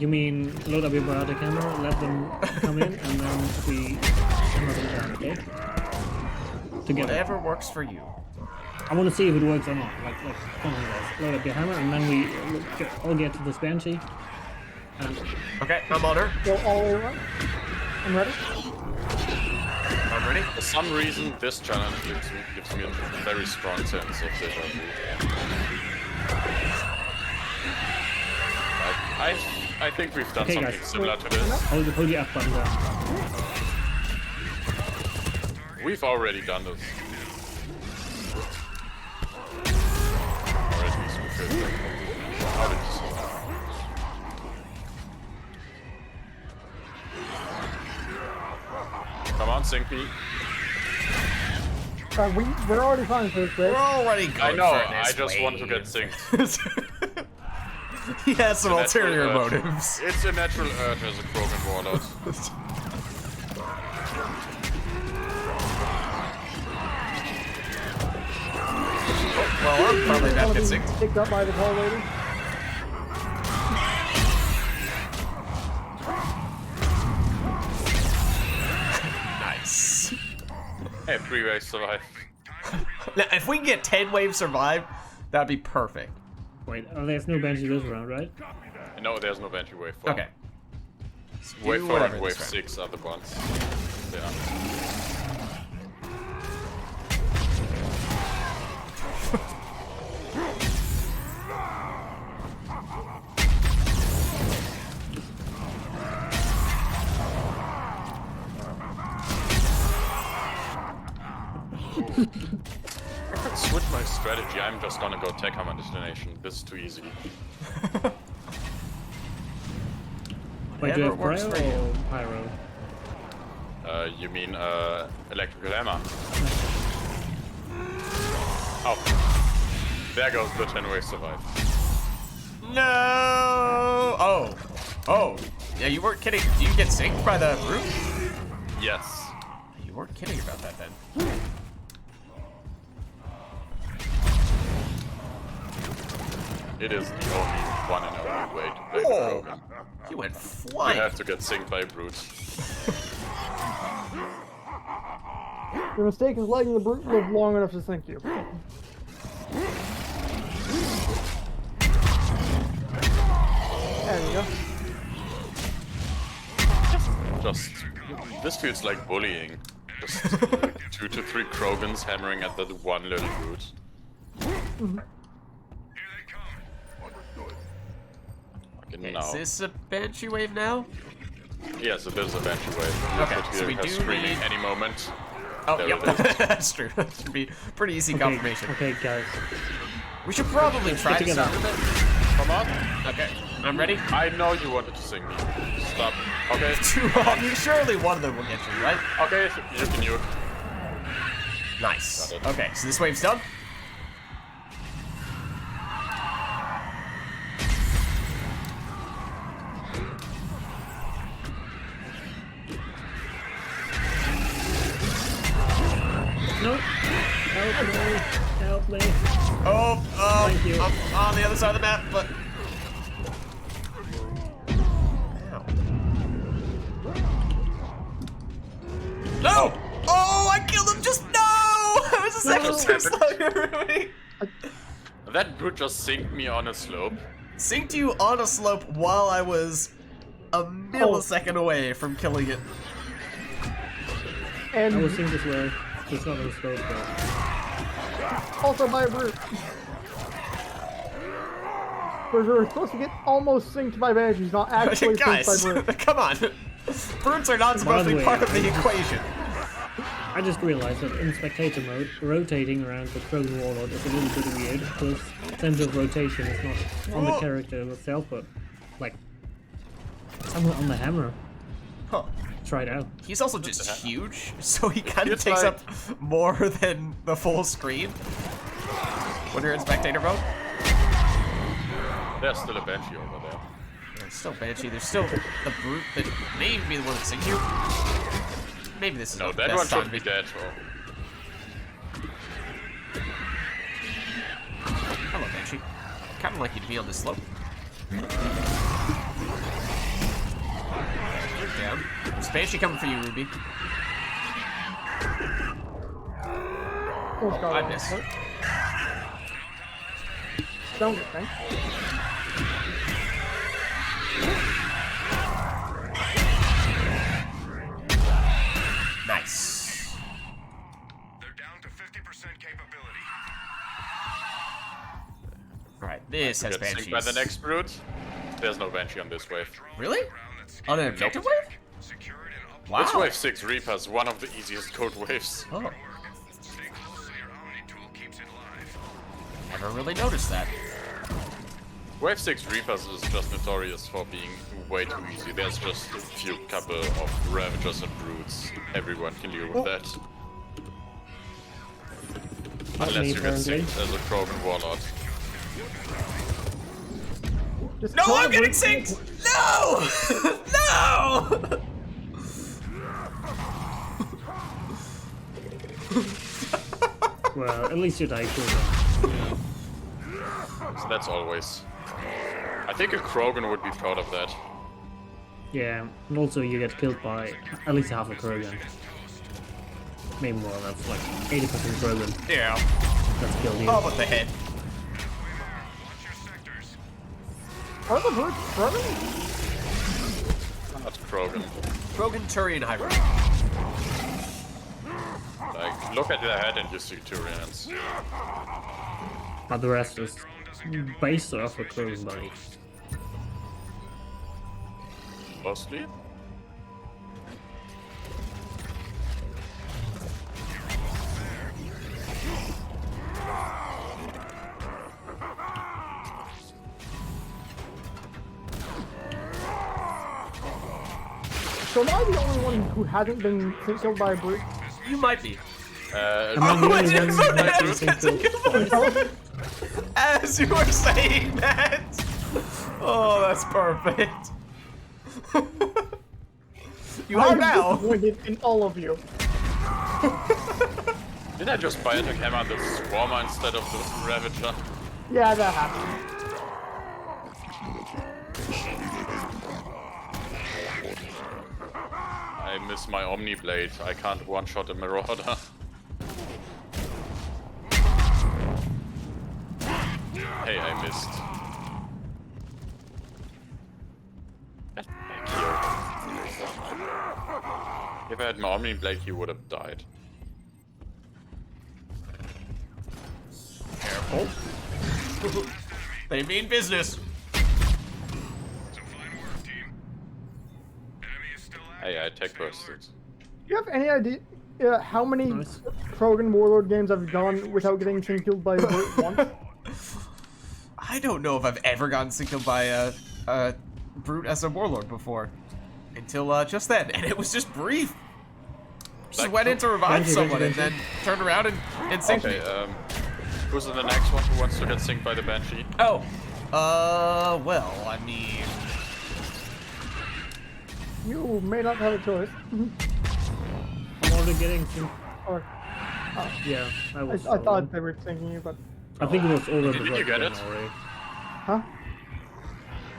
You mean load up your biotic hammer, let them come in, and then we hammer them down, okay? Together. Whatever works for you. I want to see if it works or not. Like, come on guys, load up your hammer, and then we all get to this banshee. And Okay, I'm on her. Go all the way around. I'm ready. I'm ready. For some reason, this challenge gives me a very strong sense of deja vu. I think we've done Okay, something guys. similar to this. hold the F button down. We've already done this. Or at least we could. How did you survive? Come on, sync me. We're already fine for this, We're right? already going I know, for this I just want to get wave. synced. He has some It's a natural ulterior urge. motives. It's a natural urge as a Krogan warlord. Well, I'm probably not Wanna get be synced. picked up by the tall lady. Nice. Hey, 3-way survive. Now, if we can get 10 waves survive, that'd be perfect. Wait, there's no banshee this round, right? No, there's no Banshee wave 4. Okay. Wave Do 4 whatever and this wave round. 6 are the ones. Yeah. I could switch my strategy. I'm just gonna go tech hammer destination. This is too easy. Wait, do you have Whatever works cryo for you. or pyro? You mean electrical hammer? Oh, there goes the 10-way survive. No! Oh. Oh. Yeah, you weren't kidding. Do you get synced by the roof? Yes. You weren't kidding about that then. It is the only one and only way to play the Whoa. Krogan. You went You flying. have to get synced by a brute. Your mistake is letting the brute live long enough to sink you. There you go. Just, this feels like bullying. Just 2 to 3 Krogans hammering at that one little brute. Fucking Okay, no. is this a Banshee wave now? Yes, it is a Banshee wave. Okay, Could so hear we her do screaming need- any moment. Oh, There yep. it is. That's true. That should be pretty easy confirmation. Okay, guys. We should probably try to together. start with it. Come on. Okay, I'm ready. I know you wanted to sing me. Stop. Okay. You surely one of them will get you, right? Okay, you can nuke. Nice. Got it. Okay, so this wave's done. No! Help me! Help me! Oh, Thank you. I'm on the other side of the map, but... Ow. No! Oh, I killed him just... No! I was a second too slow, Ruby. That brute just synced me on a slope. Synced you on a slope while I was a millisecond away from killing it. And I was thinking this way. It's not as slow, but also by Brute. We're supposed to get almost synced by Banshees, not actually Guys, synced by Brute. come on. Brutes are not supposed to be way, part of the equation. I just realized that in spectator mode, rotating around the Krogan Warlord is a little bit weird, because center of rotation is not on the character itself, but like somewhere on the hammer. Huh. Try it out. He's also just huge, so he kind of It's takes like- up more than the full screen when you're in spectator mode. There's still a Banshee over there. There's still Banshee. There's still the Brute that may even be the one that sinks you. Maybe this is No, not the that one best time should to be dead. Oh. Hello, Banshee. Kind of like you to be on this slope. Down. There's Banshee coming for you, Ruby. Oh, God. I missed. Don't get thanks. Nice. They're down to 50% capability. Alright, this has Get synced Banshees. by the next brute. There's no Banshee on this wave. Really? On an objective wave? Secure it and up. Wow. This wave 6 Reaper is one of the easiest code waves. Oh, Stay close so your Omni tool keeps it live. never really noticed that. Wave 6 Reapers is just notorious for being way too easy. There's just a few couple of Ravagers and Brutes. Everyone can deal with that. Unless me, you get apparently. synced as a Krogan Warlord. Just No, kill I'm the getting Brute. synced! No! No! Well, at least you died cool. So that's always. I think a Krogan would be proud of that. Yeah, and also you get killed by at least half a Krogan. Maybe more, that's like 80% Krogan. Yeah. That's killed you. Oh, but the head. Watch your sectors. Are the Brutes running? Not Krogan. Krogan, Turian, hybrid. Like, look at their head and you see Turians. But the rest is based off a Krogan body. Mostly? So am I the only one who hasn't been killed by a Brute? You might be. Am I the Oh, only I one just who forgot has been killed? As you were saying that. Oh, that's perfect. You are I'm now. disappointed in all of you. Did I just biotic hammer the Swarmer instead of the Ravager? Yeah, that happened. I miss my Omni Blade. I can't one-shot a Marauder. Hey, I missed. Get back here. If I had my Omni Blade, he would have died. Careful. They mean business. Some fine work, team. Enemy is still active. Hey, I tech bursted. Do you have any idea how many Nice. Krogan Warlord games I've done without getting killed by a Brute once? I don't know if I've ever gotten signaled by a brute as a warlord before. Until just then. And it was just brief. Just Like- went in to revive Thank you, someone and thank then you. turned around and synced Okay, me. who's in the next one who wants to get synced by the Banshee? Oh. Well, I mean... You may not have a choice. I'm already getting some. Or, Yeah, I I was. thought they were thinking you, but I think it was over Did the you get red it? one already. huh?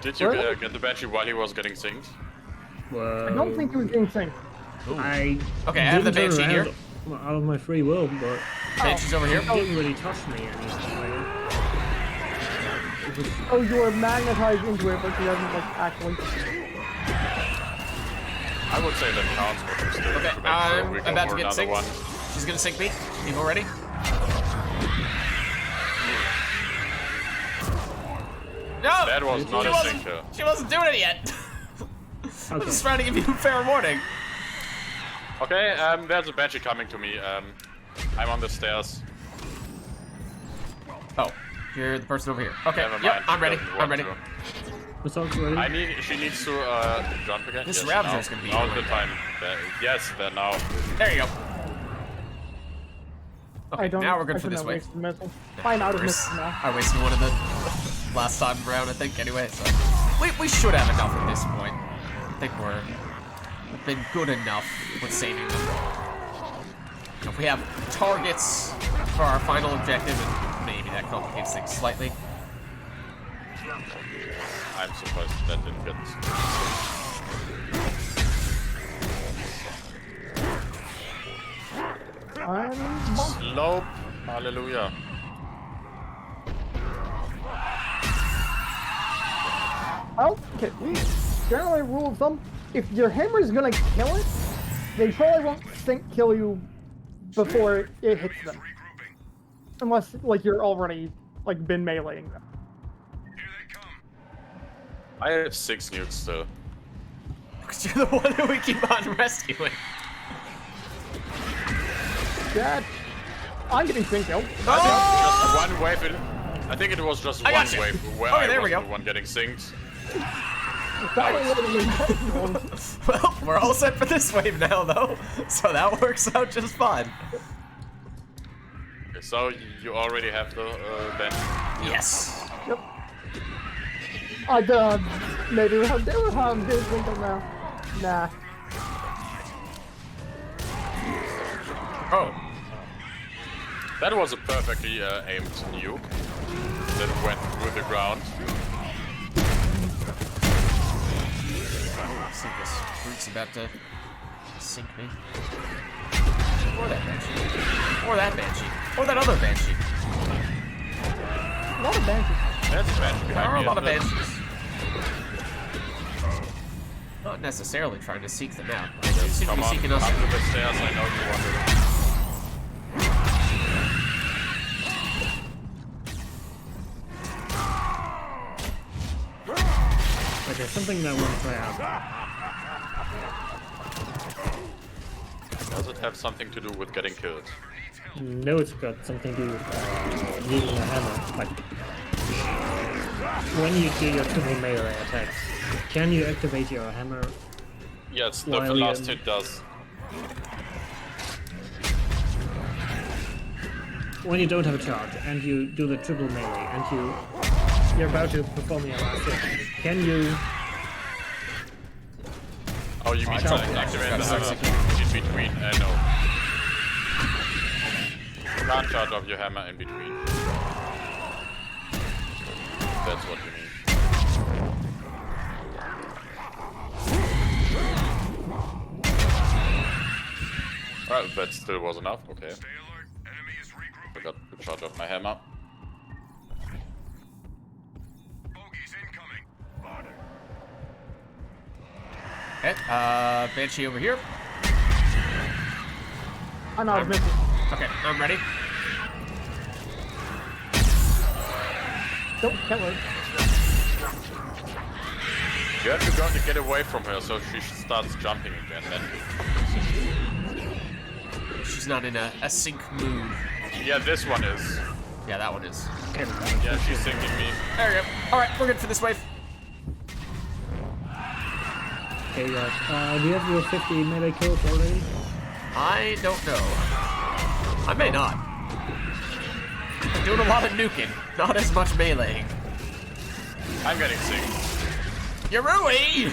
Did you Really? get the Banshee while he was getting synced? Well, I don't think he was getting synced. I Okay, I have the didn't turn Banshee here. around Out of my free will, but Banshee's over here. it didn't really touch me anyway. It was Oh, you were magnetized into it, but he hasn't like actually. I would say that counts, but we still Okay, have to make sure we I'm go about for to get another synced. one. She's gonna sync me. People ready? No! That was not she a wasn't, sync. she wasn't doing it yet. I was just trying to give you a fair warning. Okay, there's a Banshee coming to me. I'm on the stairs. Oh, you're the person over here. Okay, Never yep, mind, I'm she ready. doesn't I'm want ready. to. Assault's ready. She needs to jump again. This yes, Ravager's now. gonna be Now's annoying. the time. Yes, there now. There you go. I Okay, don't. now we're good I for this shouldn't have wave. wasted missiles. I'm out of Worse. missiles now. I wasted one of the last time round, I think, anyway, so. We should have enough at this point. I think we've been good enough with saving them. If we have targets for our final objective, and maybe that complicates things slightly. I'm surprised that didn't get. Slope. Hallelujah. Well, okay. Generally, rule of thumb: if your hammer's gonna kill it, they probably won't kill you before it hits them, unless like you're already like been meleeing them. I have 6 nukes still. Because you're the one who we keep on rescuing. Dad, I'm getting sync killed. Just one wave. I think it was just I one got you. wave where Okay, I there we was go. the one getting synced. Well, we're all set for this wave now, though. So that works out just fine. Okay, so you already have the bench. Yes. Yep. Maybe we'll have good sync now. Nah. Oh. That was a perfectly aimed nuke that went through the ground. I think this fruit's about to sink me. Or that Banshee. Or that Banshee. Or that other Banshee. A lot of banshees. That's a bench There behind are a me. lot of isn't it? Banshees. Not necessarily trying to seek them out. They do seem to Come be on, seeking us up out. to the stairs. I know you want it. Okay, something that I want to try out. Does it have something to do with getting killed? No, it's got something to do with using a hammer. Like, when you do your triple melee attacks, can you activate your hammer? Yes, the While last you- hit does. When you don't have a charge and you do the triple melee and you're about to perform your last hit, can you? Oh, you mean Charge. to activate the Gotta hammer start in between? No. You can't charge off your hammer in between. That's what you mean. Well, that still was enough, okay. Stay alert. Enemy is regrouping. Forgot to charge off my hammer. Bogeys incoming. Okay, Banshee over here. I'm out of missiles. Okay, I'm ready. Don't kill her. You have to go to get away from her so she starts jumping again then. She's not in a sync mood. Yeah, this one is. Yeah, that one is. Yeah, she's sinking me. There we go. Alright, we're good for this wave. Okay, guys. Do you have your 50 melee kills already? I don't know. I may not. I'm doing a lot of nuking, not as much meleeing. I'm getting synced. Yarui!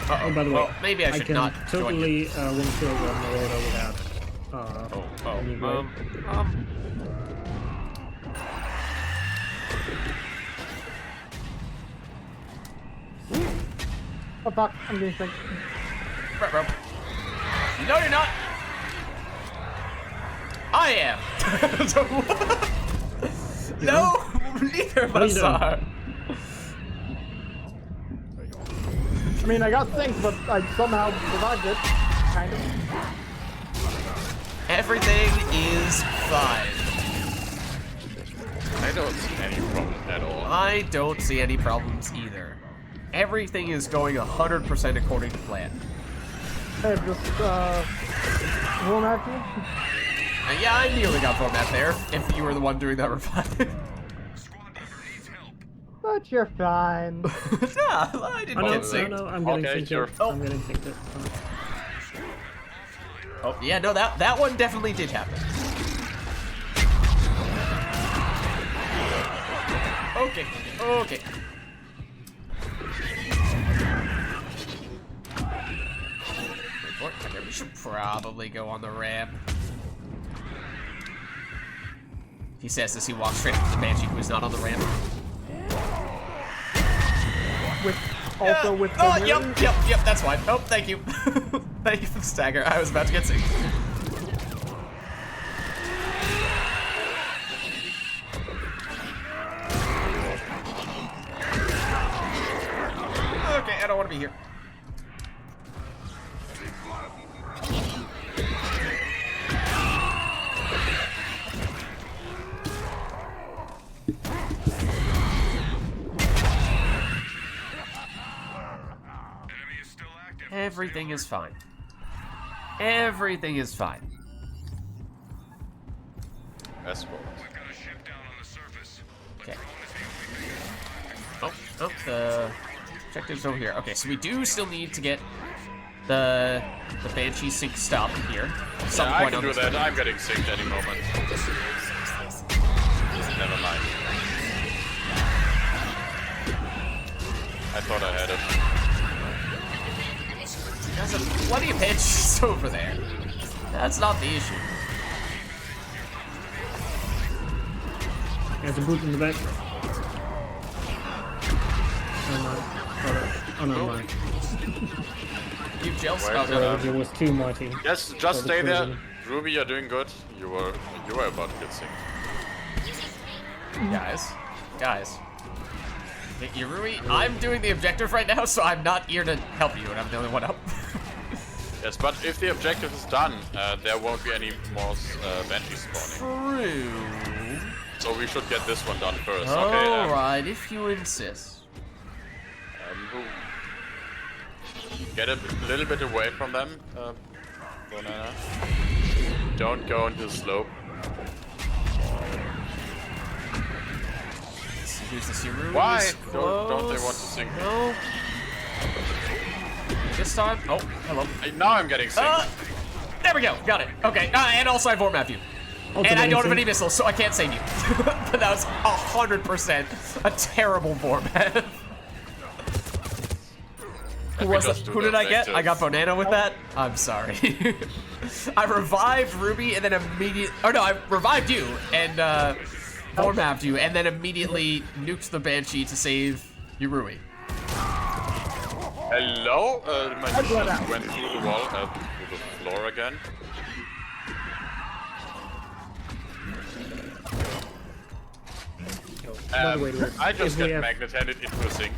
Oh, by the way, Well, maybe I should can not join you. totally one-kill the Marauder without any way. Oh fuck, I'm getting synced. Bro. No, you're not. I am. No, neither of No, you us don't. are. I mean, I got synced, but I somehow survived it. Kind of. Everything is fine. I don't see any problem at all. I don't see any problems either. Everything is going 100% according to plan. Hey, just, warm after you? Yeah, I nearly got format there, if you were the one doing that revive. Squad member needs help. But you're fine. Nah, I didn't get synced. No, I'm getting Okay, synced. sure. Up. I'm getting synced. Up. Oh, yeah, no, that one definitely did happen. Okay, okay. Okay, we should probably go on the ramp. He says as he walks straight up to the Banshee who's not on the ramp. With Oh, yep, that's fine. Oh, thank you. Thank you for the stagger. I was about to get sick. Okay, I don't want to be here. Enemy is still active. Everything is fine. Everything is fine. Escort. We've got a ship down on the surface. Okay. Oh, the objective's over here. Okay, so we do still need to get the Banshee sync stop here. Some Yeah, I point can on do this that. one. I'm getting synced any moment. Never mind. I thought I had it. There's plenty of Banshees over there. That's not the issue. There's a boot in the back. Oh no, mine. You gel Where's stuff. It was too mighty. Yes, For just the stay there. prison. Ruby, you're doing good. You were about to get synced. Guys. Yurui, I'm doing the objective right now, so I'm not here to help you, and I'm the only one up. Yes, but if the objective is done, there won't be any more Banshees spawning. True. So we should get this one done first. Okay. Alright, if you insist. Get a little bit away from them, Banana. Don't go into the slope. Here's the Yurui. Why don't they want to sync? No. This time. Oh, hello. Now I'm getting synced. There we go. Got it. Okay. And also I format you. And I don't have any missiles, so I can't save you. But that was 100% a terrible format. Who did I get? I got Bonana with that? I'm sorry. I revived Ruby and then immediately... Oh no, I revived you and formapped you and then immediately nuked the Banshee to save Yurui. Hello? My just went through the wall, through the floor again. I just got magnet-handed into a sink.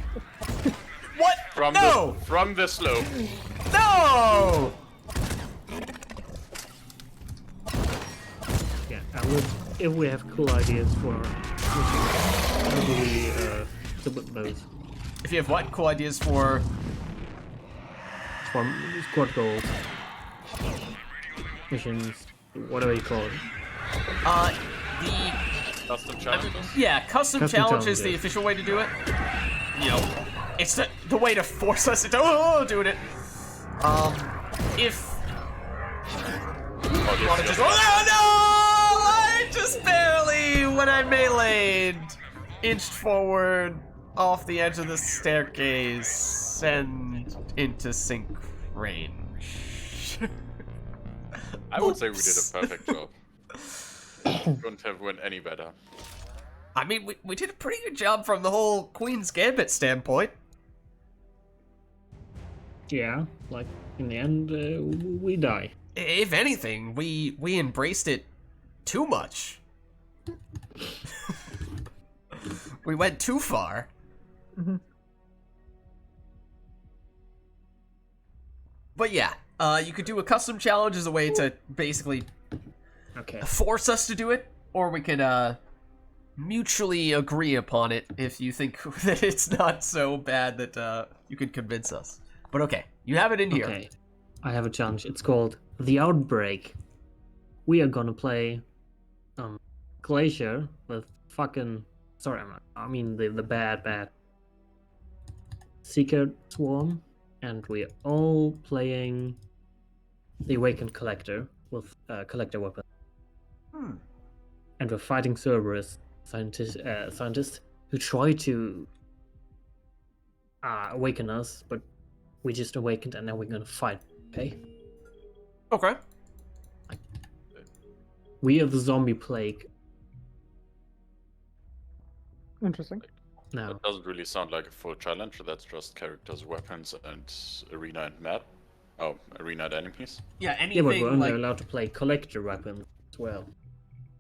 What? No! From the slope. No! Yeah, if we have cool ideas for how do we submit those If you have what? Cool ideas for... from squad goals, missions, whatever you call it. The... Custom challenges? Yeah, custom challenge is the challenges. official way to do it. You know, it's the way to force us into doing it. If you want to just... Oh no! I just barely, when I meleeed, inched forward off the edge of the staircase and into sync range. I would say we did a perfect job. Couldn't have went any better. I mean, we did a pretty good job from the whole Queen's Gambit standpoint. Yeah, like in the end, we die. If anything, we embraced it too much. We went too far. But yeah, you could do a custom challenge as a way to basically Okay. force us to do it, or we could mutually agree upon it if you think that it's not so bad that you can convince us. But okay, you have it in here. Okay. I have a challenge. It's called The Outbreak. We are gonna play Glacier with fucking I mean the bad Secret Swarm, and we're all playing the Awakened Collector with collector weapon. And we're fighting Cerberus scientists who try to awaken us, but we just awakened and now we're gonna fight, okay? Okay. We are the zombie plague Interesting. now. That doesn't really sound like a full challenge. That's just characters, weapons, and arena and map. Oh, arena and enemies. Yeah, Yeah, but we're anything only like, allowed to play collector weapons as well.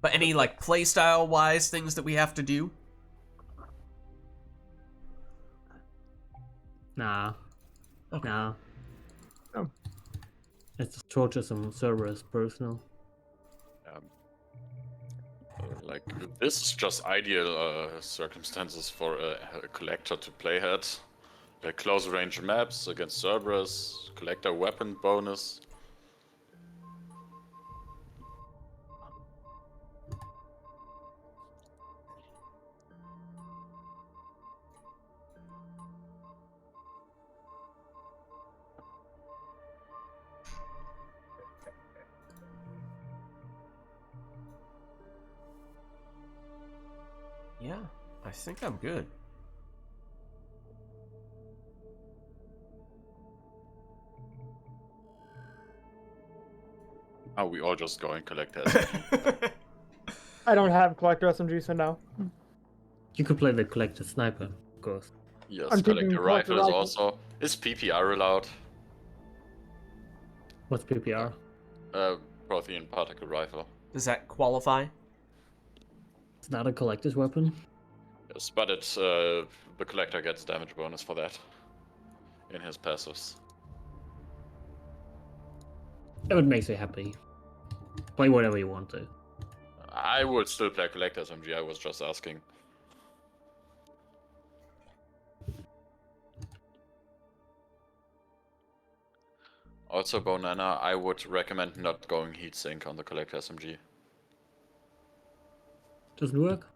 but any like playstyle wise things that we have to do. Nah. Okay. Nah. Oh. Let's torture some Cerberus personal. Like, this is just ideal circumstances for a collector to play at. Like close range maps against Cerberus, collector weapon bonus. Yeah, I think I'm good. Oh, we all just go and collect that. I don't have collector SMG, so no. You could play the collector sniper, of course. Yes, I'm taking collector collector rifle is rifle. also. Is PPR allowed? What's PPR? Prothean particle rifle. Does that qualify? It's not a collector's weapon. Yes, but it's the collector gets damage bonus for that in his passives. It would make you happy. Play whatever you want to. I would still play collector SMG. I was just asking. Also, Bonana, I would recommend not going heatsink on the collector SMG. Doesn't work?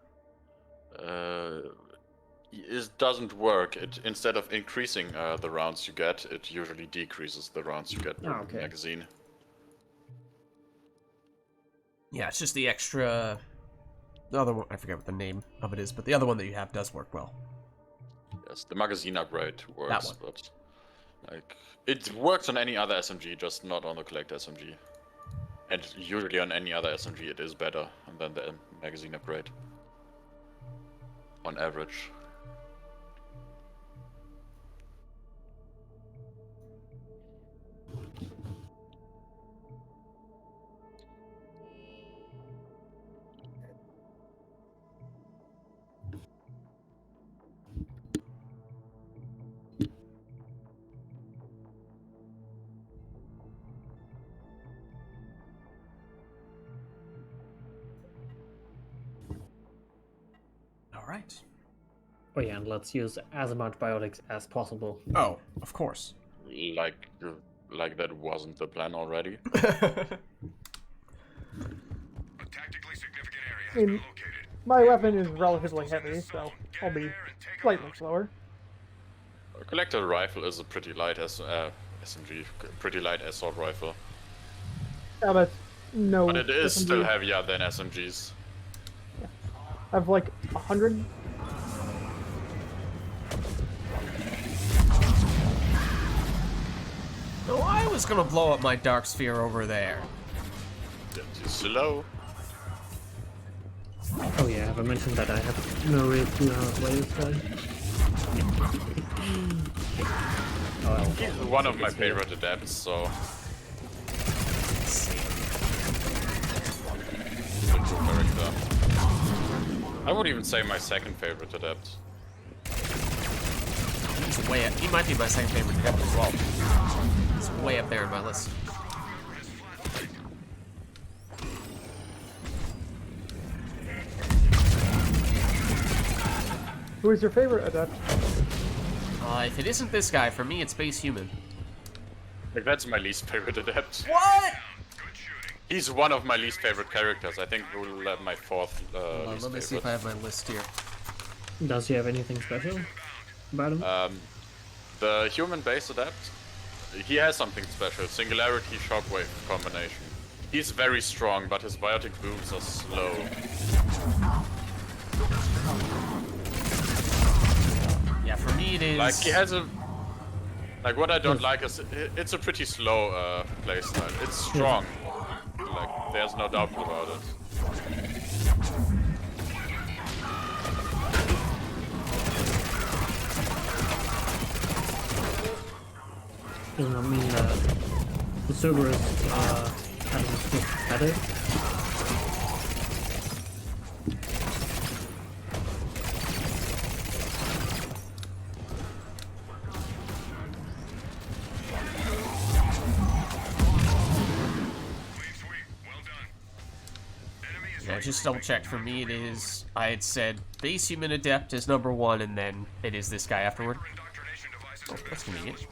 It doesn't work. It instead of increasing the rounds you get, it usually decreases the rounds you get per okay. magazine. Yeah, it's just the extra. The other one, I forget what the name of it is, but the other one that you have does work well. Yes, the magazine upgrade works, That one. but like it works on any other SMG, just not on the collector SMG. And usually on any other SMG, it is better than the magazine upgrade. On average. All right. Oh yeah, and let's use as much biotics as possible. Oh, of course. Like that wasn't the plan already. A tactically significant area has been located. My weapon is relatively heavy, so I'll be slightly slower. A collector rifle is a pretty light SMG, pretty light assault rifle. Yeah, but no. But it is SMG. still heavier than SMGs. I have like 100. Oh, I was gonna blow up my dark sphere over there. That's too slow. Oh yeah, have I mentioned that I have no real clue how to play this guy? He's one of my favorite adepts, so. He's a cool character. I would even say my second favorite adept. He's way. He might be my second favorite adept as well. He's way up there in my list. Who is your favorite adept? If it isn't this guy, for me, it's base human. Like, that's my least favorite adept. What? He's one of my least favorite characters. I think we'll have my fourth least Let me see if favorite. I have my list here. Does he have anything special about him? The human base adept, he has something special. Singularity shockwave combination. He's very strong, but his biotic booms are slow. Yeah, for me it is... Like, he has a... Like, what I don't like is it's a pretty slow playstyle. It's strong. Like, there's no doubt about it. Does not mean that the Cerberus are having better. Yeah, just double check. For me, it is. I had said base human adept is number 1, and then it is this guy afterward. Oh, that's convenient.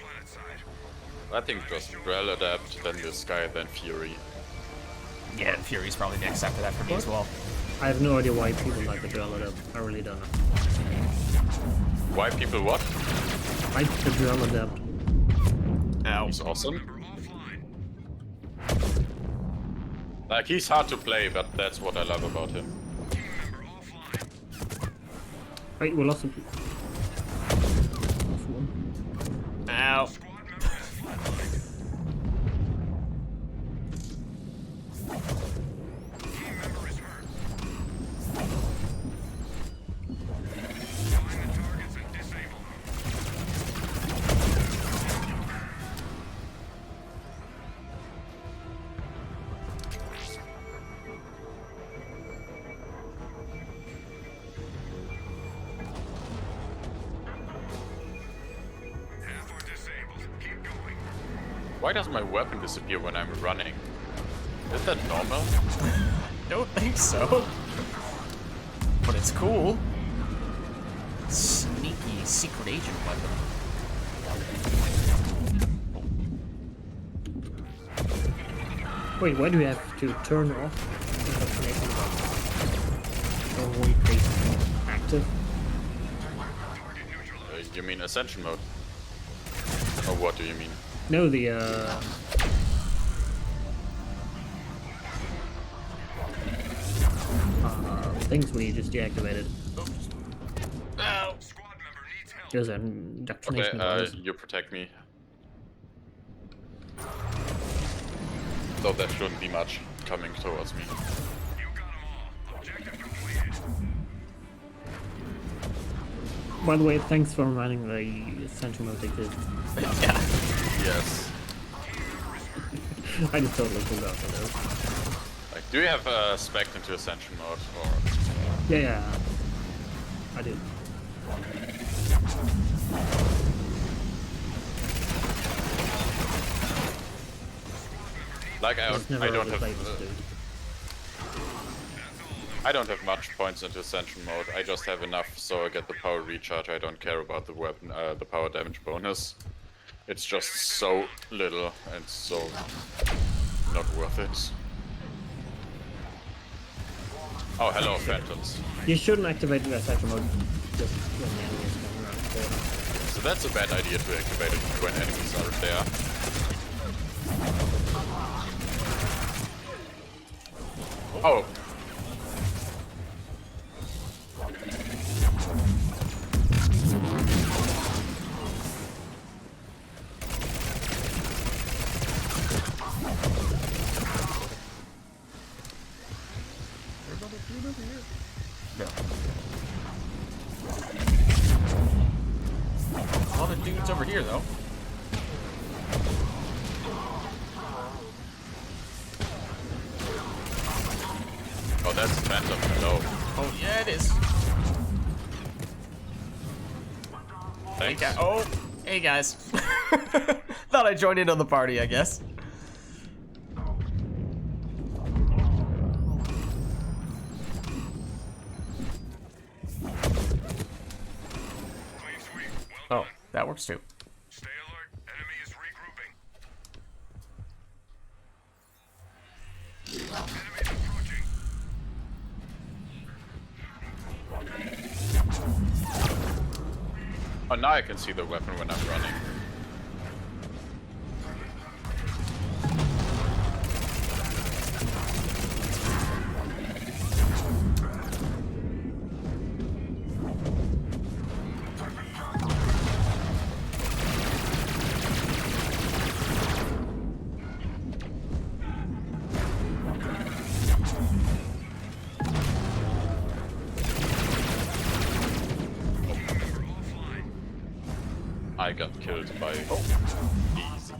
I think just Grell adept, then this guy, then Fury. Yeah, and Fury's probably next after that for me as well. I have no idea why people like the drill adept. I really don't know. Why people what? Like the drill adept. Ow. He's awesome. Like, he's hard to play, but that's what I love about him. Wait, we lost him. Ow. Why does my weapon disappear when I'm running? Is that normal? Don't think so. But it's cool. Sneaky secret agent weapon. Wait, why do we have to turn off the avoid base active? You mean Ascension mode? Or what do you mean? No, the things we just deactivated. Ow. There's an indoctrination. Okay, you protect me. Though there shouldn't be much coming towards me. By the way, thanks for reminding the Ascension mode exists. Yeah. Yes. I just totally forgot about those. Like, do you have spec into Ascension mode, or? Yeah, I do. Like, Just never I don't really have. played this dude. I don't have much points into Ascension mode. I just have enough so I get the power recharge. I don't care about the weapon, the power damage bonus. It's just so little and so not worth it. Oh, hello, Phantoms. You shouldn't activate the Ascension mode just when the enemy is coming around the corner. So that's a bad idea to activate it when enemies are there. Oh. No. A lot of dudes over here, though. Oh, that's Phantom. Hello. Oh, yeah, it is. Thanks. Oh, Hey guys. Thought I'd join in on the party, I guess. Clean sweep. Well Oh, that works too. done. Stay alert. Enemy is regrouping. Enemies approaching. Oh, now I can see the weapon when I'm running. I got killed by... Oh, easy.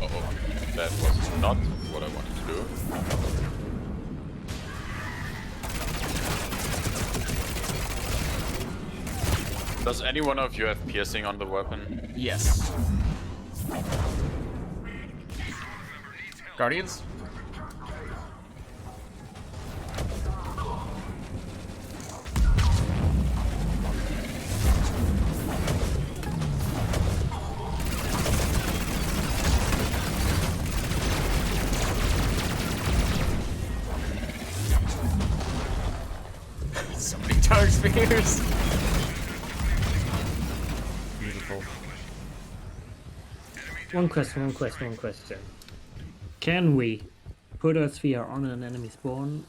Uh-oh, that was not what I wanted to do. Does any one of you have piercing on the weapon? Yes. Guardians? So many dark spears. Beautiful. One question. Can we put a sphere on an enemy spawn,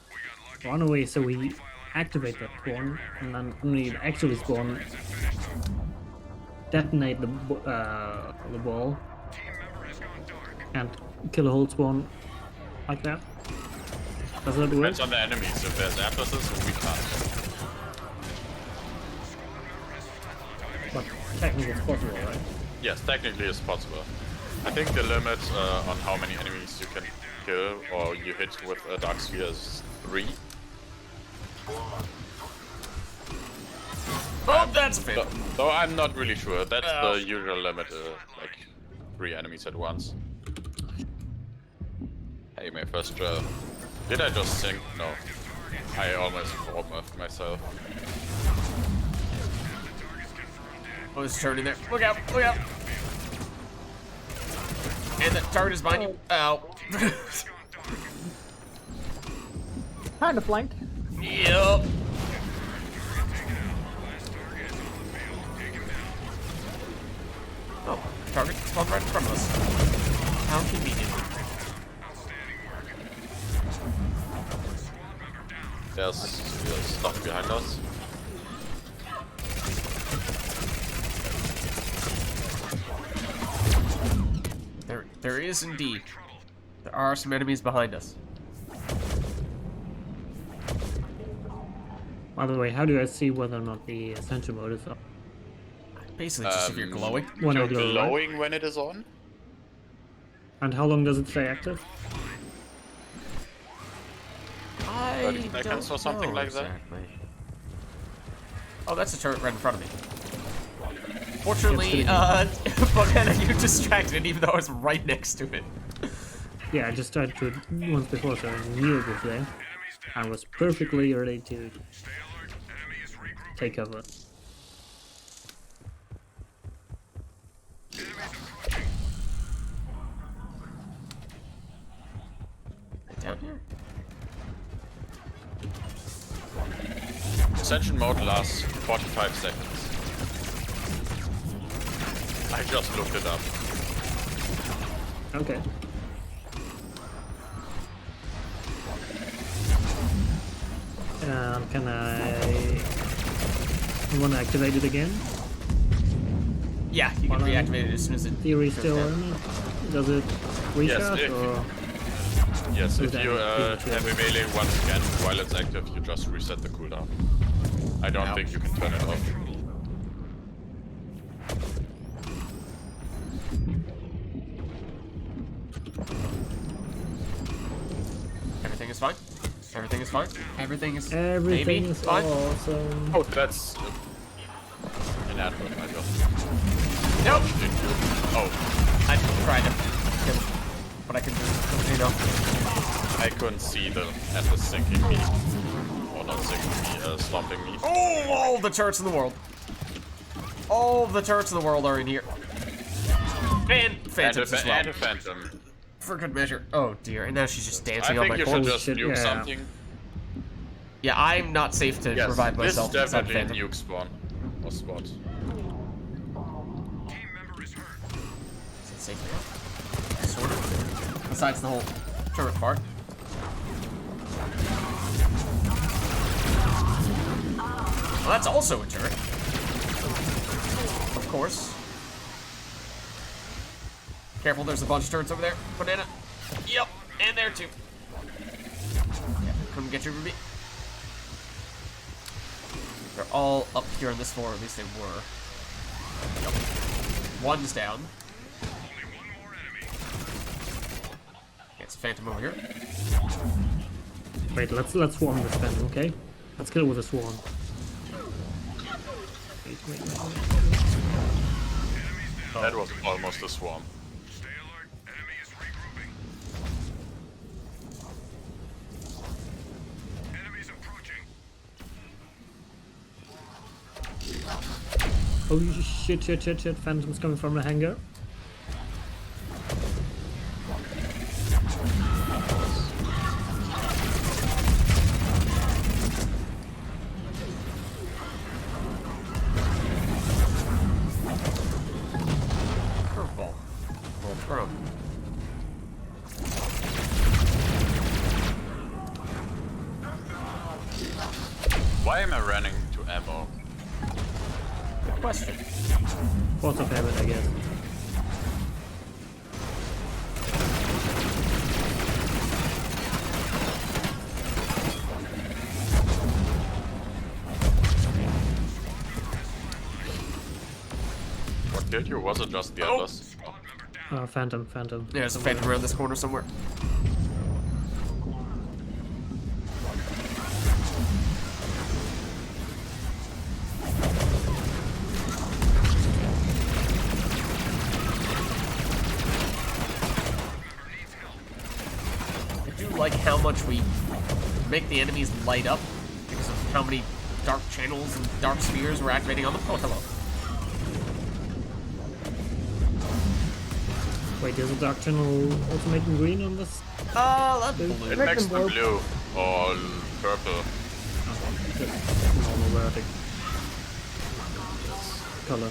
run away so we activate that spawn, and then when we actually spawn, detonate the ball, and kill a whole spawn like that? Does that work? Depends on the enemies. If there's atlases, we can't. But technically it's possible, right? Yes, technically it's possible. I think the limit on how many enemies you can kill or you hit with a dark sphere is 3. Oh, that's fair. Though I'm not really sure. That's the usual limit, like 3 enemies at once. Hey, my first did I just sink? No. I almost warped myself. Oh, there's a turret in there. Look out, look out. And the turret is behind you. Ow. Kinda flanked. Yep. Oh, target spawned right in front of us. How convenient. There's stuff behind us. There is indeed. There are some enemies behind us. By the way, how do I see whether or not the essential mode is up? Basically, just if you're glowing. When I You're glow, right? glowing when it is on? And how long does it stay active? 30 I seconds don't or something know like that? exactly. Oh, that's a turret right in front of me. Fortunately, Bughead, you distracted even though I was right next to it. Yeah, I just tried to once before, so I knew it was there. I was perfectly ready to take cover. Down here? Ascension mode lasts 45 seconds. I just looked it up. Okay. Can I want to activate it again? Yeah, you can reactivate it as soon as it. Theory goes still down. in it? Does it recharge if- or? Yes, So if then you it have a melee once again while it's active, you just reset the cooldown. I don't think you can turn it off. Everything is fine. Everything is fine. Everything is Everything maybe is fine. awesome. Oh, that's inadequate. I just. Nope. Oh, I tried to kill him, but I can do, you know. I couldn't see the Atlas sinking me. Or not sinking me, stomping me. Oh, all the turrets in the world. All the turrets in the world are in here. And phantoms as well. And a phantom. For good measure. Oh dear, and now she's just I dancing on think my you corpse. should just shit, nuke yeah. something. Yeah, I'm not safe to Yes, revive this is myself inside definitely Phantom. a nuke spawn. Or spot. Team member is hurt. Is it safe enough? Sort of. Besides the whole turret part. Well, that's also a turret. Of course. Careful, there's a bunch of turrets over there. Banana. Yep, and there too. Yeah, come get you, Ruby. They're all up here on this floor, at least they were. Yep. One's down. Only one more enemy. Yeah, it's a Phantom over here. Wait, let's swarm this Phantom, okay? Let's kill it with a swarm. Wait. That was almost a swarm. Stay alert. Enemy is regrouping. Enemies approaching. Oh shit, Phantom's coming from the hangar. Curveball. Well thrown. Why am I running to ammo? Good question. Force of habit, I guess. What killed you? Was it just the Atlas? Phantom. Yeah, there's a Phantom around this corner somewhere. I do like how much we make the enemies light up because of how many dark channels and dark spheres we're activating on them. Oh, hello. Wait, there's a dark channel also making green on this? That's It blue. Make makes them them blue or purple. Normal biotic color.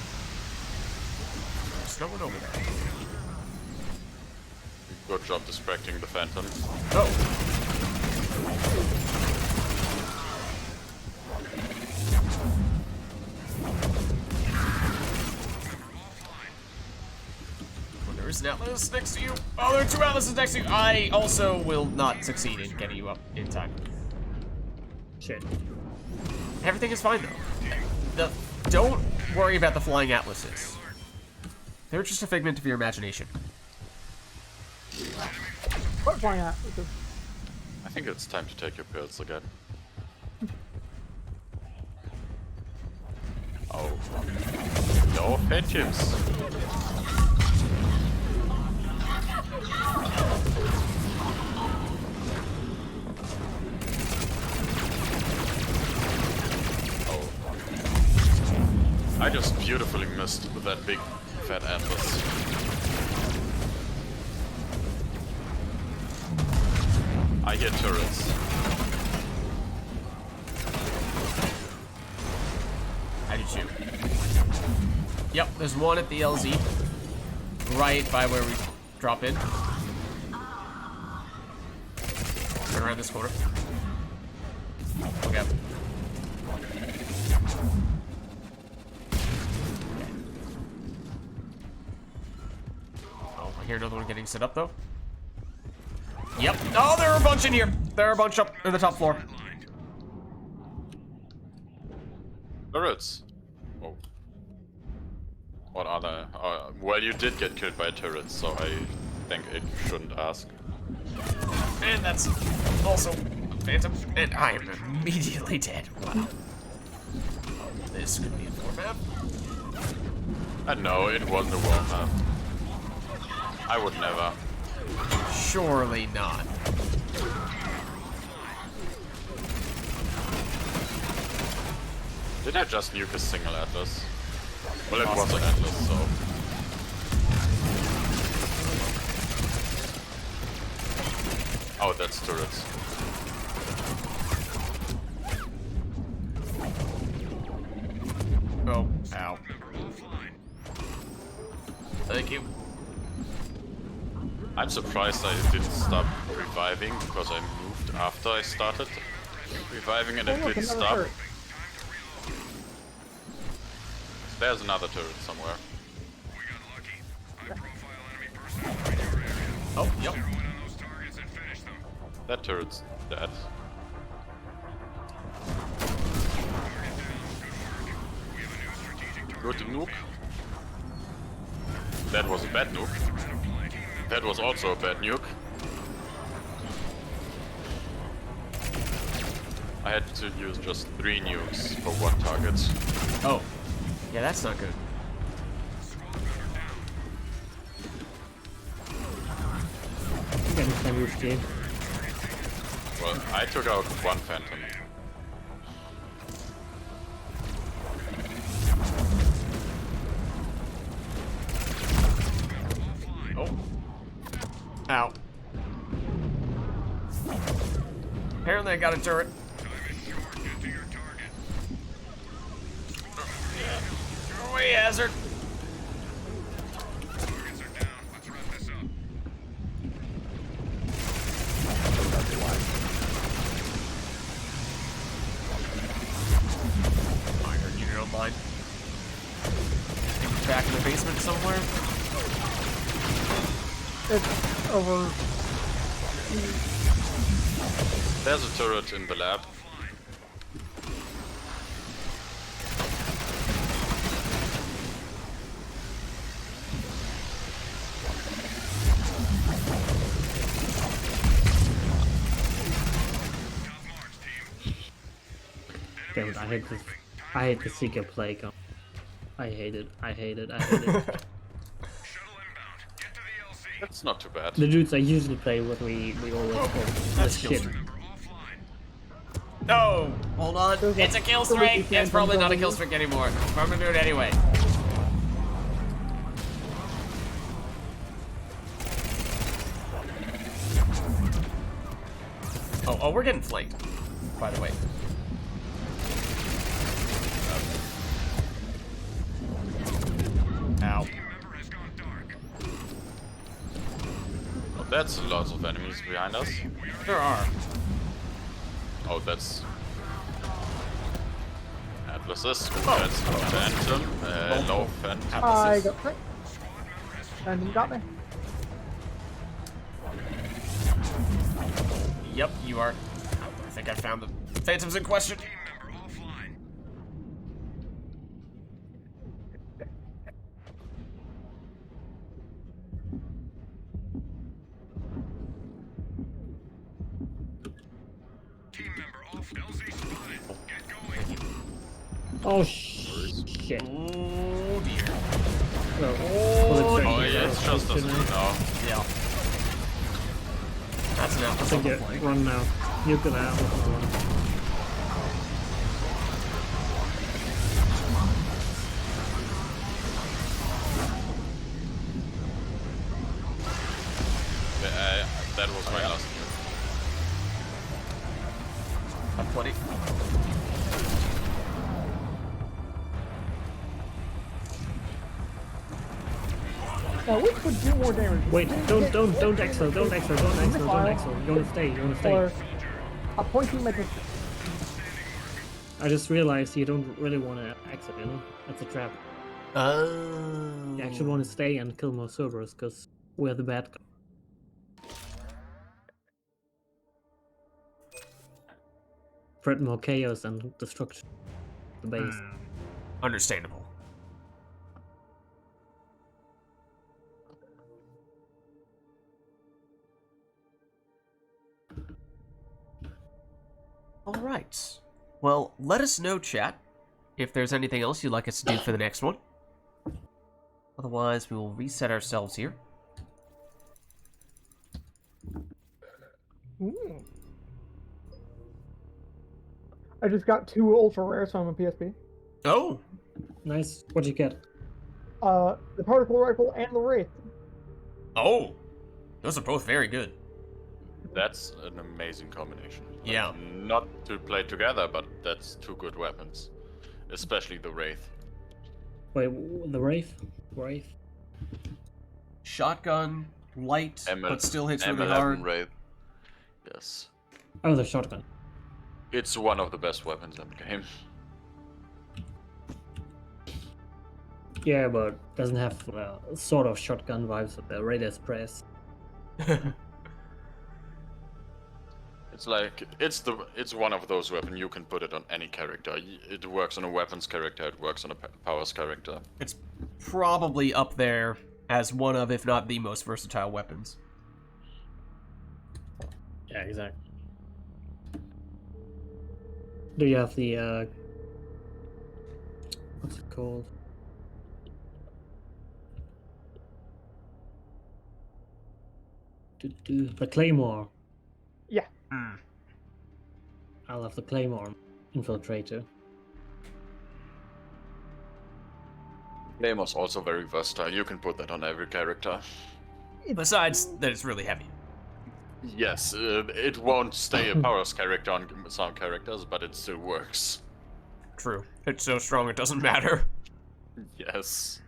There's no one over there. Good job distracting the phantom. Oh. Well, there is an Atlas next to you. Oh, there are two Atlases next to you. I also will not succeed in getting you up in time. Shit. Everything is fine though. Don't worry about the flying Atlases. They're just a figment of your imagination. What flying at? I think it's time to take your pills again. Oh. No phantoms. Oh. I just beautifully missed with that big fat Atlas. I hear turrets. I do too. Yep, there's one at the LZ. Right by where we drop in. Turn around this corner. Look out. Oh, I hear another one getting set up though. Yep. Oh, there are a bunch in here. There are a bunch up in the top floor. Turrets. Oh. What are they? Well, you did get killed by turrets, so I think it shouldn't ask. And that's also a phantom. And I am immediately dead. Wow. Oh, this could be a war map. No, it wasn't a war map. I would never. Surely not. Did I just nuke a single Atlas? Well, it was an Atlas, so... Oh, that's turrets. Oh, ow. Thank you. I'm surprised I didn't stop reviving, because I moved after I started reviving and it look, didn't another stop. turret. There's another turret somewhere. We got lucky. High-profile enemy personnel right in your area. Oh, yep. Zero in on those targets and finish them. That turret's dead. We have a new strategic Good target. nuke. That was a bad nuke. That was also a bad nuke. I had to use just 3 nukes for 1 target. Oh. Yeah, that's not good. I'm getting sandwiched here. Well, I took out 1 phantom. Oh. Ow. Apparently I got a turret. Get to your target. Go away, Hazard. Targets are down. Let's wrap this up. Iron unit online. Back in the basement somewhere. It's over. There's a turret in the lab. Damn it, I hate the secret plague. I hate it. I hate it. I hate it. Shuttle inbound. Get to the LC. That's not too bad. The dudes I usually play with, we always call That's the shit. killed. Member offline. No! Hold on. There's It's a kill streak. It's probably not a kill streak anymore. But I'm gonna do it anyway. Oh, we're getting flanked, by the way. Ow. Member has gone dark. Oh, that's lots of enemies behind us. There are. Oh, that's... Atlases. That's no phantom. No phantom. I got tricked. And you got me. Yep, you are. I think I found the phantoms in question. Member offline. Team member off. LZ spotted. Get going. Oh shit. Oh dear. Oh, Oh yeah, it's just us now. Yeah. That's an I Atlas think on the it flank. run now. You can out. That was my last nuke. Have plenty. Now, which would do more damage? Wait, don't exo, don't exo, don't exo. You wanna stay, you wanna Or stay. a pointing mechanism. I just realized you don't really wanna exit, you know? That's a trap. Oh. You actually wanna stay and kill more servers, because we're the bad guy. Spread more chaos and destruction. The base. Understandable. Alright. Well, let us know, chat, if there's anything else you'd like us to do for the next one. Otherwise, we will reset ourselves here. Ooh. I just got 2 ultra rares from a PSP. Oh! Nice. What'd you get? The particle rifle and the wraith. Oh! Those are both very good. That's an amazing combination. Like, Yeah. Not to play together, but that's 2 good weapons. Especially the Wraith. Wait, the Wraith? Wraith? Shotgun, light, but still hits really M11 hard. Wraith. Yes. Oh, the shotgun. It's one of the best weapons in the game. Yeah, but doesn't have sort of shotgun vibes with the Raiders press. It's like it's one of those weapons you can put it on any character. It works on a weapons character. It works on a powers character. It's probably up there as one of, if not the most versatile weapons. Yeah, exactly. Do you have the what's it called? The Claymore. Yeah. I'll have the Claymore Infiltrator. Claymore's also very versatile. You can put that on every character. Besides that it's really heavy. Yes, it won't stay a powers character on some characters, but it still works. True. It's so strong it doesn't matter. Yes.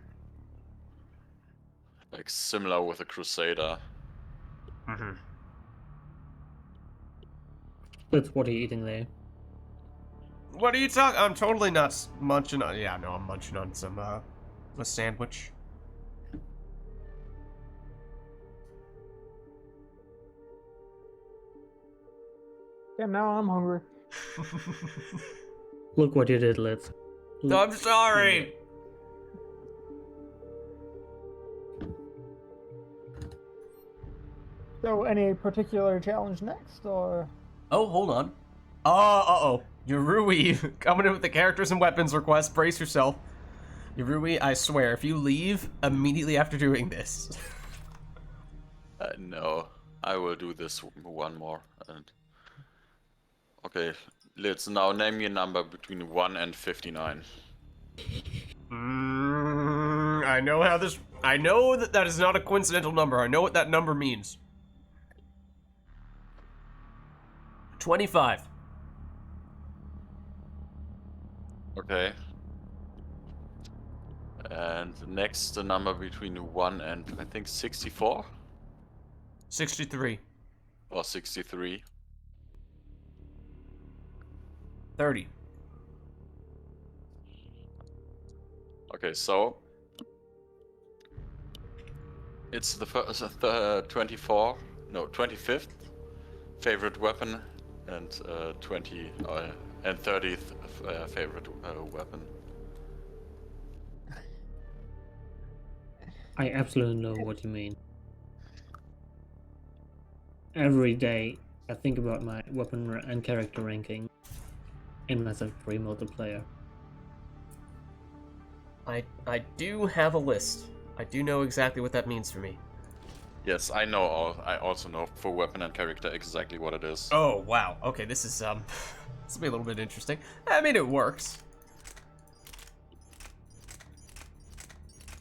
Like similar with a Crusader. Mm-hmm. That's what are you eating there? What are you talking? I'm totally not munching on. Yeah, no, I'm munching on some a sandwich. Damn, now I'm hungry. Look what you did, Liz. I'm sorry. So, any particular challenge next, or? Oh, hold on. Uh-oh. Yorui, coming in with the characters and weapons request. Brace yourself. Yorui, I swear, if you leave immediately after doing this. No, I will do this one more. And okay, let's now name me a number between 1 and 59. I know how this. I know that that is not a coincidental number. I know what that number means. 25. Okay. And next, the number between 1 and I think 64 63. or 63. 30. Okay, so it's the 25th favorite weapon and 30th favorite weapon. I absolutely know what you mean. Every day, I think about my weapon and character ranking in Mass Effect 3 multiplayer. I do have a list. I do know exactly what that means for me. Yes, I know. I also know for weapon and character exactly what it is. Oh, wow. Okay, this is, this will be a little bit interesting. I mean, it works.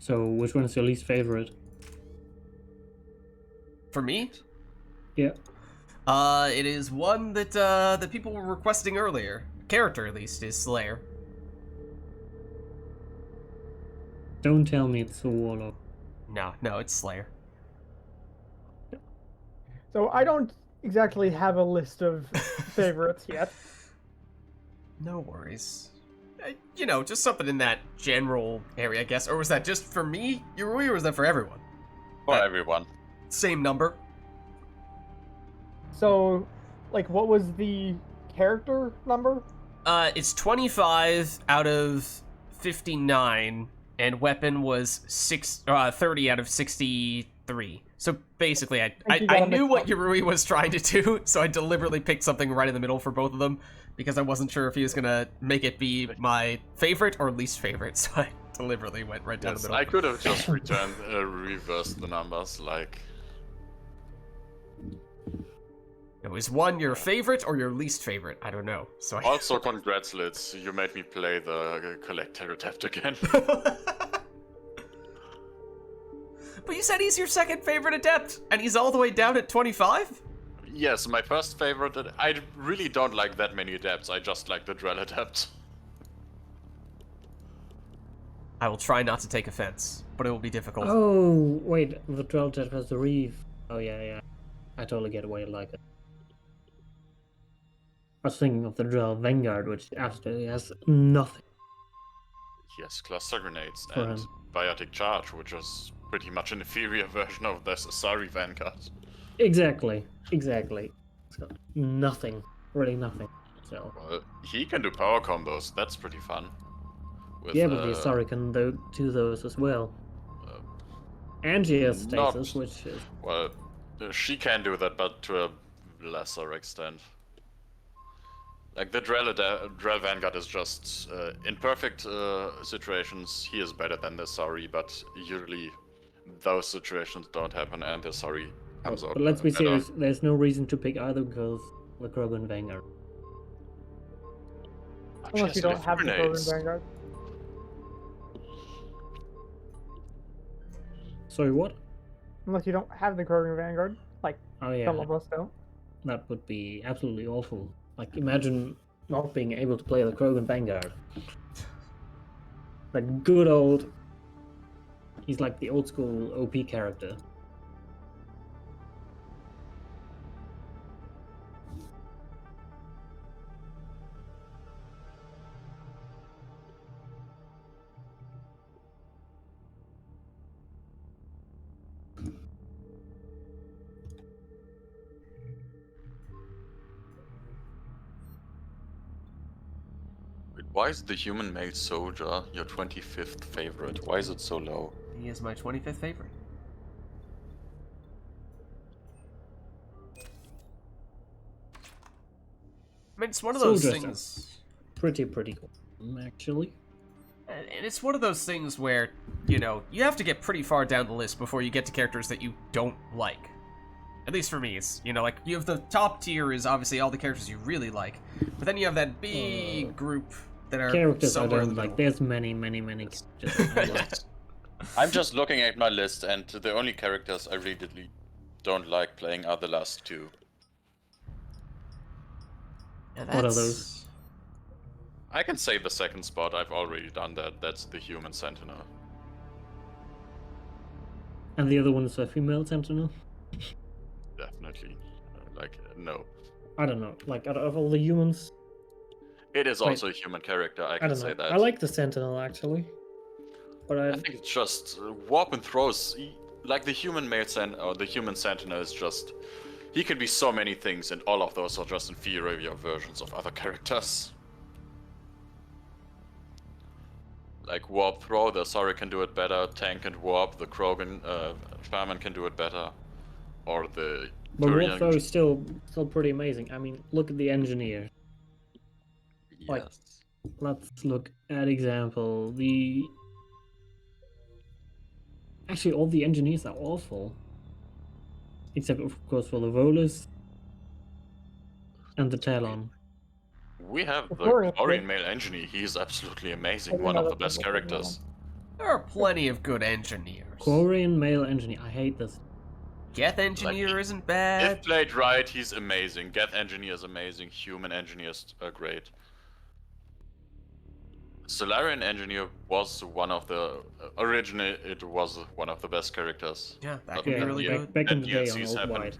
So, which one is your least favorite? For me, Yeah. it is one that, that people were requesting earlier. Character, at least, is Slayer. Don't tell me it's a Warlock. No, it's Slayer. So I don't exactly have a list of favorites yet. No worries. You know, just something in that general area, I guess. Or was that just for me, Yorui, or was that for everyone? For everyone. Same number. So, like, what was the character number? It's 25 out of 59, and weapon was 30 out of 63. 3. So basically, I you gotta knew mix what up. Yurui was trying to do, so I deliberately picked something right in the middle for both of them, because I wasn't sure if he was gonna make it be my favorite or least favorite, so I deliberately went right down Yes, the I middle. could have just returned, reversed the numbers, like... Is one your favorite or your least favorite? I don't know. So I... Also, congrats, Lids. You made me play the Collector Adept again. But you said he's your second favorite adept, and he's all the way down at 25? Yes, my first favorite... I really don't like that many adepts, I just like the Drell Adept. I will try not to take offense, but it will be difficult. Oh, wait, the Droll Jet has the Reeve. Oh, yeah. I totally get why you like it. I was thinking of the Droll Vanguard, which absolutely has nothing. Yes, cluster grenades For and him. biotic charge, which is pretty much an inferior version of the Asari Vanguard. Exactly. It's got nothing. Really nothing. So. Well, he can do power combos, that's pretty fun. With, Yeah, but the Asari can do those as well. And she has stasis, not- which is... Well, she can do that, but to a lesser extent. Like, the Drell Vanguard is just, in perfect situations, he is better than the Asari, but usually those situations don't happen and the Asari comes out But let's be better. serious, there's no reason to pick either because the Krogan Vanguard. Unless you don't have the Krogan grenades. Vanguard. Sorry, what? Unless you don't have the Krogan Vanguard. Like, Oh yeah, some of us don't. that would be absolutely awful. Like, imagine not being able to play the Krogan Vanguard. Like, good old... He's like the old school OP character. Wait, why is the human male soldier your 25th favorite? Why is it so low? He is my 25th favorite. I mean, it's one of those Soldiers are things... Pretty cool, actually. And it's one of those things where, you know, you have to get pretty far down the list before you get to characters that you don't like. At least for me, it's, you know, like, you have the top tier is obviously all the characters you really like, but then you have that big group that are Characters I somewhere in don't the like. middle. There's many characters I like. I'm just looking at my list, and the only characters I really don't like playing are the last two. Yeah, What are that's- those? I can say the second spot, I've already done that. That's the human sentinel. And the other one is a female sentinel? Definitely. No. I don't know. Like, out of all the humans, It is also a human character, I I can don't say know. that. I like the sentinel, actually. But I think it's just warp and throws. Like the human male or the human sentinel is just. He can be so many things, and all of those are just inferior versions of other characters. Like warp throw, the Asari can do it better. Tank and warp, the Krogan shaman can do it better. Or the. But Turian- warp throw is still pretty amazing. I mean, look at the engineer. like- Yes. Let's look at example. Actually, all the engineers are awful. Except, of course, for the Volus and the Talon. We have the Glorious, Glorian right? male engineer. He's absolutely I amazing. didn't One know of the that was best a good characters. There are plenty of good engineers. Quarian male engineer. I hate this. Geth engineer isn't bad. If played right, he's amazing. Geth engineer is amazing. Human engineers are great. Solarian engineer was one of the originally it was one of the best characters. Yeah, that But could be Yeah, really yeah. good. back in And the day on DLCs Old happened. White.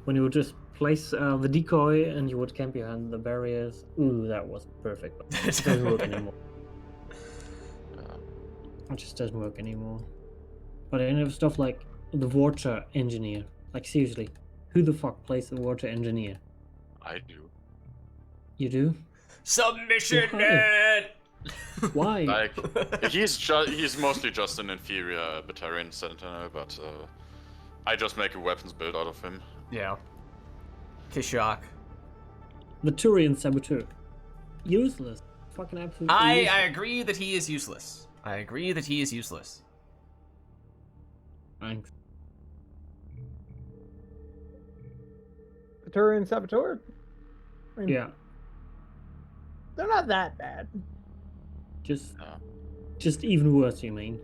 When you would just place the decoy and you would camp behind the barriers. Ooh, that was perfect. But it doesn't work anymore. It just doesn't work anymore. But I have stuff like the water engineer. Like, seriously, who the fuck plays the water engineer? I do. You do? Submission Why? net! Why? Like, he's mostly just an inferior Batarian Sentinel, but I just make a weapons build out of him. Yeah. Kishak. The Turian Saboteur. Useless. Fucking absolutely I useless. agree that he is useless. I agree that he is useless. Thanks. Turian Saboteur? I mean, Yeah. they're not that bad. Just even worse, you mean?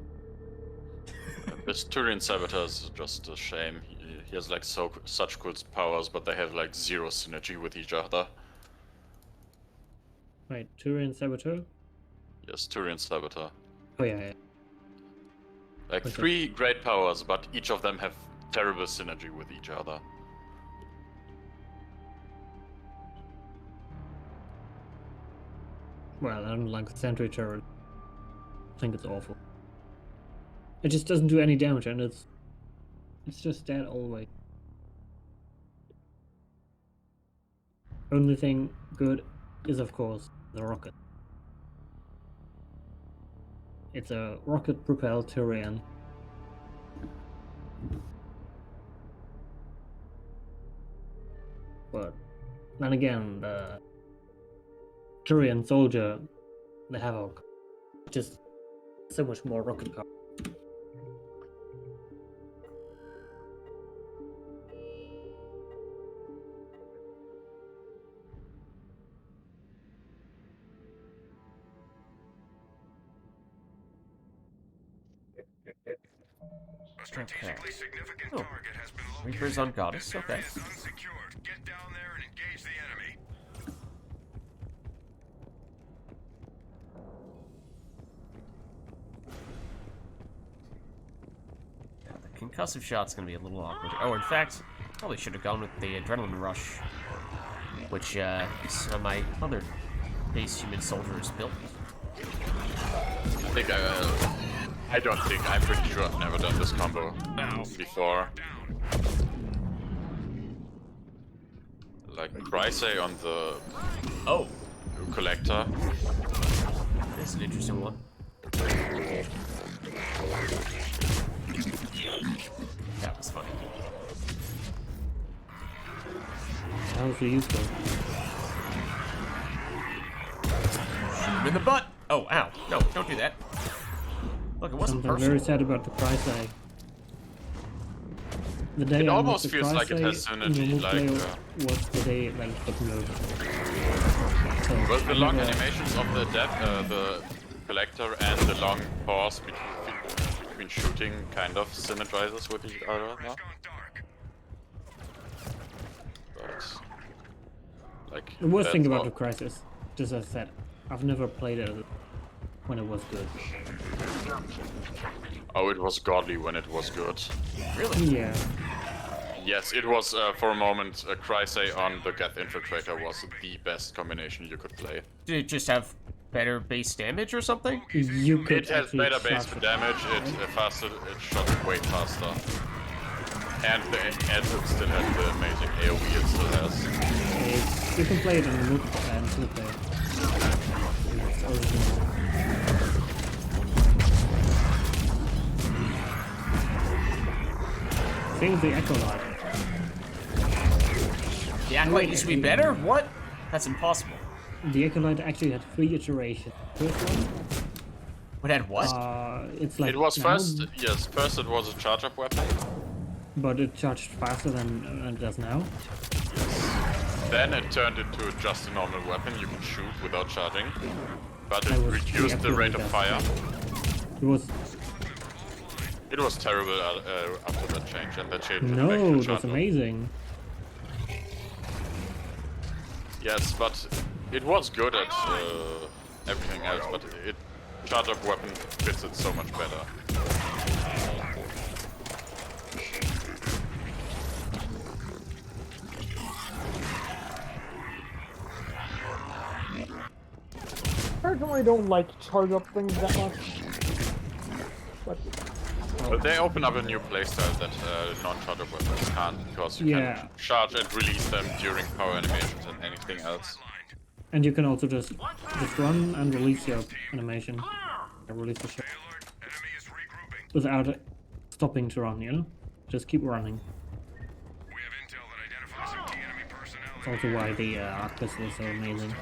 This Turian Saboteur is just a shame. He has like such cool powers, but they have like zero synergy with each other. Right, Turian Saboteur? Yes, Turian Saboteur. Oh yeah. Like Okay. 3 great powers, but each of them have terrible synergy with each other. Well, I don't like the Sentry Turret. I think it's awful. It just doesn't do any damage, and it's just dead all the way. Only thing good is, of course, the rocket. It's a rocket-propelled Turian. But then again, the Turian soldier, the Havoc, just so much more rocket power. A strategically significant Oh. target has been located. Reapers on Goddess, This okay. area is unsecured. Get down there and engage the enemy. Yeah, the concussive shot's gonna be a little awkward. Oh, in fact, probably should have gone with the adrenaline rush, which is how my other base human soldier is built. I don't think, I'm pretty sure I've never done this combo before. Like Chrysay on the Oh, Collector. that's an interesting one. That was funny. That was useful. Shoot him in the butt! Oh, ow. No, don't do that. Look, it wasn't Something personal. very sad about the Chrysay. The day It I almost met the feels like it has Chrysay synergy, in like, multiplayer was the day like got nervous. So, Well, the I long never- animations of the Collector and the long pause between shooting kind of synergizes with each other. It's gone dark. But, like, The worst thing that's about all- the Crisis, just as I said, I've never played it when it was good. Oh, it was godly when it was good. Really? Yeah. Yes, it was for a moment. Chrysay on the Geth Infiltrator was the best combination you could play. Did it just have better base damage or something? You could It has actually better base charge it. damage. It shot way faster, and it still has the amazing AOE it still has. You can play it on the multiplayer and single player. It's original. Same with the Echo Light. The Acolyte used to be better? What? That's impossible. The Echo Light actually had 3 iterations. First one, What had what? it's like It was now, first it was a charge-up weapon. but it charged faster than it does now. Then it turned into just a normal weapon you can shoot without charging, but it That was reduced the rate of fire. It was It was terrible after that change, and that change no, back to that's charge-up. amazing. Yes, but it was good at everything else, but charge-up weapon fits it so much better. Personally, I don't like charge up things that much. But But they open up a new playstyle that non-charge-up weapons can't, because you Yeah. can charge and release them during power animations and anything else. And you can also just run and release your animation. Release the shot Alert, enemy is regrouping. without stopping to run, you know? Just keep running. We have intel that identifies some key enemy personnel. That's also why the arc pistol is so amazing.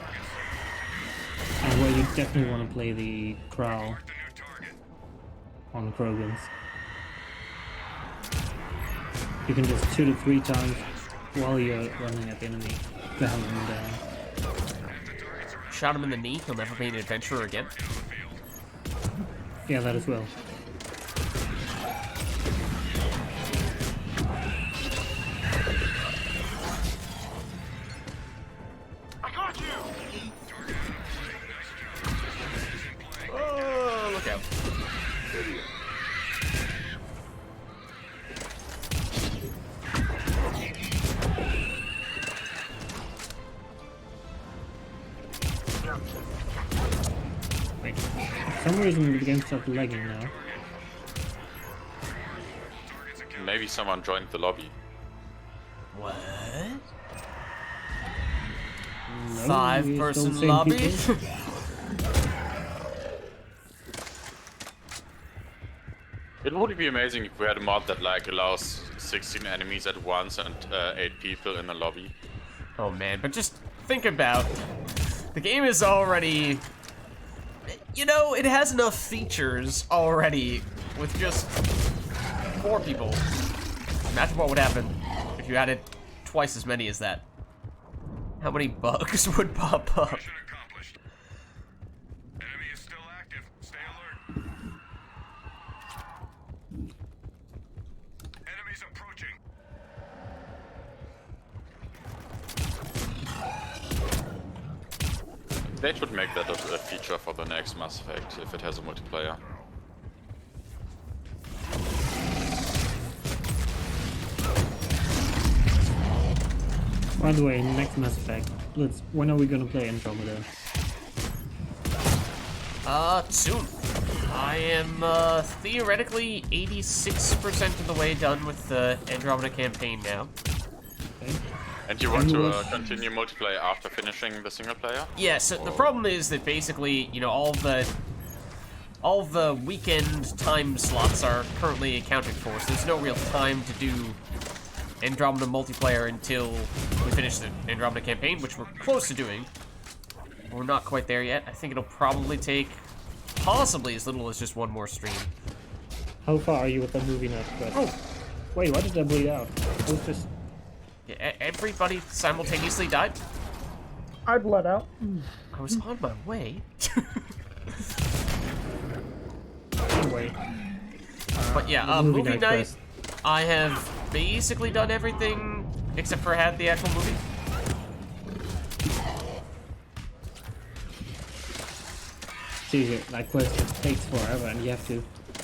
And where you definitely want to play the Crow Mark the new target. on Krogans. You can just shoot it 3 times while you're running at the enemy to hammer him down. Shot him in the knee. He'll never be an adventurer again. Yeah, that as well. I got you. Oh, look out. Wait. For some reason the game started lagging now. Maybe someone joined the lobby. What? No, 5-person same lobby? people. It would be amazing if we had a mod that like allows 16 enemies at once and 8 people in a lobby. Oh man, but just think about the game is already, you know, it has enough features already with just 4 people. Imagine what would happen if you added twice as many as that. How many bugs would pop up? Mission accomplished. Enemy is still active. Stay alert. Enemies approaching. They should make that a feature for the next Mass Effect if it has a multiplayer. By the way, next Mass Effect, when are we gonna play Andromeda? Soon. I am, theoretically 86% of the way done with the Andromeda campaign now. Okay. And you want to was- continue multiplayer after finishing the single player? Yeah, so the problem is that basically, you know, all the weekend time slots are currently accounted for, so there's no real time to do Andromeda multiplayer until we finish the Andromeda campaign, which we're close to doing. We're not quite there yet. I think it'll probably take possibly as little as just one more stream. How far are you with the movie now? Oh. Wait, why did I bleed out? I was just... Yeah, everybody simultaneously died. I bled out. I was on my way. Anyway. But yeah, the movie night, first. I have basically done everything except for had the actual movie. See, that quest takes forever, and you have to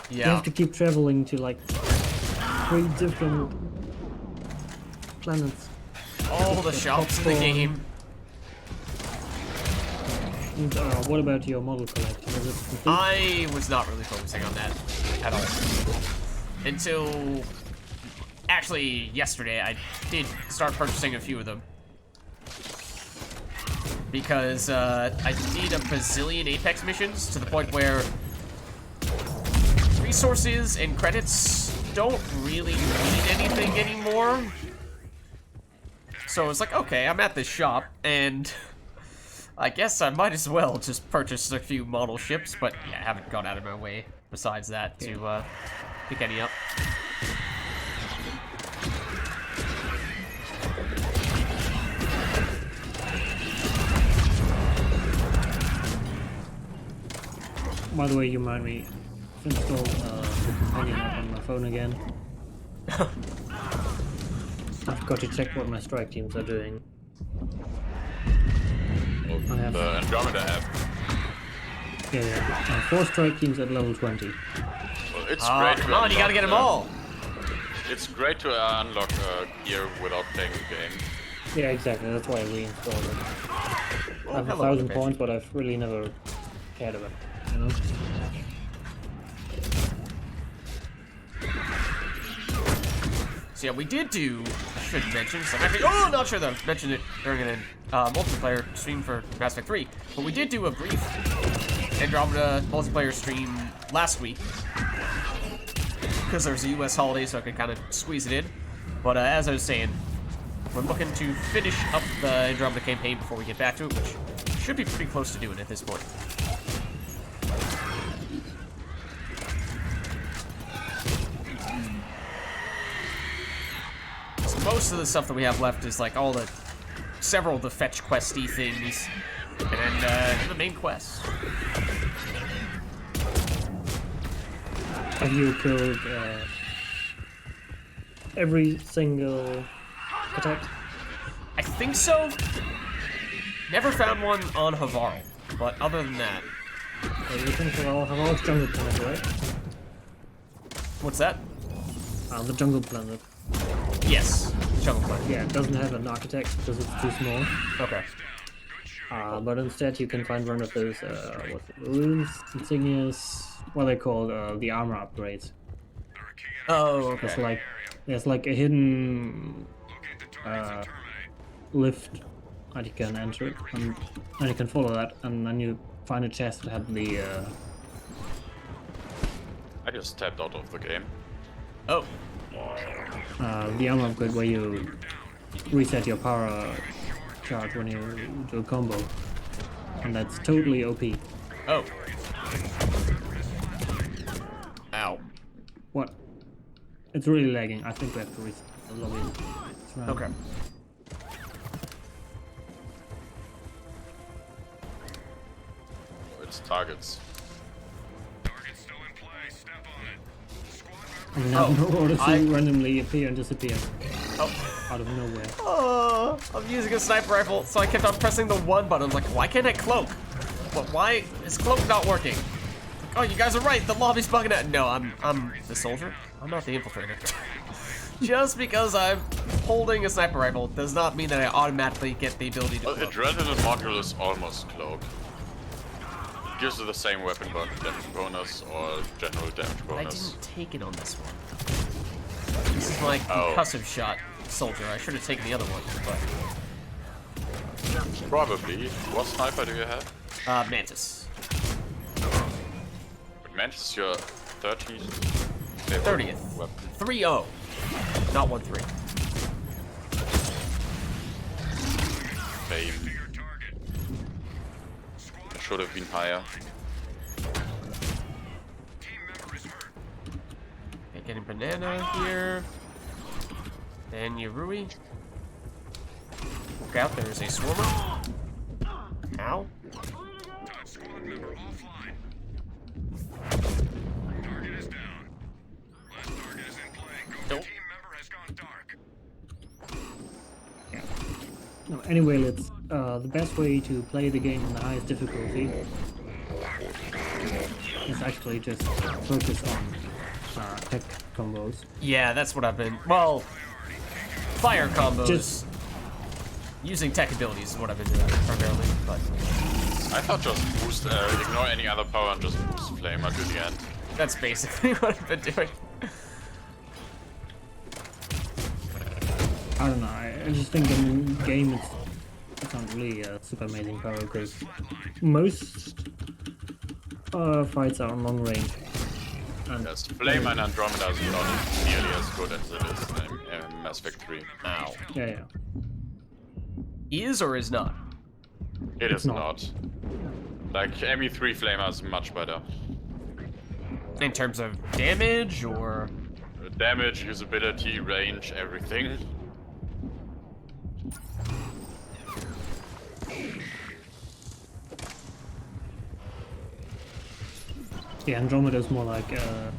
Yeah. keep traveling to like 3 different planets. All the shops in the popcorn. game. And, what about your model collection? Is it complete? I was not really focusing on that at all. Until actually yesterday I did start purchasing a few of them. Because I did a bazillion Apex missions to the point where resources and credits don't really mean anything anymore. So it's like, okay, I'm at this shop, and I guess I might as well just purchase a few model ships, but yeah, I haven't gone out of my way besides that to pick any up. By the way, you remind me to install the companion app on my phone again. I've got to check what my strike teams are doing. I have- The Andromeda app. Yeah. 4 strike teams at level 20. Well, it's Oh, great. come on, you gotta get them all. It's great to unlock gear without playing the game. Yeah, exactly. That's why I reinstalled it. I have hello, 1,000 Apache. points, but I've really never cared about it, you know? So yeah, we did do, I should mention, so I'm actually, oh, not sure though, mentioned it during a multiplayer stream for Mass Effect 3, but we did do a brief Andromeda multiplayer stream last week, because there was a US holiday, so I could kind of squeeze it in. But as I was saying, we're looking to finish up the Andromeda campaign before we get back to it, which should be pretty close to doing at this point. Most of the stuff that we have left is like several of the fetch questy things, and the main quest. Have you killed every single attack? I think so. Never found one on Havarl, but other than that, You think Havarl's jungle planet, right? what's that? The jungle planet. Yes, Jungle Planet. Yeah, it doesn't have an architect because it's too small. Okay. But instead you can find one of those, runes, insignias, what are they called, the armor upgrades. Oh, okay. There's like a hidden, lift that you can enter, and you can follow that, and then you find a chest that had the, I just tapped out of the game. Oh, the armor upgrade where you reset your power charge when you do a combo, and that's totally OP. oh. Ow. What? It's really lagging. I think we have to reset the lobby. It's around. Okay. It's targets. Target's still in play. Step on it. Squad I member mean, I have no order to I- randomly appear and disappear Oh. out of nowhere. Oh, I'm using a sniper rifle, so I kept on pressing the 1 button. I'm like, why can't I cloak? But why is cloak not working? Oh, you guys are right. The lobby's bugging out. No, I'm the soldier. I'm not the infiltrator. Just because I'm holding a sniper rifle does not mean that I automatically get the ability to Well, cloak. Adrenaline module is almost cloak. Gives you the same weapon damage bonus or general damage I bonus. didn't take it on this one. This is my concussive shot soldier. I should have taken the other one, Probably. What sniper do you have? but Mantis. But Mantis, your 30th. 30th. Weapon. 3-0. Not 1-3. Fame. your target. Squad Should have been higher. team member is hurt. Okay, getting banana here. Then Yurui. Look out, there's a swarmer. Ow. Touch squad member offline. Target is down. Last target is in play. Go Nope. team member has gone dark. No, anyway, let's. The best way to play the game on the highest difficulty is actually just focus on tech combos. Yeah, that's what I've been. Well, fire combos. Just- using tech abilities is what I've been doing primarily. But I thought just boost, ignore any other power and just boost Flamer to the end. that's basically what I've been doing. I don't know. I just think in the game it's not really a super amazing power because most fights are on long range. And Yes, Flame and Andromeda is not nearly as good as it is in Mass Effect 3. Ow. yeah. Is or is not? It is not. not. Like, ME3 Flamer is much better. In terms of damage or. Damage, usability, range, everything. Yeah, Andromeda is more like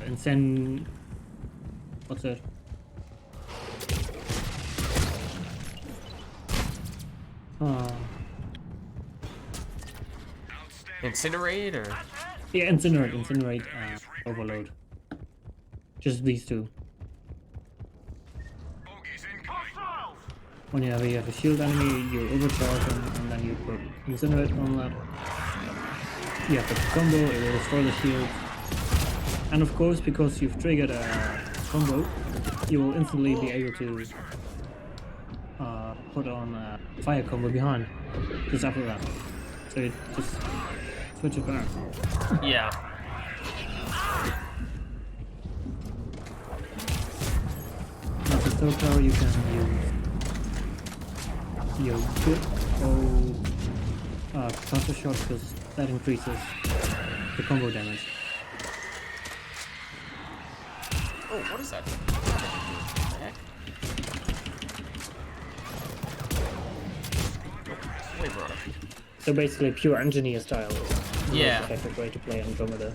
insane. What's it? Incinerate or. Yeah, incinerate, overload. Just these two. Bogeys incoming. When you have a shield enemy, you overcharge them, and then you put incinerate on that. You have the combo, it will destroy the shield. And of course, because you've triggered a combo, you will instantly be able to put on a fire combo behind, just after that. So it just switches back. Yeah. As a third power, you can use your good old counter shot because that increases the combo damage. Oh, what is that? What the heck? Wait, bro. So basically, pure engineer style is the Yeah. most effective way to play Andromeda.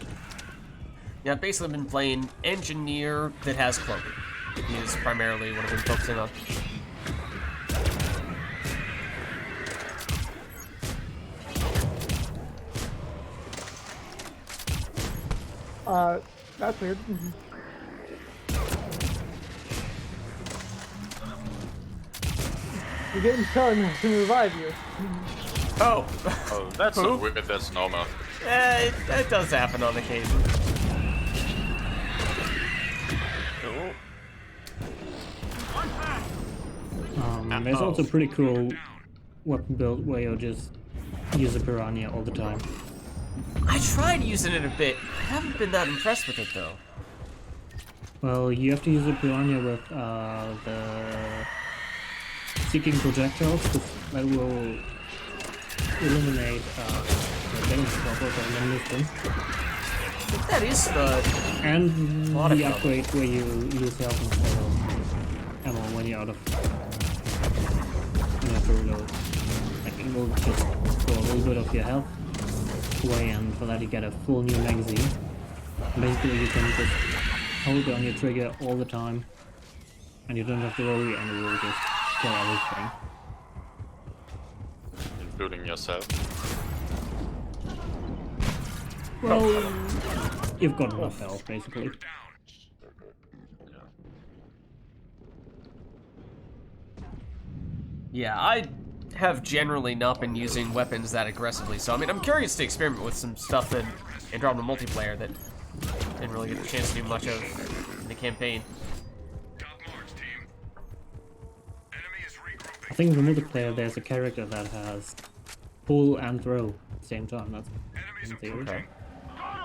Yeah, I've basically been playing engineer that has cloaking. Is primarily what I've been focusing on. That's weird. You're getting telling to revive you. Oh! Oh, that's Who? not weird, that's normal. That does happen on occasion. Oh. There's also a pretty cool weapon build where you'll just use a piranha all the time. I tried using it a bit. I haven't been that impressed with it though. Well, you have to use a piranha with the seeking projectiles, because that will eliminate the damage bubbles and then them. I think that is the... And Lot of the them. upgrade where you lose health instead of ammo when you're out of... You have to reload. Like, it will just throw a little bit of your health away, and for that you get a full new magazine. Basically, you can just hold on your trigger all the time, and you don't have to worry, and it will just kill everything. Including yourself. Well, you've got enough health, basically. Yeah, I have generally not been using weapons that aggressively, so I mean, I'm curious to experiment with some stuff in Andromeda multiplayer that didn't really get the chance to do much of in the campaign. Top marks, team. Enemy is regrouping. I think in the multiplayer there's a character that has pull and throw at the same time. That's in theory. Okay.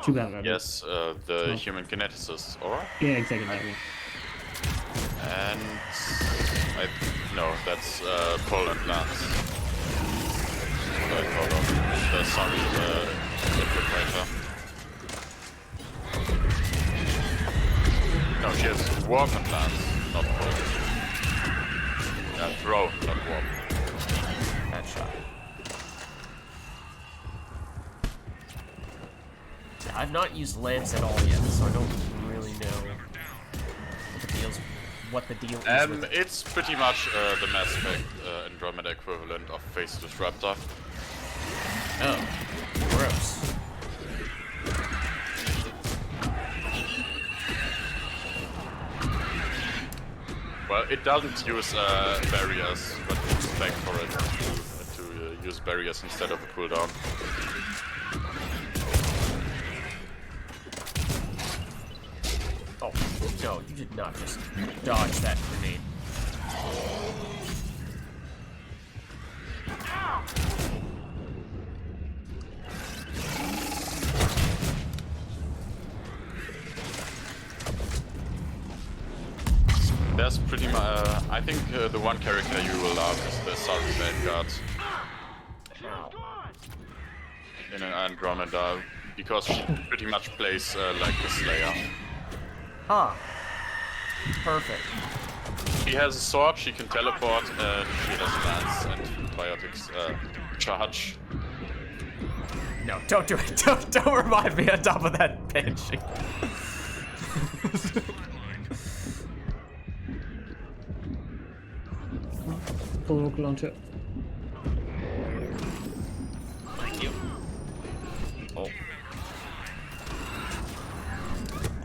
Too bad. I don't- Yes, the human kineticist, or? Yeah, exactly that one. And no, that's pull and lance. What I call them, the Sonic infiltrator. No, she has warp and lance, not pull. Throw, not warp. That shot. Yeah, I've not used Lance at all yet, so I don't really know what the deal is with it. It's pretty much the Mass Effect Andromeda equivalent of Face Disruptor. Oh, gross. Well, it doesn't use barriers, but you expect for it to use barriers instead of a cooldown. Oh, no, you did not just dodge that grenade. There's pretty much. I think the one character you will love is the Sorry Vanguard in an Andromeda, because she pretty much plays like the Slayer. Ah, perfect. She has a sword, she can teleport, and she has lance and biotics charge. No, don't do it. Don't remind me on top of that banshee. Full rocket launcher. Thank you. Oh.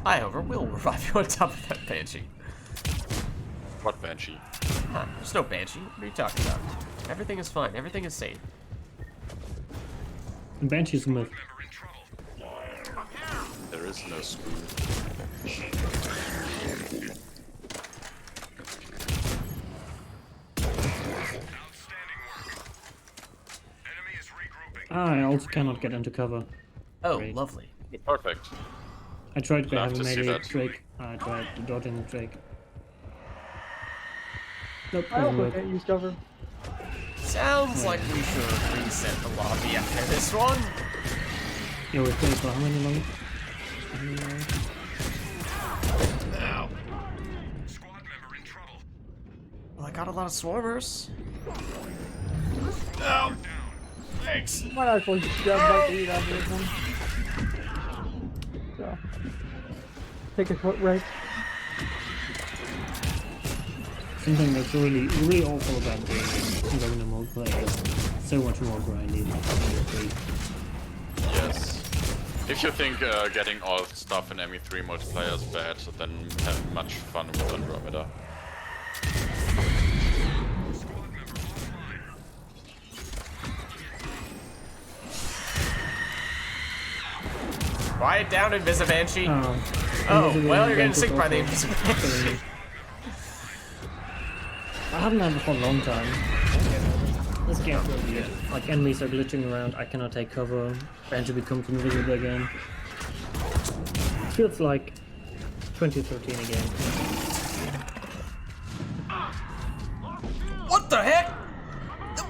I will revive you on top of that banshee. What Banshee? Huh, there's no banshee. What are you talking about? Everything is fine. Everything is safe. And Banshee's a myth. Member in trouble. There is no school. I also cannot get into cover. Oh, Great. lovely. Perfect. I tried to Love have a to see melee that. Drake. I tried dodging the Drake. Nope, I doesn't also work. can't use cover. Sounds like we should reset the lobby after this one. Yeah, we played for how many long? Ow. Squad member in trouble. Well, I got a lot of swarmers. Oh, thanks. Might actually just grab back the lead after this one. So, take a quick break. Something that's really awful about going to multiplayer is so much more grindy than ME3. Yes. If you think getting all stuff in ME3 multiplayer is bad, then have much fun with Andromeda. Quiet down, Invisibanshee. Oh, Oh, well, you're getting sick by the Invisibanshee. I haven't had it for a long time. This game's really weird. Like, enemies are glitching around, I cannot take cover, Banshee becomes invisible again. It feels like 2013 again. What the heck?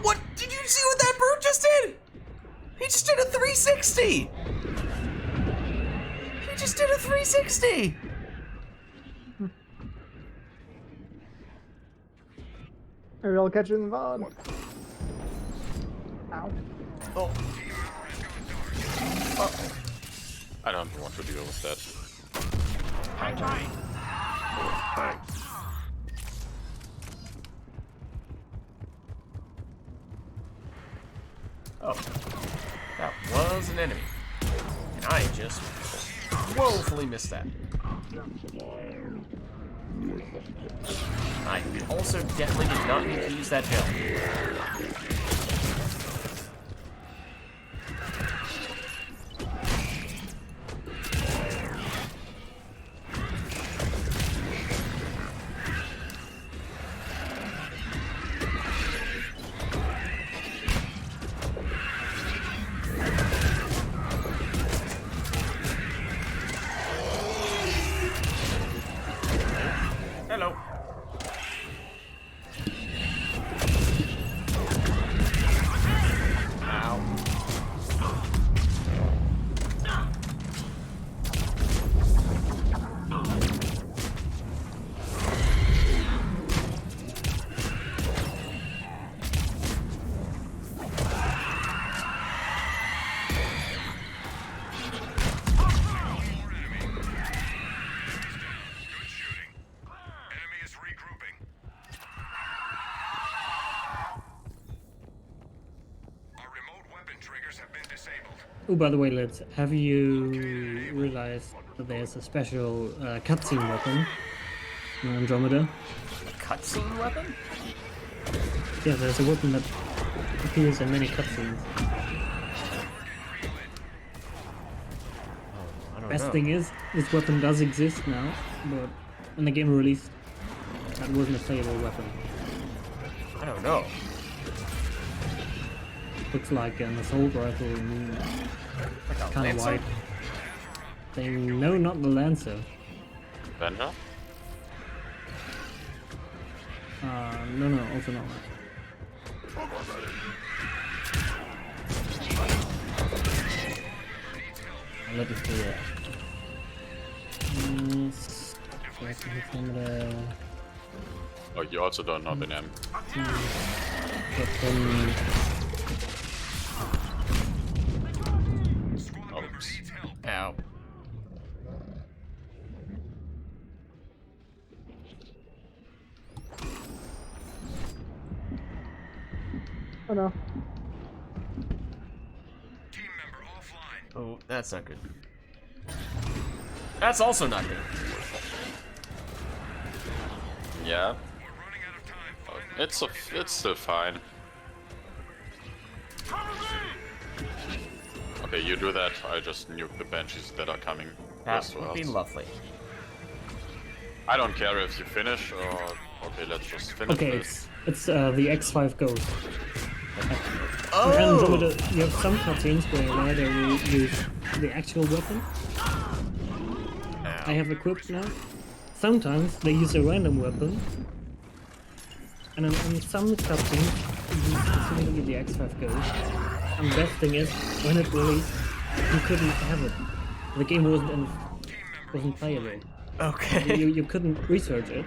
What? Did you see what that bird just did? He just did a 360! He just did a 360! Maybe I'll catch you in the VOD. Ow. Oh. I don't want to deal with that. Oh. That was an enemy. And I just woefully missed that. I also definitely did not need to use that gel. Hello. Ow. Good shooting. Enemy is regrouping. Our remote weapon triggers have been disabled. Oh, by the way, lads, have you realized that there's a special cutscene weapon in Andromeda? A cutscene weapon? Yeah, there's a weapon that appears in many cutscenes. I don't Best know. thing is, this weapon does exist now, but when the game released, that wasn't a playable weapon. I don't know. Looks like an assault rifle, Like a kind of Lancer? white. Thing. No, not the Lancer. Vendor? No, also not that. Let me see it. Oh, you also don't know the name. Weapon. Oops. Ow. Oh no. Team member offline. Oh, that's not good. That's also not good. Yeah, We're running out of time. it's still fine. Okay, you do that. I just nuke the banshees that are coming That close to would be us. lovely. I don't care if you finish or okay, let's just finish Okay, this. it's the X5 Ghost. In Andromeda, you have some cutscenes where Ryder will use the actual weapon I have equipped now. Sometimes they use a random weapon. And in some cutscenes, you use specifically the X5 Go. And the best thing is, when it released, you couldn't have it. The game wasn't playable. Okay. You couldn't research it.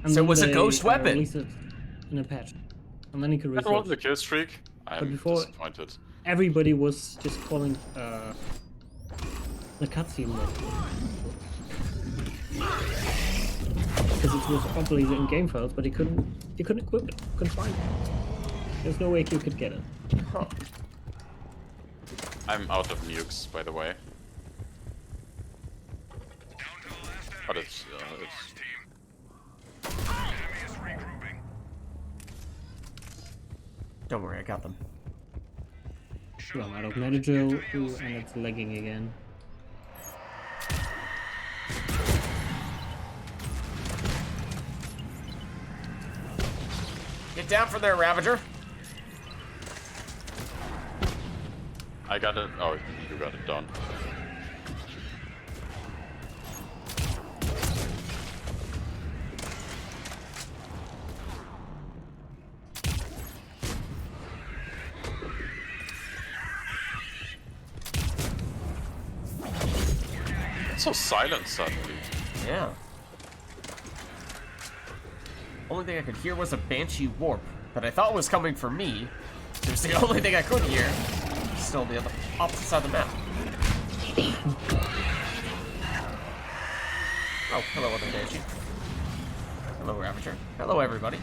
And So it then was a they, ghost weapon. Released it in a patch. And then you could That research wasn't a it. kill streak. I'm before- disappointed. Everybody was just calling the cutscene mode. Because it was probably in game files, but you couldn't equip it, couldn't find it. There's no way you could get it. I'm out of nukes, by the way. But it's Don't worry, I got them. Well, out of Metadrill, and it's lagging again. Get down from there, Ravager. I got it. Oh, you got it done. It's so silent suddenly. Yeah. Only thing I could hear was a Banshee warp that I thought was coming for me. It was the only thing I could hear. Still the other opposite side of the map. Oh, hello, other Banshee. Hello, Ravager. Hello, everybody.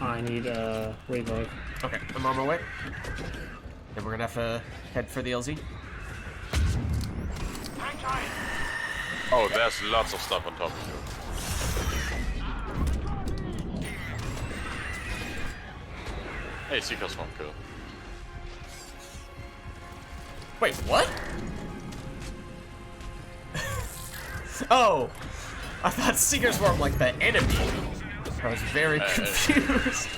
I need a revive. Okay, I'm on my way. Then we're gonna have to head for the LZ. Oh, there's lots of stuff on top of you. Hey, Seeker Swarm kill. Wait, what? Oh, I thought Seekers were like the enemy. I was very confused.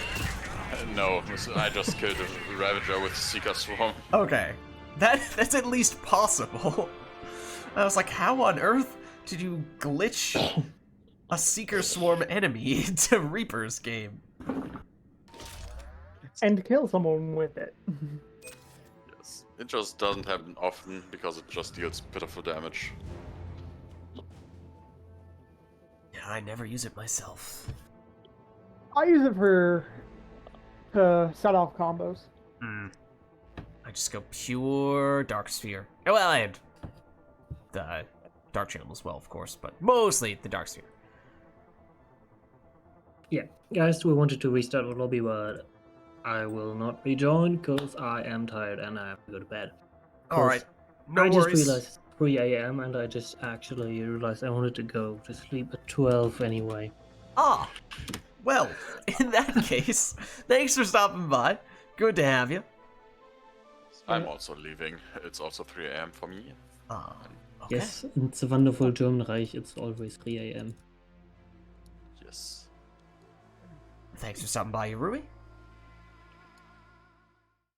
No, I just killed a Ravager with Seeker Swarm. Okay, that's at least possible. I was like, how on earth did you glitch a Seeker Swarm enemy into Reaper's game? And kill someone with it. Yes, it just doesn't happen often because it just deals pitiful damage. Yeah, I never use it myself. I use it to set off combos. I just go pure Dark Sphere. Oh, well, and the Dark Channel as well, of course, but mostly the Dark Sphere. Yeah, guys, we wanted to restart the lobby, but I will not rejoin because I am tired and I have to go to bed. Alright, no I worries. just realized it's 3 a.m. and I just actually realized I wanted to go to sleep at 12 anyway. Ah, well, in that case, thanks for stopping by. Good to have you. I'm also leaving. It's also 3 a.m. for me. Ah, okay. Yes, in the wonderful German Reich, it's always 3 a.m. Yes. Thanks for stopping by, Rui.